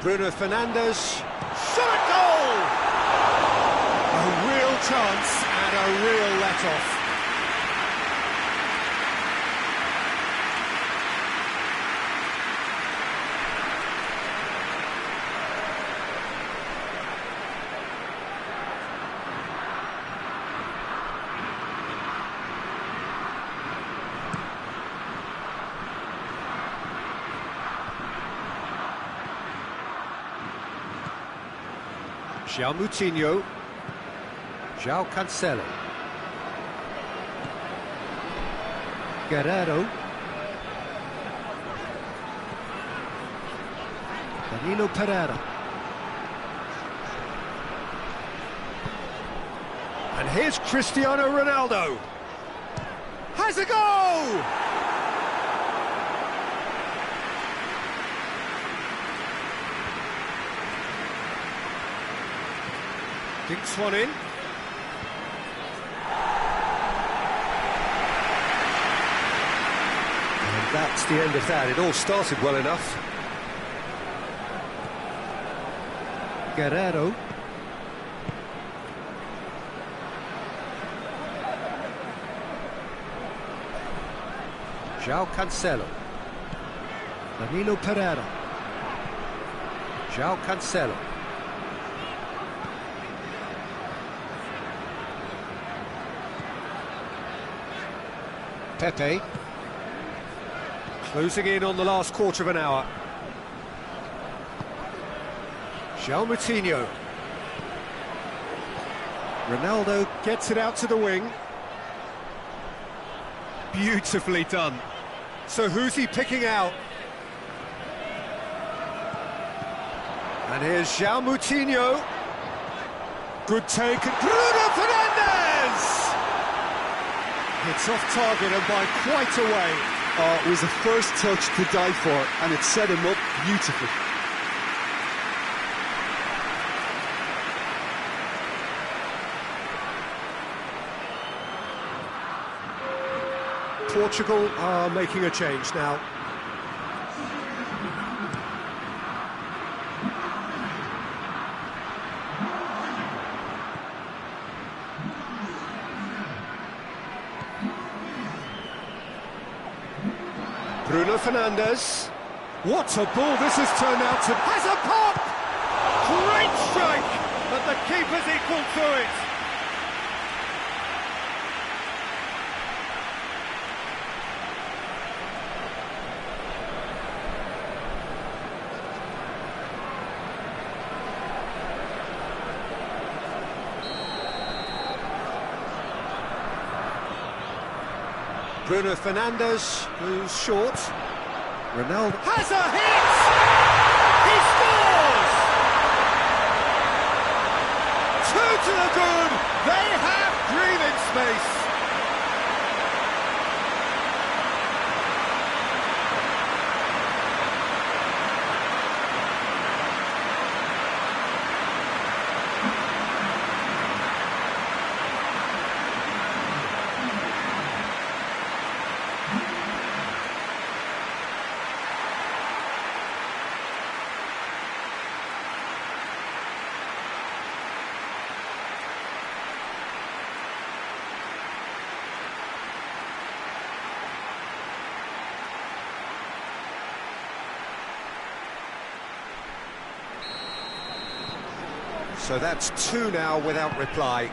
Speaker 1: Bruno Fernandes. Shot at goal! A real chance and a real let-off. João Moutinho. João Cancelo. Guerrero. Danilo Pereira. And here's Cristiano Ronaldo. Has a goal! Dinks one in. And that's the end of that. It all started well enough. Guerrero. João Cancelo. Danilo Pereira. João Cancelo. Pepe. Closing in on the last quarter of an hour. João Moutinho. Ronaldo gets it out to the wing. Beautifully done. So who's he picking out? And here's João Moutinho. Good take, and Bruno Fernandes! It's off target and by quite a way.
Speaker 2: Oh, it was the first touch to die for, and it set him up beautifully.
Speaker 1: Portugal are making a change now. Bruno Fernandes. What a ball this has turned out to. Has a pop! Great strike! But the keeper's equal to it. Bruno Fernandes, who's short. Ronaldo has a hit! He scores! 2 to the good. They have breathing space. So that's 2 now without reply.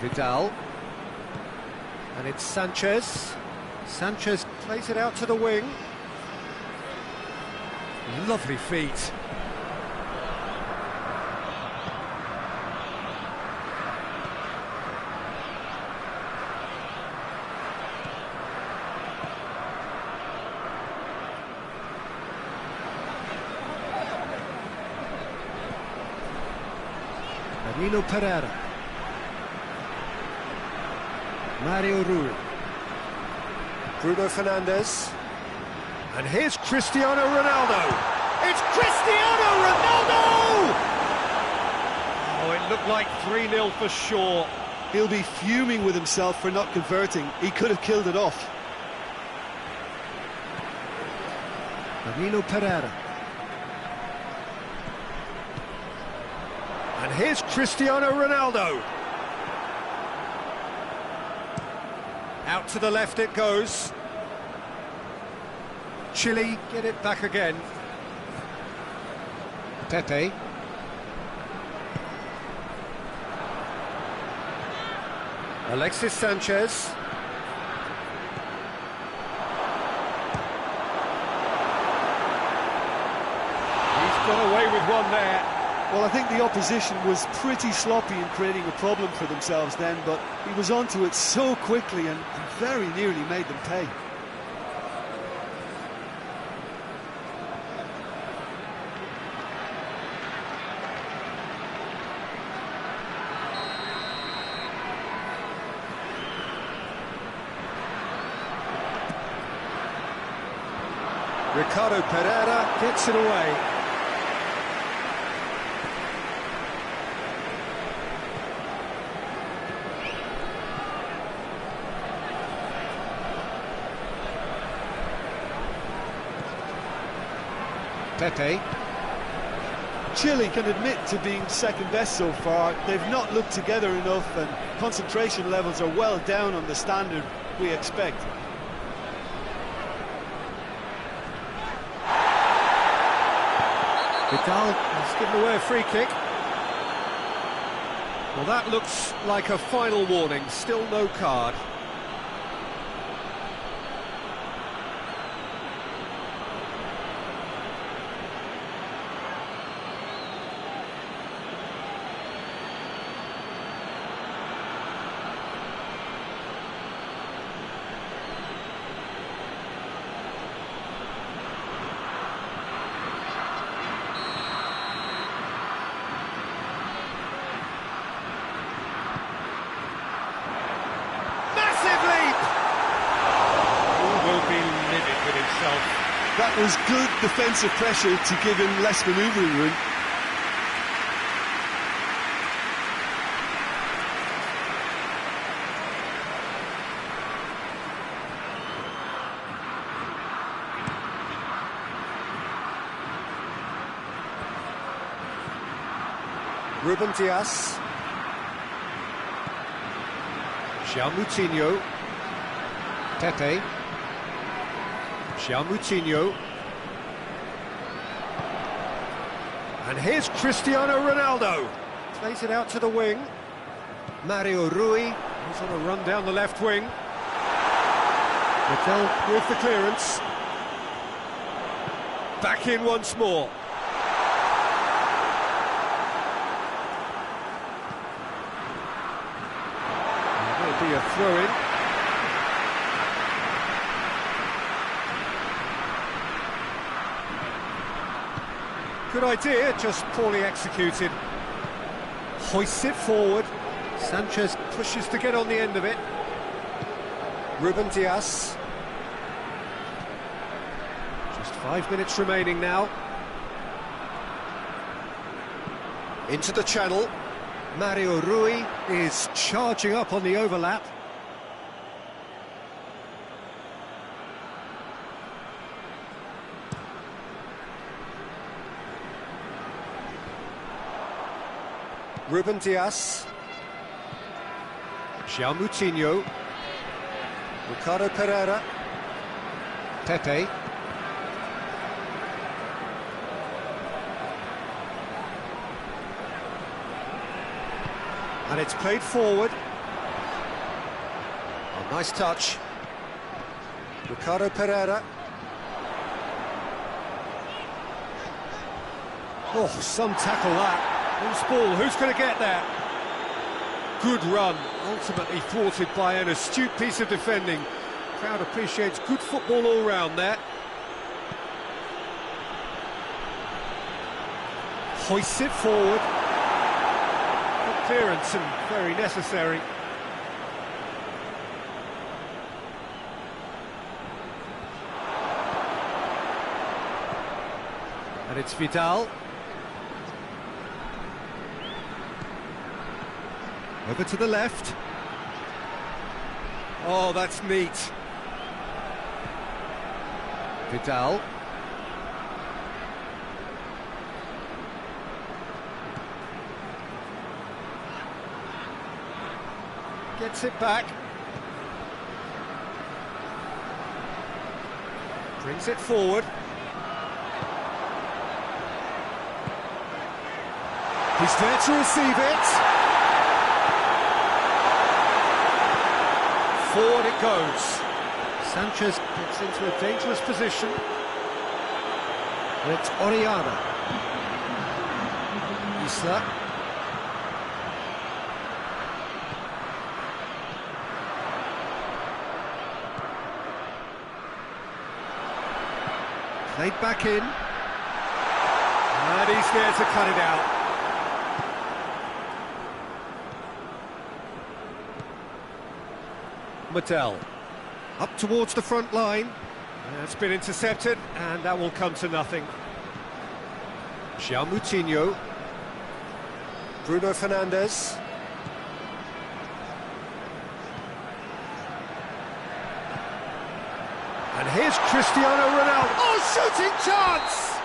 Speaker 1: Vidal. And it's Sanchez. Sanchez plays it out to the wing. Lovely feet. Danilo Pereira. Mario Rui. Bruno Fernandes. And here's Cristiano Ronaldo. It's Cristiano Ronaldo! Oh, it looked like 3-0 for sure.
Speaker 2: He'll be fuming with himself for not converting. He could have killed it off.
Speaker 1: Danilo Pereira. And here's Cristiano Ronaldo. Out to the left it goes. Chile get it back again. Pepe. Alexis Sanchez. He's got away with one there.
Speaker 2: Well, I think the opposition was pretty sloppy in creating a problem for themselves then, but he was onto it so quickly and very nearly made them pay.
Speaker 1: Ricardo Pereira gets it away. Pepe.
Speaker 2: Chile can admit to being second best so far. They've not looked together enough and concentration levels are well down on the standard we expect.
Speaker 1: Vidal has given away a free kick. Well, that looks like a final warning, still no card.
Speaker 2: That was good defensive pressure to give him less manoeuvring room.
Speaker 1: Ruben Dias. João Moutinho. Pepe. João Moutinho. And here's Cristiano Ronaldo. Plays it out to the wing. Mario Rui. He's on a run down the left wing. Mikel with the clearance. Back in once more. There'll be a throw-in. Good idea, just poorly executed. Hoists it forward. Sanchez pushes to get on the end of it. Ruben Dias. Just 5 minutes remaining now. Into the channel. Mario Rui is charging up on the overlap. Ruben Dias. João Moutinho. Ricardo Pereira. Pepe. And it's played forward. Oh, nice touch. Ricardo Pereira. Oh, some tackle that. Loose ball, who's going to get that? Good run, ultimately thwarted by an astute piece of defending. Crowd appreciates good football all round there. Hoists it forward. Good clearance and very necessary. And it's Vidal. Over to the left. Oh, that's neat. Vidal. Gets it back. Brings it forward. He's there to receive it. Forward it goes. Sanchez gets into a dangerous position. And it's Oriana. Isla. Played back in. And he's there to cut it out. Mattel. Up towards the front line. It's been intercepted, and that will come to nothing. João Moutinho. Bruno Fernandes. And here's Cristiano Ronaldo. Oh, shooting chance!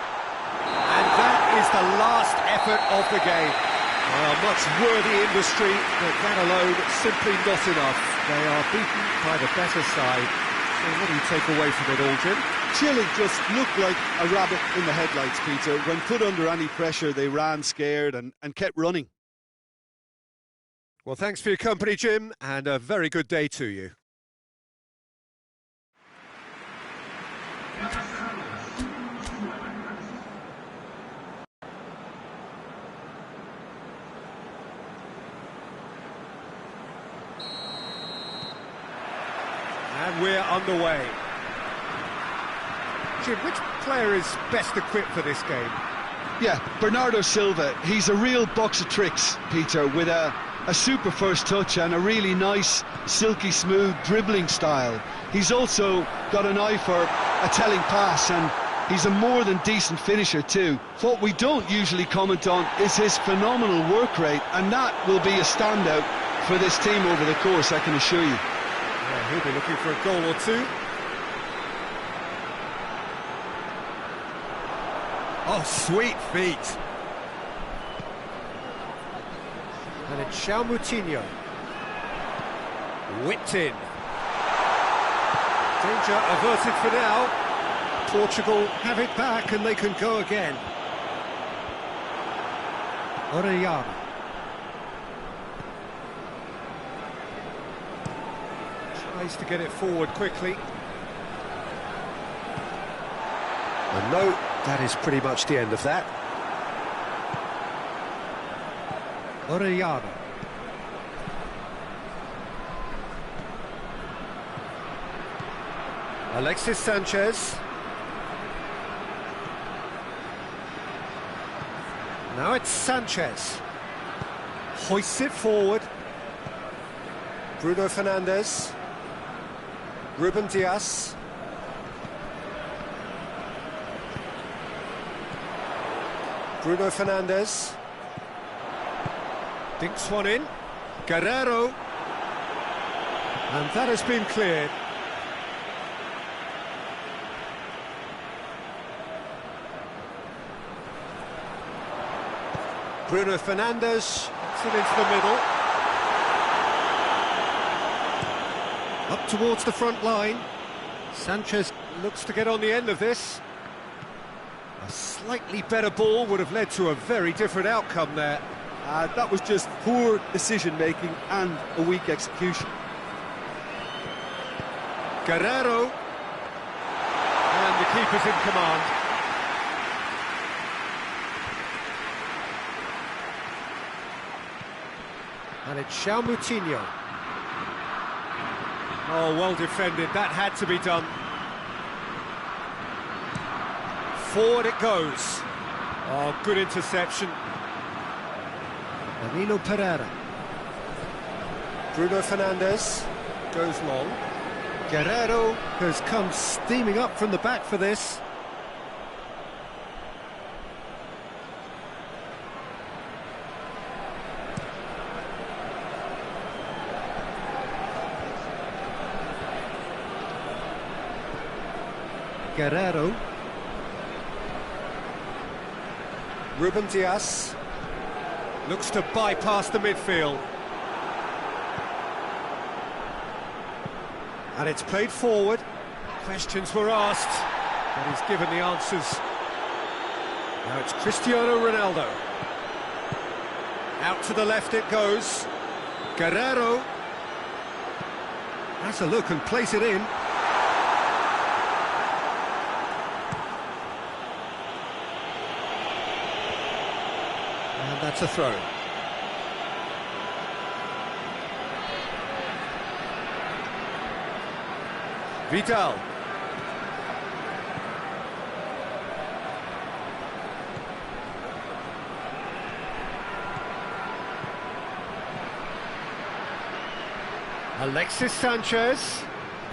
Speaker 1: And that is the last effort of the game. Well, much worthy industry, but that alone simply not enough. They are beaten by the better side. So what do you take away from it all, Jim?
Speaker 2: Chile just looked like a rabbit in the headlights, Peter. When put under any pressure, they ran scared and kept running.
Speaker 1: Well, thanks for your company, Jim, and a very good day to you. And we're underway. Jim, which player is best equipped for this game?
Speaker 2: Yeah, Bernardo Silva. He's a real box of tricks, Peter, with a super first touch and a really nice, silky smooth dribbling style. He's also got an eye for a telling pass, and he's a more than decent finisher too. What we don't usually comment on is his phenomenal work rate, and that will be a standout for this team over the course, I can assure you.
Speaker 1: Yeah, he'll be looking for a goal or two. Oh, sweet feet. And it's João Moutinho. Whipped in. Danger averted for now. Portugal have it back and they can go again. Orellana. Tries to get it forward quickly. And no, that is pretty much the end of that. Orellana. Alexis Sanchez. Now it's Sanchez. Hoists it forward. Bruno Fernandes. Ruben Dias. Bruno Fernandes. Dinks one in. Guerrero. And that has been cleared. Bruno Fernandes puts it into the middle. Up towards the front line. Sanchez looks to get on the end of this. A slightly better ball would have led to a very different outcome there.
Speaker 2: That was just poor decision-making and a weak execution.
Speaker 1: Guerrero. And the keeper's in command. And it's João Moutinho. Oh, well defended. That had to be done. Forward it goes. Oh, good interception. Danilo Pereira. Bruno Fernandes goes long. Guerrero has come steaming up from the back for this. Guerrero. Ruben Dias looks to bypass the midfield. And it's played forward. Questions were asked, but he's given the answers. Now it's Cristiano Ronaldo. Out to the left it goes. Guerrero. Has a look and plays it in. That's a throw. Vidal. Alexis Sanchez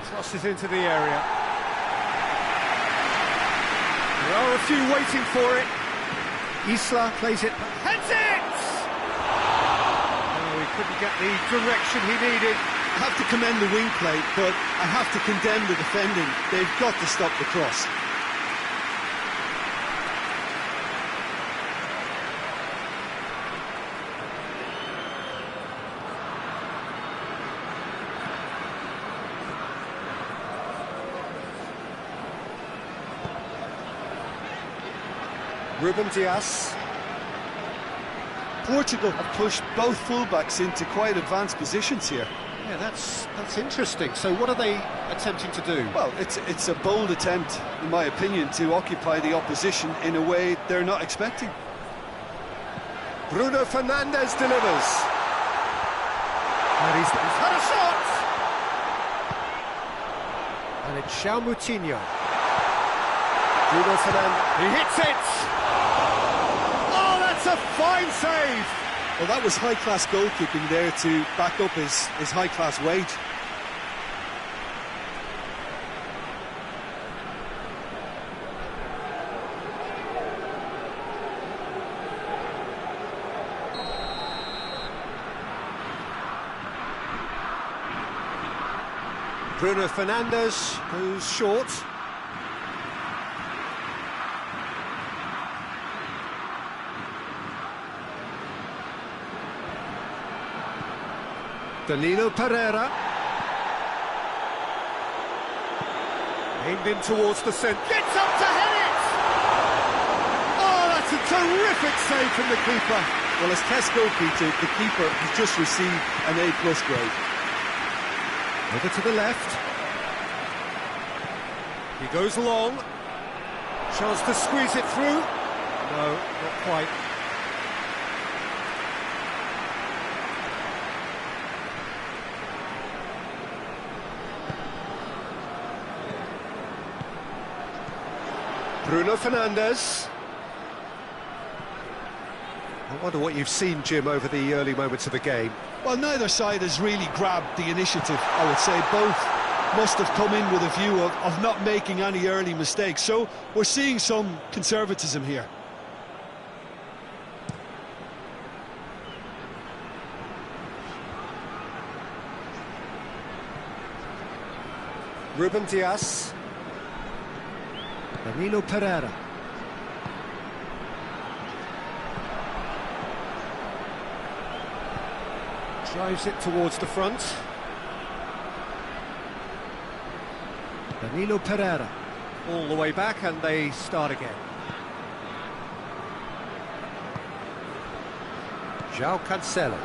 Speaker 1: crosses into the area. There are a few waiting for it. Isla plays it, heads it! Oh, he couldn't get the direction he needed.
Speaker 2: I have to commend the wing play, but I have to condemn the defending. They've got to stop the cross.
Speaker 1: Ruben Dias.
Speaker 2: Portugal have pushed both fullbacks into quite advanced positions here.
Speaker 1: Yeah, that's interesting. So what are they attempting to do?
Speaker 2: Well, it's a bold attempt, in my opinion, to occupy the opposition in a way they're not expecting.
Speaker 1: Bruno Fernandes delivers. And he's had a shot! And it's João Moutinho. Bruno Fernandes, he hits it! Oh, that's a fine save!
Speaker 2: Well, that was high-class goalkeeping there to back up his high-class wage.
Speaker 1: Bruno Fernandes goes short. Danilo Pereira. Aimed in towards the centre. Gets up to head it! Oh, that's a terrific save from the keeper.
Speaker 2: Well, as test goalkeeper, the keeper has just received an A+ grade.
Speaker 1: Over to the left. He goes long. Chance to squeeze it through. No, not quite. Bruno Fernandes. I wonder what you've seen, Jim, over the early moments of the game.
Speaker 2: Well, neither side has really grabbed the initiative, I would say. Both must have come in with a view of not making any early mistakes. So we're seeing some conservatism here.
Speaker 1: Ruben Dias. Danilo Pereira. Drives it towards the front. Danilo Pereira. All the way back and they start again. João Cancelo.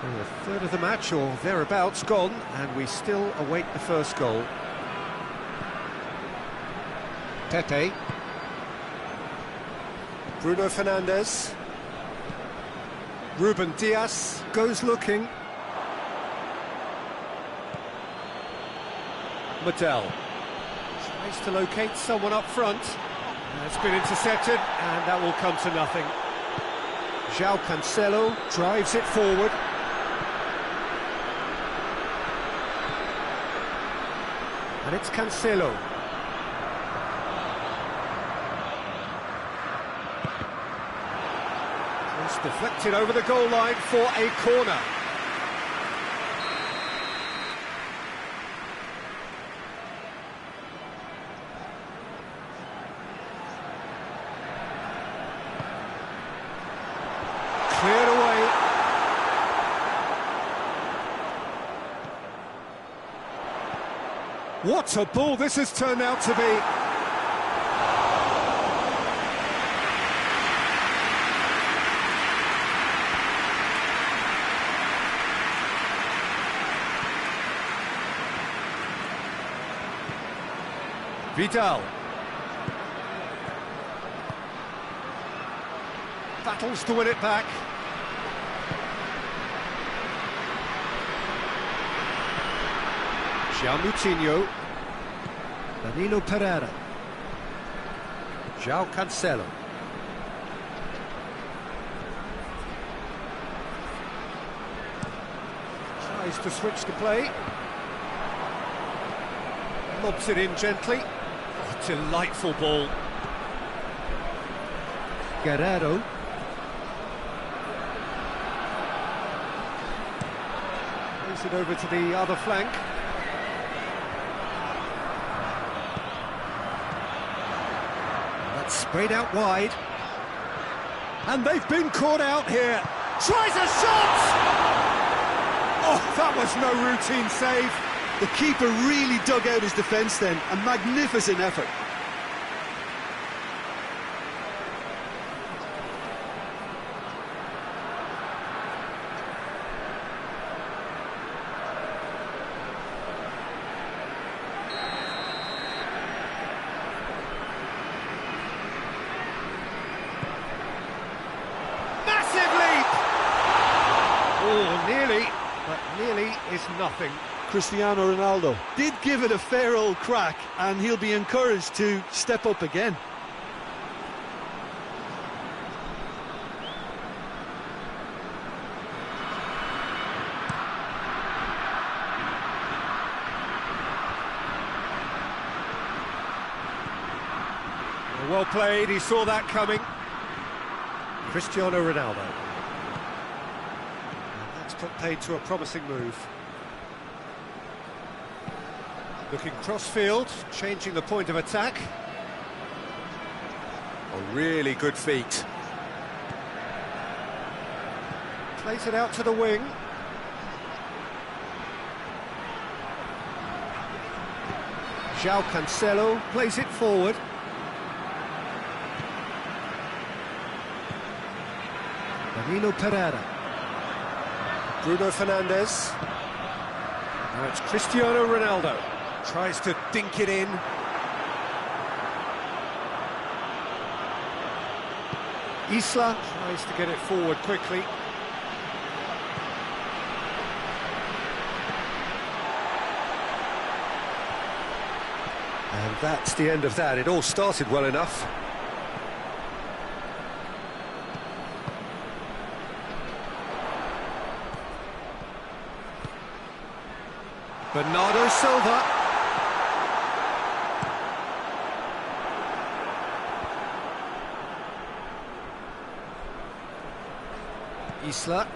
Speaker 1: So a third of the match or thereabouts gone, and we still await the first goal. Pepe. Bruno Fernandes. Ruben Dias goes looking. Medel tries to locate someone up front. It's been intercepted, and that will come to nothing. João Cancelo drives it forward. And it's Cancelo. It's deflected over the goal line for a corner. Cleared away. What a ball this has turned out to be. Vidal. battles to win it back. João Moutinho. Danilo Pereira. João Cancelo. Tries to switch the play. Lobs it in gently. Oh, delightful ball. Guerrero. Moves it over to the other flank. That's sprayed out wide. And they've been caught out here. Tries a shot! Oh, that was no routine save.
Speaker 2: The keeper really dug out his defence then. A magnificent effort.
Speaker 1: Massive leap! Oh, nearly, but nearly is nothing.
Speaker 2: Cristiano Ronaldo did give it a fair old crack, and he'll be encouraged to step up again.
Speaker 1: Well played, he saw that coming. Cristiano Ronaldo. And that's put paid to a promising move. Looking cross-field, changing the point of attack. A really good feat. Plays it out to the wing. João Cancelo plays it forward. Danilo Pereira. Bruno Fernandes. Now it's Cristiano Ronaldo. Tries to dink it in. Isla tries to get it forward quickly. And that's the end of that. It all started well enough. Bernardo Silva. Isla.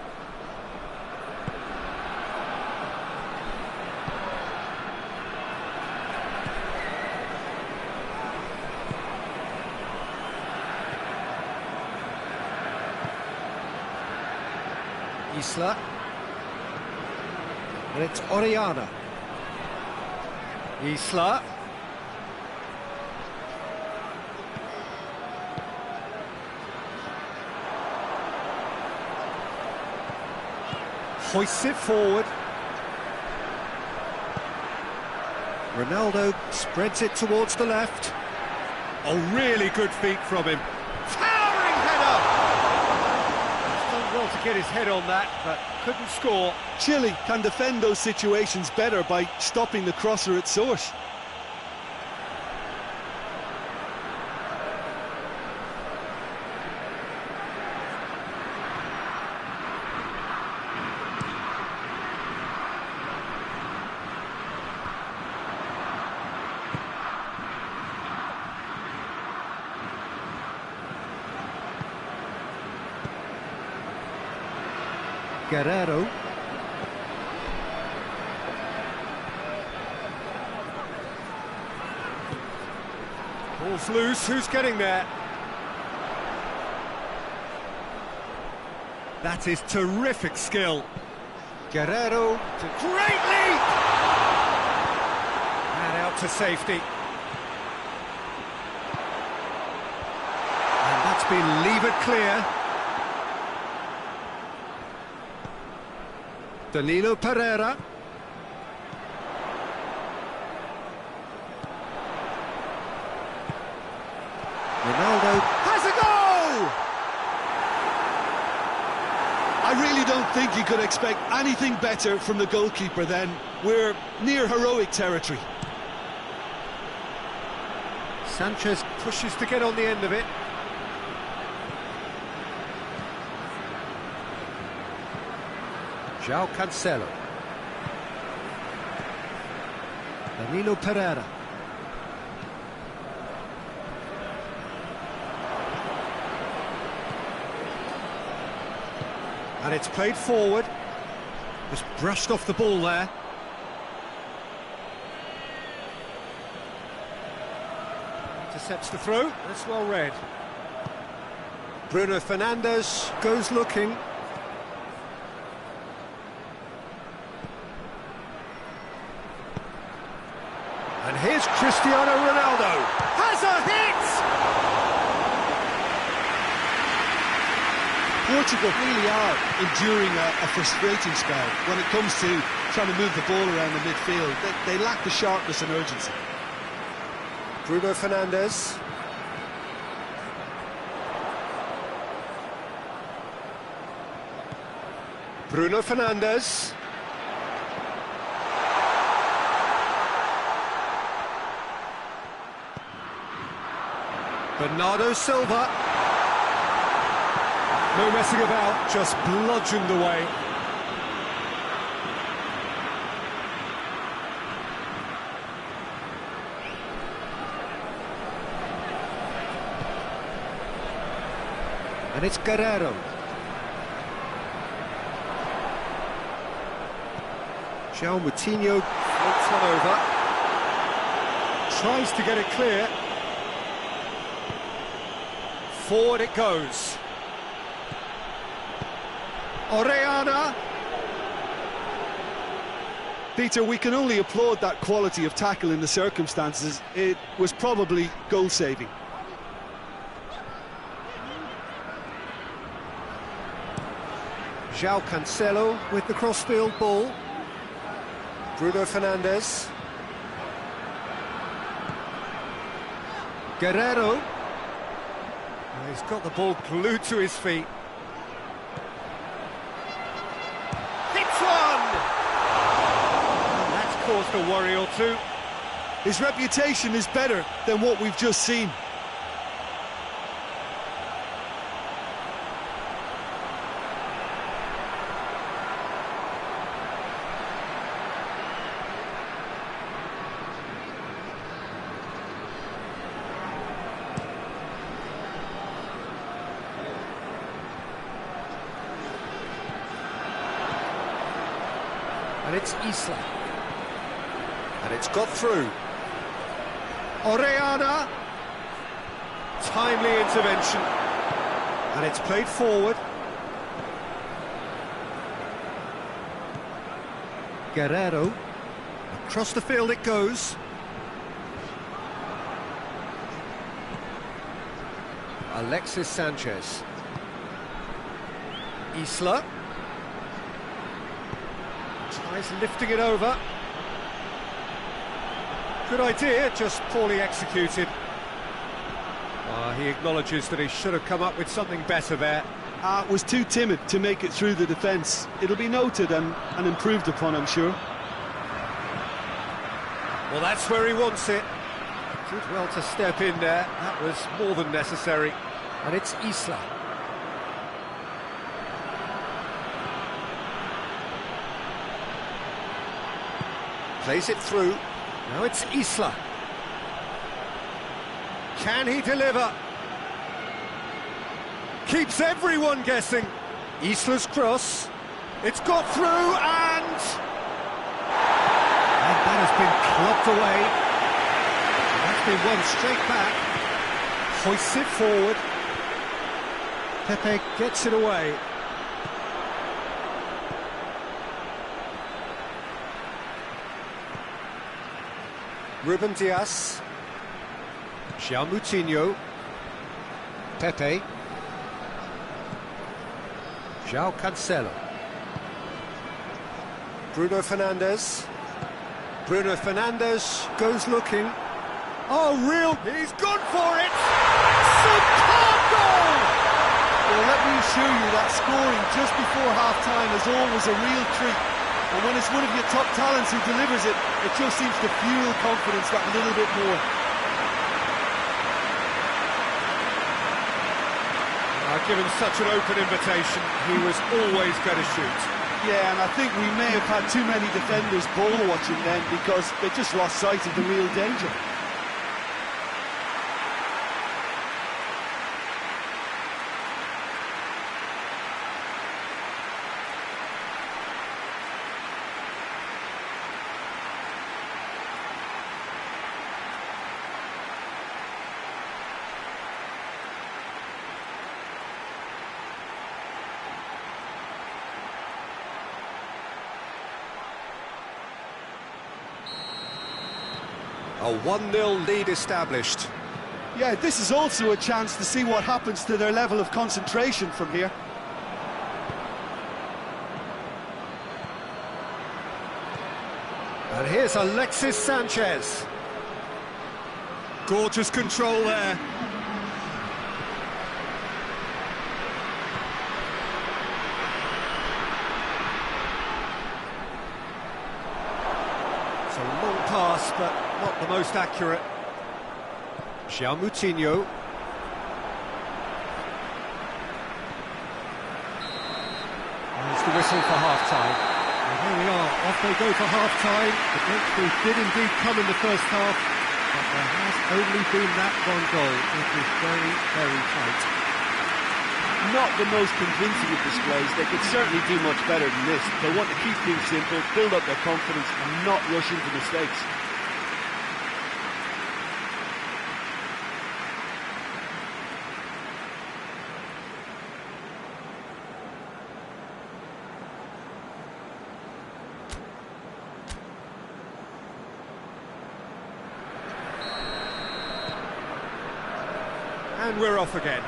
Speaker 1: Isla. And it's Oriana. Isla. Hoists it forward. Ronaldo spreads it towards the left. Oh, really good feet from him. Towering header! He's done well to get his head on that, but couldn't score.
Speaker 2: Chile can defend those situations better by stopping the crosser at source.
Speaker 1: Guerrero. Ball's loose, who's getting there? That is terrific skill. Guerrero to great leap! And out to safety. And that's been levered clear. Danilo Pereira. Ronaldo has a goal!
Speaker 2: think you could expect anything better from the goalkeeper then. We're near heroic territory.
Speaker 1: Sanchez pushes to get on the end of it. João Cancelo. Danilo Pereira. And it's played forward. Just brushed off the ball there. Intercepts the throw. That's well read. Bruno Fernandes goes looking. And here's Cristiano Ronaldo. Has a hit!
Speaker 2: Portugal really are enduring a frustrating spell when it comes to trying to move the ball around the midfield. They lack the sharpness and urgency.
Speaker 1: Bruno Fernandes. Bruno Fernandes. Bernardo Silva. No messing about, just bludgeoned away. And it's Guerrero. João Moutinho floats one over. Tries to get it clear. Forward it goes. Orellana.
Speaker 2: Peter, we can only applaud that quality of tackle in the circumstances. It was probably goal-saving.
Speaker 1: João Cancelo with the cross-field ball. Bruno Fernandes. Guerrero. He's got the ball glued to his feet. Hits one! And that's caused a worry or two.
Speaker 2: His reputation is better than what we've just seen.
Speaker 1: And it's Isla. And it's got through. Orellana. Timely intervention. And it's played forward. Guerrero. Across the field it goes. Alexis Sanchez. Isla. Tries lifting it over. Good idea, just poorly executed. He acknowledges that he should have come up with something better there.
Speaker 2: Was too timid to make it through the defence. It'll be noted and improved upon, I'm sure.
Speaker 1: Well, that's where he wants it. Did well to step in there. That was more than necessary. And it's Isla. Plays it through. Now it's Isla. Can he deliver? Keeps everyone guessing. Isla's cross. It's got through and that has been clubbed away. That's been won straight back. Hoists it forward. Pepe gets it away. Ruben Dias. João Moutinho. Pepe. João Cancelo. Bruno Fernandes. Bruno Fernandes goes looking. Oh, real! He's gone for it! Superb goal!
Speaker 2: Well, let me assure you that scoring just before half-time is always a real treat. And when it's one of your top talents who delivers it, it just seems to fuel confidence that little bit more.
Speaker 1: Given such an open invitation, he was always going to shoot.
Speaker 2: Yeah, and I think we may have had too many defenders ball watching then because they just lost sight of the real danger.
Speaker 1: A 1-0 lead established.
Speaker 2: Yeah, this is also a chance to see what happens to their level of concentration from here.
Speaker 1: And here's Alexis Sanchez. Gorgeous control there. It's a long pass, but not the most accurate. João Moutinho. There's the whistle for half-time. And here we are, off they go for half-time. The breakthrough did indeed come in the first half, but there has only been that one goal. It was very, very tight.
Speaker 2: Not the most convincing of displays. They could certainly do much better than this. They want to keep things simple, build up their confidence and not rush into mistakes.
Speaker 1: And we're off again.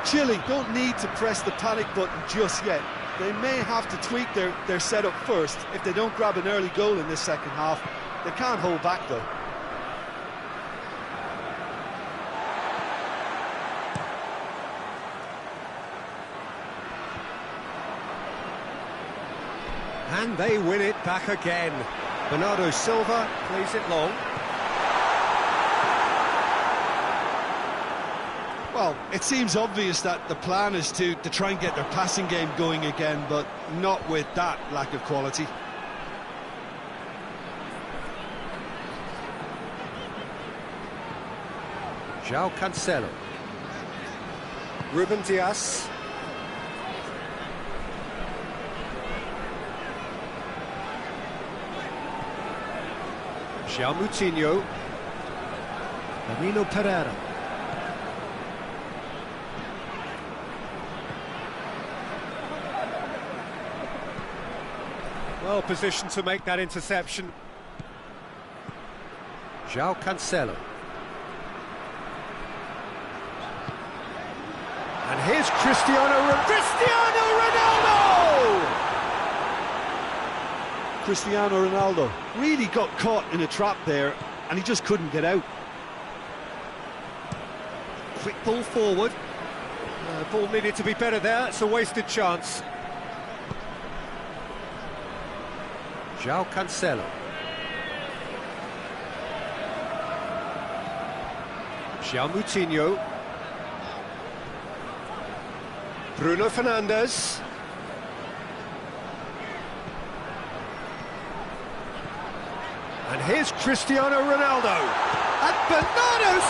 Speaker 2: Chile don't need to press the panic button just yet. They may have to tweak their setup first if they don't grab an early goal in this second half. They can't hold back though.
Speaker 1: And they win it back again. Bernardo Silva plays it long.
Speaker 2: Well, it seems obvious that the plan is to try and get their passing game going again, but not with that lack of quality.
Speaker 1: João Cancelo. Ruben Dias. João Moutinho. Danilo Pereira. Well positioned to make that interception. João Cancelo. And here's Cristiano Ronaldo!
Speaker 2: Cristiano Ronaldo really got caught in a trap there, and he just couldn't get out.
Speaker 1: Quick ball forward. Ball needed to be better there, it's a wasted chance. João Cancelo. João Moutinho. Bruno Fernandes. And here's Cristiano Ronaldo. And Bernardo